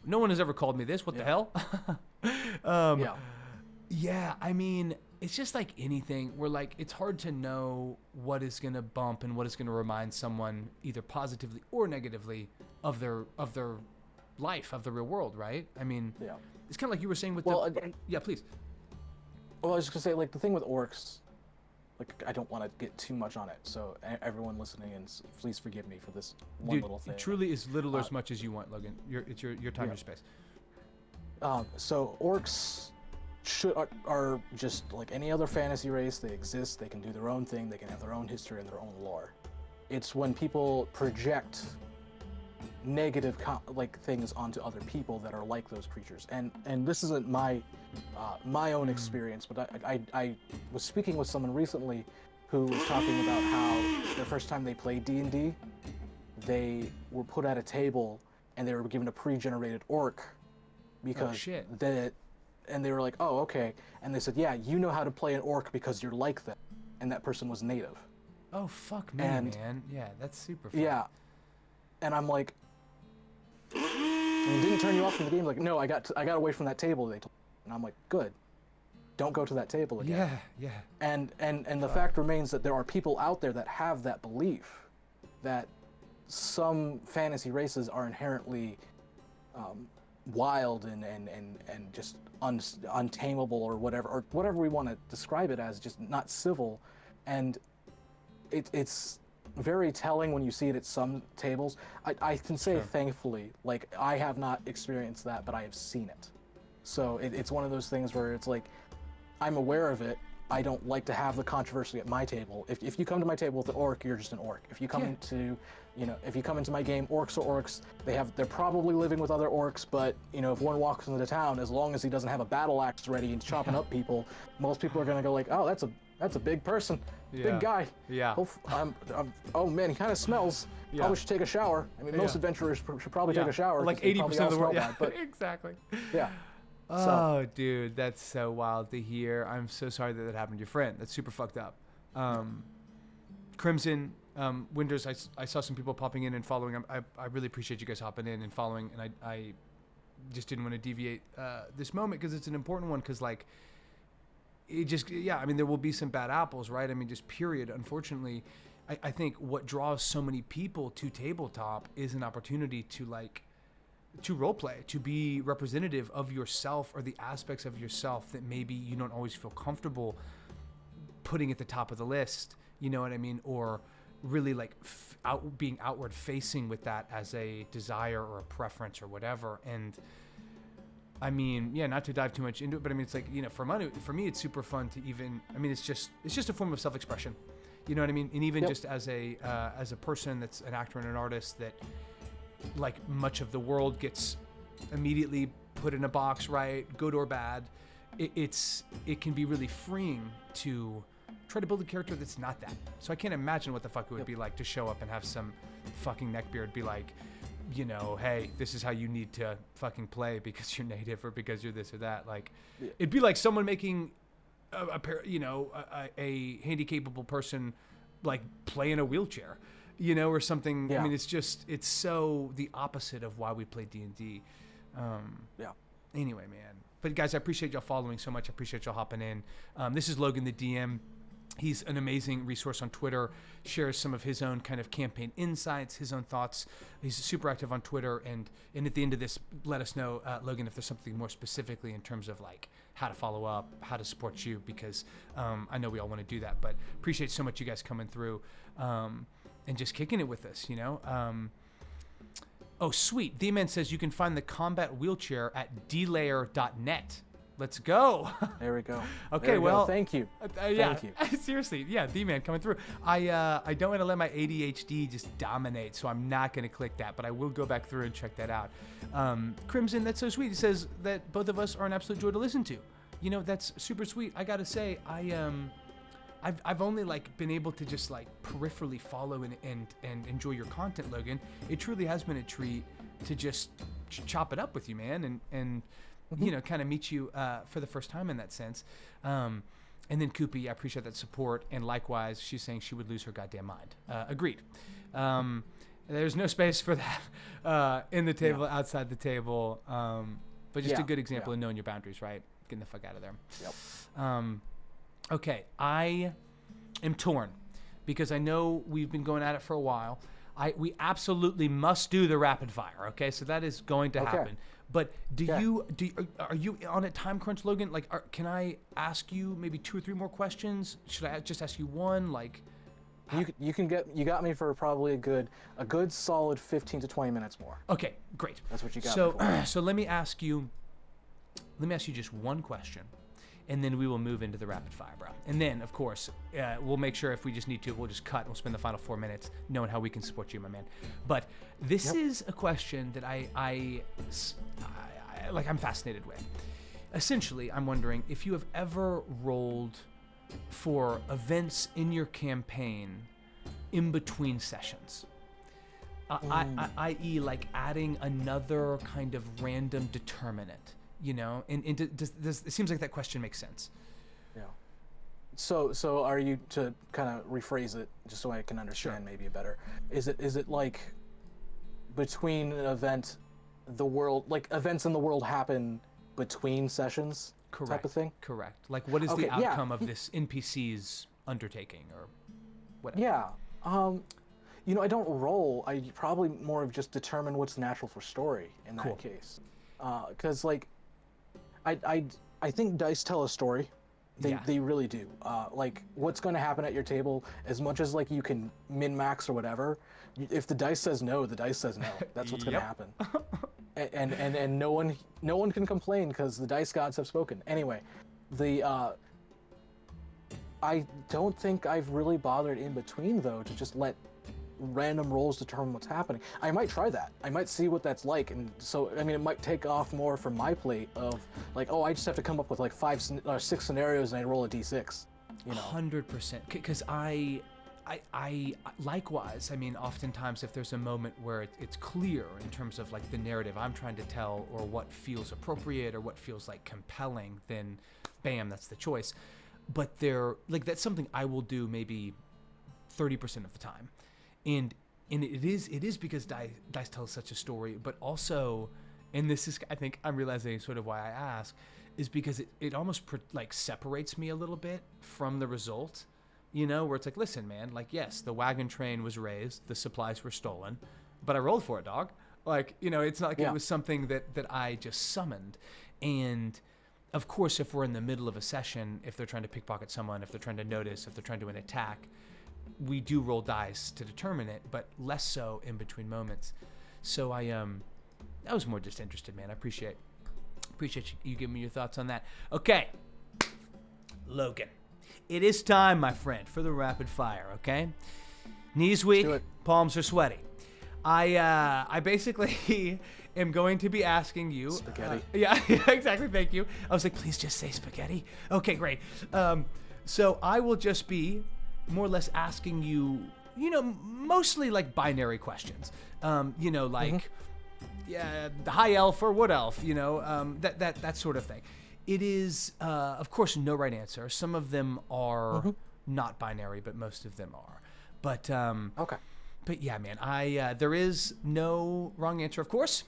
S1: no one has ever called me this. What the hell? Yeah, I mean, it's just like anything. We're like, it's hard to know what is going to bump and what is going to remind someone either positively or negatively of their life, of the real world, right? I mean, it's kind of like you were saying with yeah, please.
S2: Well, I was just going to say, like, the thing with orcs, like, I don't want to get too much on it, so everyone listening, and please forgive me for this one little thing.
S1: It truly is little or as much as you want, Logan. It's your time, your space.
S2: So orcs are just like any other fantasy race. They exist. They can do their own thing. They can have their own history and their own lore. It's when people project negative things onto other people that are like those creatures. And this isn't my own experience, but I was speaking with someone recently who was talking about how the first time they played D&D, they were put at a table and they were given a pre-generated orc because and they were like, oh, okay. And they said, yeah, you know how to play an orc because you're like them. And that person was native.
S1: Oh, fuck me, man. Yeah, that's super fun.
S2: Yeah. And I'm like, it didn't turn you off from the game. Like, no, I got away from that table. They told me. And I'm like, good. Don't go to that table again.
S1: Yeah.
S2: And the fact remains that there are people out there that have that belief that some fantasy races are inherently wild and just untamable or whatever we want to describe it as, just not civil. And it's very telling when you see it at some tables. I can say thankfully, like, I have not experienced that, but I have seen it. So it's one of those things where it's like, I'm aware of it, I don't like to have the controversy at my table. If you come to my table with an orc, you're just an orc. If you come into, if you come into my game, orcs are orcs. They're probably living with other orcs, but if one walks into the town, as long as he doesn't have a battle axe ready and chopping up people, most people are gonna go like, oh, that's a big person, big guy.
S1: Yeah.
S2: Oh man, he kind of smells.
S1: Yeah.
S2: Probably should take a shower. I mean, most adventurers should probably take a shower.
S1: Like
S2: 'cause they
S1: 80%
S2: probably
S1: of the
S2: all
S1: world.
S2: smell
S1: Yeah,
S2: bad, but
S1: exactly.
S2: yeah.
S1: Oh, dude, that's so wild to hear. I'm so sorry that happened to your friend. That's super fucked up. Crimson, Winters, I saw some people popping in and following. I really appreciate you guys hopping in and following, and I just didn't want to deviate this moment because it's an important one because, like, it just, I mean, there will be some bad apples, right? I mean, just period. Unfortunately, I think what draws so many people to tabletop is an opportunity to, like, to role play, to be representative of yourself or the aspects of yourself that maybe you don't always feel comfortable putting at the top of the list, you know what I mean? Or really like being outward facing with that as a desire or a preference or whatever. And I mean, not to dive too much into it, but I mean, it's like, for me, it's super fun to even, I mean, it's just a form of self-expression, you know what I mean? And even just as a person that's an actor and an artist that, like, much of the world gets immediately put in a box, right? Good or bad. It can be really freeing to try to build a character that's not that. So I can't imagine what the fuck it would be like to show up and have some fucking neckbeard be like, hey, this is how you need to fucking play because you're native or because you're this or that. Like, it'd be like someone making a handy capable person like play in a wheelchair. Or something. I mean, it's so the opposite of why we play D&D. Anyway, man. But guys, I appreciate y'all following so much. I appreciate y'all hopping in. This is Logan, the DM. He's an amazing resource on Twitter, shares some of his own kind of campaign insights, his own thoughts. He's super active on Twitter. And at the end of this, let us know, Logan, if there's something more specifically in terms of like how to follow up, how to support you, because I know we all want to do that. But appreciate so much you guys coming through. And just kicking it with us, Oh, sweet. D-Man says you can find the combat wheelchair at dlayer.net. Let's go.
S2: There we go.
S1: Okay, well,
S2: thank you.
S1: Thank you. Seriously, D-Man coming through. I don't want to let my ADHD just dominate, so I'm not going to click that, but I will go back through and check that out. Crimson, that's so sweet. He says that both of us are an absolute joy to listen to. That's super sweet. I got to say, I've only like been able to just like peripherally follow and enjoy your content, Logan. It truly has been a treat to just chop it up with you, man, and kind of meet you for the first time in that sense. And then Koopy, I appreciate that support, and likewise, she's saying she would lose her goddamn mind. Agreed. There's no space for that in the table, outside the table, but just a good example of knowing your boundaries, right? Getting the fuck out of there.
S2: Yep.
S1: Okay, I am torn because I know we've been going at it for a while. We absolutely must do the rapid fire. Okay, so that is going to happen. But are you on a time crunch, Logan? Like, can I ask you maybe 2 or 3 more questions? Should I just ask you one? Like,
S2: you got me for probably a good solid 15 to 20 minutes more.
S1: Okay, great.
S2: That's what you got me for.
S1: So let me ask you just one question. And then we will move into the rapid fire, bro. And then, of course, we'll make sure if we just need to, we'll just cut. We'll spend the final 4 minutes knowing how we can support you, my man. But this is a question that I'm fascinated with. Essentially, I'm wondering if you have ever rolled for events in your campaign in between sessions. I.e., like adding another kind of random determinant. And it seems like that question makes sense.
S2: Yeah. So are you, to kind of rephrase it just so I can understand maybe better? Is it like between an event, events in the world happen between sessions?
S1: Correct.
S2: Type of thing?
S1: Correct. Like, what is the outcome of this NPC's undertaking or whatever?
S2: Yeah. I don't roll. I probably more of just determine what's natural for story in that case. Because I think dice tell a story. They really do. Like, what's going to happen at your table, as much as like you can min-max or whatever, if the dice says no, the dice says no. That's what's going to happen. And no one can complain because the dice gods have spoken. Anyway, I don't think I've really bothered in between, though, to just let random rolls determine what's happening. I might try that. I might see what that's like, and so, I mean, it might take off more from my plate of, like, oh, I just have to come up with, like, 5 or 6 scenarios and I roll a d6, you know?
S1: 100%. Because I likewise, I mean, oftentimes if there's a moment where it's clear in terms of like the narrative I'm trying to tell or what feels appropriate or what feels like compelling, then bam, that's the choice. But that's something I will do maybe 30% of the time. And it is because dice tells such a story, but also, and this is, I think I'm realizing sort of why I ask, is because it almost like separates me a little bit from the result. You know, where it's like, listen, man, like, yes, the wagon train was raised, the supplies were stolen, but I rolled for it, dog. Like, you know, it's not like it was something that I just summoned. And of course, if we're in the middle of a session, if they're trying to pickpocket someone, if they're trying to notice, if they're trying to do an attack, we do roll dice to determine it, but less so in between moments. So I was more just interested, man. I appreciate you giving me your thoughts on that. Okay, Logan. It is time, my friend, for the rapid fire, okay? Knees weak, palms are sweaty. I basically am going to be asking you...
S2: Spaghetti.
S1: Yeah, exactly, thank you. I was like, please just say spaghetti. Okay, great. So I will just be more or less asking you, you know, mostly like binary questions. You know, like, the high elf or wood elf, you know, that sort of thing. It is, of course, no right answer. Some of them are not binary, but most of them are. But
S2: okay.
S1: But yeah, man, there is no wrong answer, of course,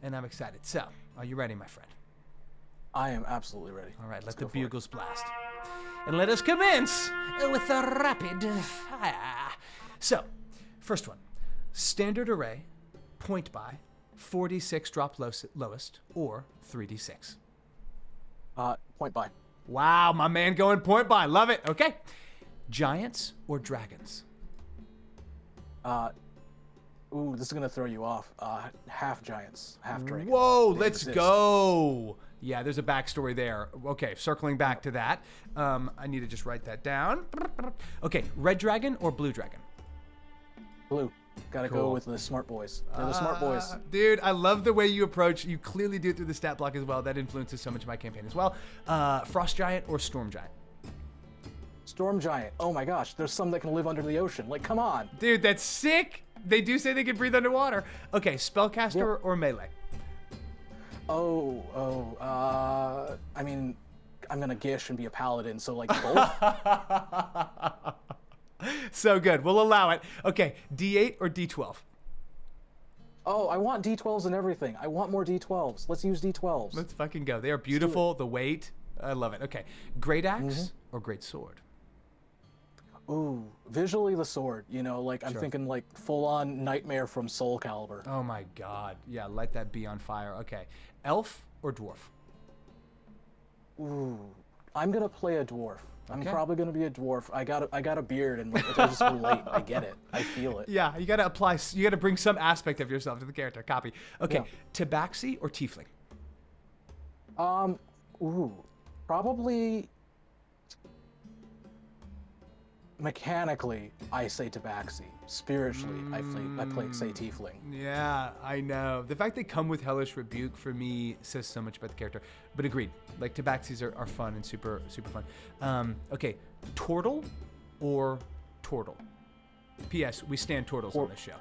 S1: and I'm excited. So, are you ready, my friend?
S2: I am absolutely ready.
S1: All right, let the bugles blast, and let us commence with the rapid fire. So, first one: standard array, point by, 4d6 drop lowest, or 3d6.
S2: Point by.
S1: Wow, my man going point by. Love it. Okay. Giants or dragons?
S2: This is gonna throw you off. Half giants, half dragons.
S1: Whoa, let's go. Yeah, there's a backstory there. Okay, circling back to that. I need to just write that down. Okay, red dragon or blue dragon?
S2: Blue. Gotta go with the smart boys. They're the smart boys.
S1: Dude, I love the way you approach. You clearly do it through the stat block as well. That influences so much of my campaign as well. Frost giant or storm giant?
S2: Storm giant. Oh my gosh, there's some that can live under the ocean. Like, come on.
S1: Dude, that's sick. They do say they can breathe underwater. Okay, spellcaster or melee?
S2: I mean, I'm gonna gish and be a paladin, so like both.
S1: So good. We'll allow it. Okay, D8 or D12?
S2: Oh, I want D12s and everything. I want more D12s. Let's use D12s.
S1: Let's fucking go. They are beautiful. The weight. I love it. Okay, great axe or great sword?
S2: Ooh, visually the sword. You know, like I'm thinking like full-on Nightmare from Soul Calibur.
S1: Oh my god. Yeah, let that be on fire. Okay, elf or dwarf?
S2: Ooh, I'm gonna play a dwarf. I'm probably gonna be a dwarf. I got a beard and like, I just relate. I get it. I feel it.
S1: Yeah, you gotta apply. You gotta bring some aspect of yourself to the character. Copy. Okay, tabaxi or tiefling?
S2: Probably. Mechanically, I say tabaxi. Spiritually, I say tiefling.
S1: Yeah, I know. The fact they come with hellish rebuke for me says so much about the character. But agreed. Like tabaxis are fun and super fun. Okay, turtle or turtle? P.S. We stand turtles on this show.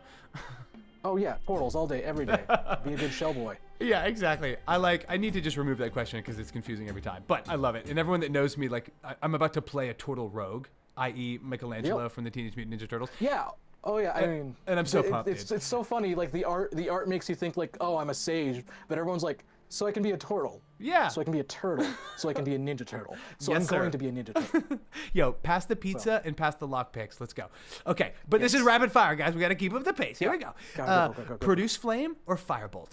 S2: Oh yeah, turtles all day, every day. Be a good shell boy.
S1: Yeah, exactly. I need to just remove that question because it's confusing every time. But I love it. And everyone that knows me, like, I'm about to play a turtle rogue, i.e. Michelangelo from the Teenage Mutant Ninja Turtles.
S2: Yeah. Oh yeah. I mean,
S1: and I'm so pumped.
S2: It's so funny. Like the art makes you think like, oh, I'm a sage, but everyone's like, so I can be a turtle.
S1: Yeah.
S2: So I can be a turtle. So I can be a ninja turtle. So I'm going to be a ninja turtle.
S1: Yo, pass the pizza and pass the lockpicks. Let's go. Okay, but this is rapid fire, guys. We got to keep up the pace. Here we go. Go. Produce flame or firebolt?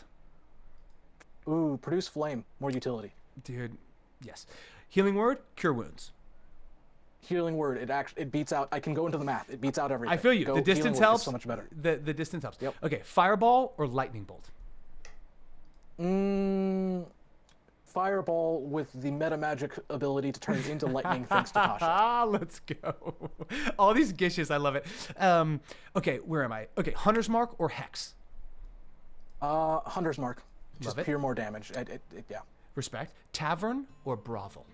S2: Ooh, produce flame. More utility.
S1: Dude, yes. Healing word, cure wounds.
S2: Healing word, it beats out. I can go into the math. It beats out everything.
S1: I feel you. The distance helps.
S2: So much better.
S1: The distance helps.
S2: Yep.
S1: Okay, fireball or lightning bolt?
S2: fireball with the meta magic ability to turn into lightning thanks to Tasha.
S1: Ah, let's go. All these gishes, I love it. Okay, where am I? Okay, Hunter's Mark or Hex?
S2: Hunter's Mark. Just
S1: Love it.
S2: pure more damage. Yeah.
S1: Respect. Tavern or brothel?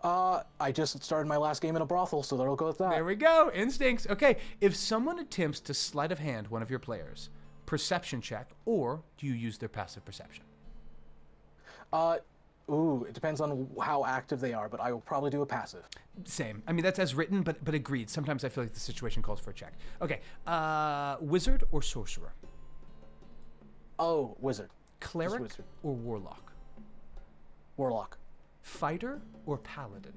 S2: I just started my last game in a brothel, so that'll go with that.
S1: There we go. Instincts. Okay, if someone attempts to sleight of hand one of your players, perception check, or do you use their passive perception?
S2: It depends on how active they are, but I will probably do a passive.
S1: Same. I mean, that's as written, but agreed. Sometimes I feel like the situation calls for a check. Okay, wizard or sorcerer?
S2: Oh, wizard.
S1: Cleric
S2: wizard.
S1: or warlock?
S2: Warlock.
S1: Fighter or paladin?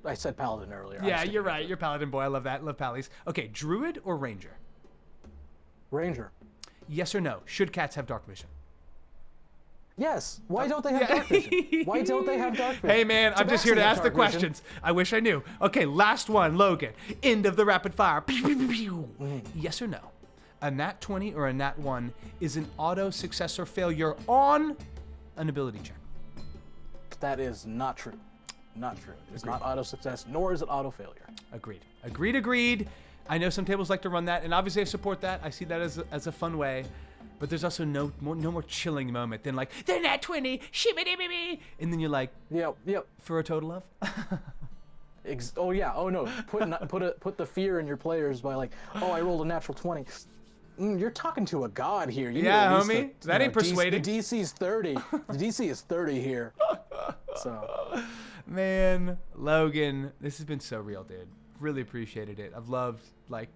S2: I said paladin earlier.
S1: Yeah, you're right. You're paladin boy. I love that. Love pallies. Okay, druid or ranger?
S2: Ranger.
S1: Yes or no? Should cats have dark vision?
S2: Yes. Why don't they have dark vision? Why don't they have dark vision?
S1: Hey man, I'm just here to
S2: Sebastian
S1: ask the
S2: has dark vision.
S1: questions. I wish I knew. Okay, last one, Logan. End of the rapid fire. Pew, pew, pew, pew. Yes or no? A nat 20 or a nat 1 is an auto success or failure on an ability check.
S2: That is not true. Not true. It's not auto success, nor is it auto failure.
S1: Agreed. Agreed. I know some tables like to run that, and obviously I support that. I see that as a fun way. But there's also no more chilling moment than like, they're nat 20, shimmy, and then you're like,
S2: Yep.
S1: for a total of?
S2: Oh yeah. Oh no. Put the fear in your players by like, oh, I rolled a natural 20. You're talking to a god here. You
S1: Yeah,
S2: need at least
S1: homie. That ain't persuading.
S2: The DC's 30. The DC is 30 here. So.
S1: Man, Logan, this has been so real, dude. Really appreciated it. I've loved like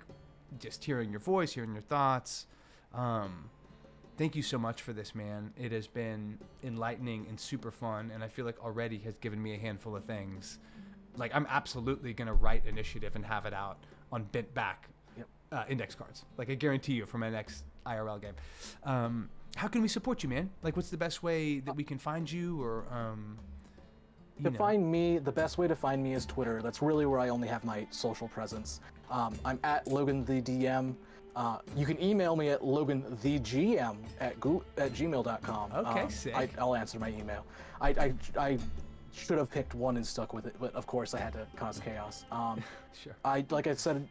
S1: just hearing your voice, hearing your thoughts. Thank you so much for this, man. It has been enlightening and super fun, and I feel like already has given me a handful of things. Like I'm absolutely gonna write initiative and have it out on bent back index cards. Like I guarantee you for my next IRL game. How can we support you, man? Like what's the best way that we can find you or
S2: Find me, the best way to find me is Twitter. That's really where I only have my social presence. I'm at Logan the DM. You can email me at loganthegm at gmail.com.
S1: Okay, sick.
S2: I'll answer my email. I should have picked one and stuck with it, but of course I had to cause chaos.
S1: Sure.
S2: Like I said,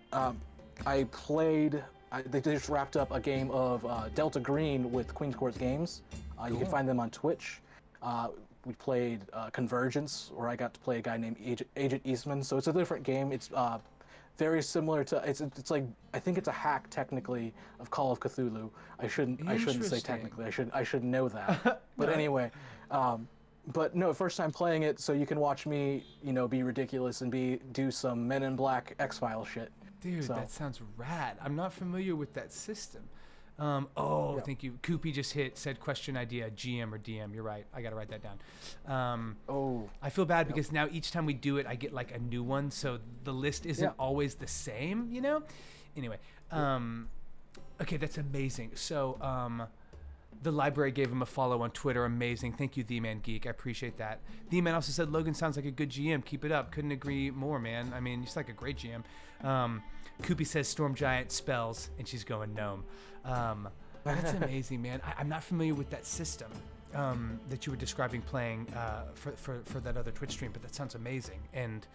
S2: I played. They just wrapped up a game of Delta Green with Queen's Court Games. You can find them on Twitch. We played Convergence, where I got to play a guy named Agent Eastman. So it's a different game. It's very similar to it's like I think it's a hack technically of Call of Cthulhu. I shouldn't say technically. I should know that. But anyway, but no, first time playing it, so you can watch me, be ridiculous and do some Men in Black X-Files shit.
S1: Dude, that sounds rad. I'm not familiar with that system. Thank you. Koopy just said question idea, GM or DM. You're right. I got to write that down. I feel bad because now each time we do it, I get like a new one. So the list isn't always the same, Anyway. Okay, that's amazing. So the library gave him a follow on Twitter. Amazing. Thank you, The Man Geek. I appreciate that. The Man also said, Logan sounds like a good GM. Keep it up. Couldn't agree more, man. I mean, he's like a great GM. Koopy says Storm Giant spells, and she's going gnome. That's amazing, man. I'm not familiar with that system that you were describing playing for that other Twitch stream, but that sounds amazing. And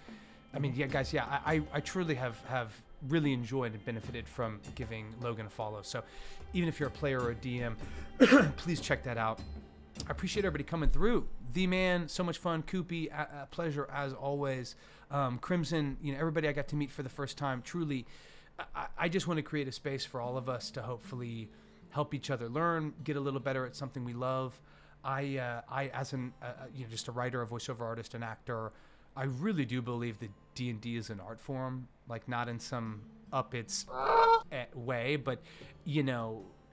S1: I mean, yeah, guys, I truly have really enjoyed and benefited from giving Logan a follow. So even if you're a player or a DM, please check that out. I appreciate everybody coming through. The Man, so much fun. Koopy, a pleasure as always. Crimson, everybody I got to meet for the first time. Truly, I just want to create a space for all of us to hopefully help each other learn, get a little better at something we love. I as just a writer, a voiceover artist, an actor, I really do believe that D&D is an art form, like not in some way, but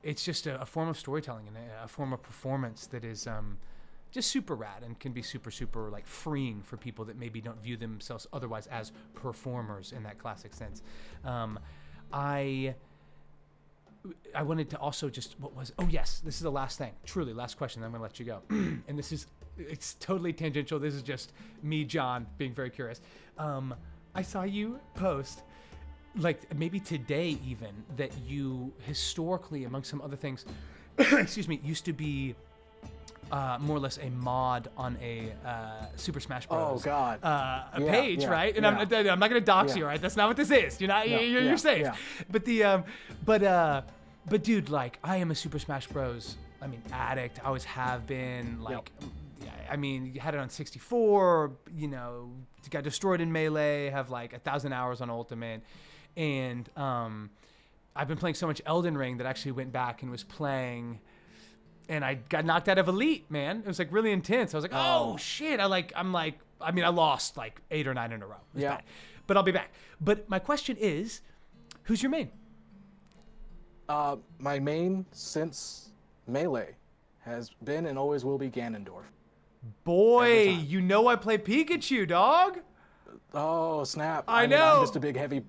S1: it's just a form of storytelling and a form of performance that is just super rad and can be super, super like freeing for people that maybe don't view themselves otherwise as performers in that classic sense. I wanted to also just, this is the last thing, truly last question, then I'm gonna let you go. And it's totally tangential. This is just me, John, being very curious. I saw you post, like maybe today even, that you historically, among some other things, used to be more or less a mod on a Super Smash Bros.
S2: Oh God.
S1: Page, right? And I'm not going to dox you, right? That's not what this is. You're safe.
S2: Yeah.
S1: But dude, like, I am a Super Smash Bros. Addict. I always have been. Like, you had it on 64. Got destroyed in Melee. Have like 1,000 hours on Ultimate, and I've been playing so much Elden Ring that I actually went back and was playing. And I got knocked out of Elite, man. It was like really intense. I was like, oh shit. I lost like 8 or 9 in a row. It was bad. But I'll be back. But my question is, who's your main?
S2: My main since Melee has been and always will be Ganondorf.
S1: Boy, I play Pikachu, dog.
S2: Oh, snap.
S1: I know.
S2: I'm just a big heavy...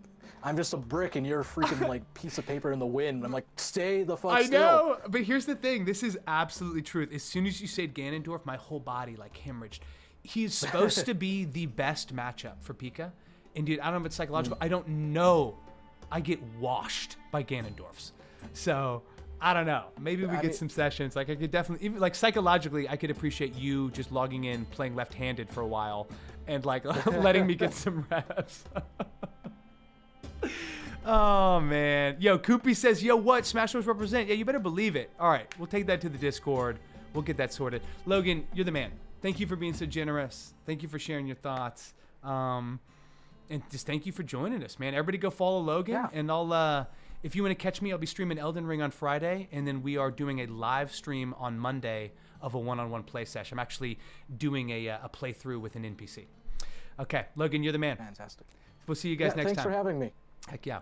S2: I'm just a brick and you're a freaking like piece of paper in the wind. I'm like, stay the fuck still.
S1: I know, but here's the thing. This is absolutely truth. As soon as you said Ganondorf, my whole body like hemorrhaged. He's supposed to be the best matchup for Pika. And dude, I don't know if it's psychological. I don't know. I get washed by Ganondorfs. So, I don't know. Maybe we get some sessions. Like I could definitely, even like psychologically, I could appreciate you just logging in, playing left-handed for a while and like letting me get some reps. Oh man, yo, Koopy says, yo, what Smash Bros represent? Yeah, you better believe it. All right, we'll take that to the Discord. We'll get that sorted. Logan, you're the man. Thank you for being so generous. Thank you for sharing your thoughts. And just thank you for joining us, man. Everybody go follow Logan, and I'll if you want to catch me, I'll be streaming Elden Ring on Friday, and then we are doing a live stream on Monday of a one-on-one play session. I'm actually doing a playthrough with an NPC. Okay, Logan, you're the man.
S2: Fantastic.
S1: We'll see you guys next time.
S2: Thanks for having me.
S1: Heck yeah.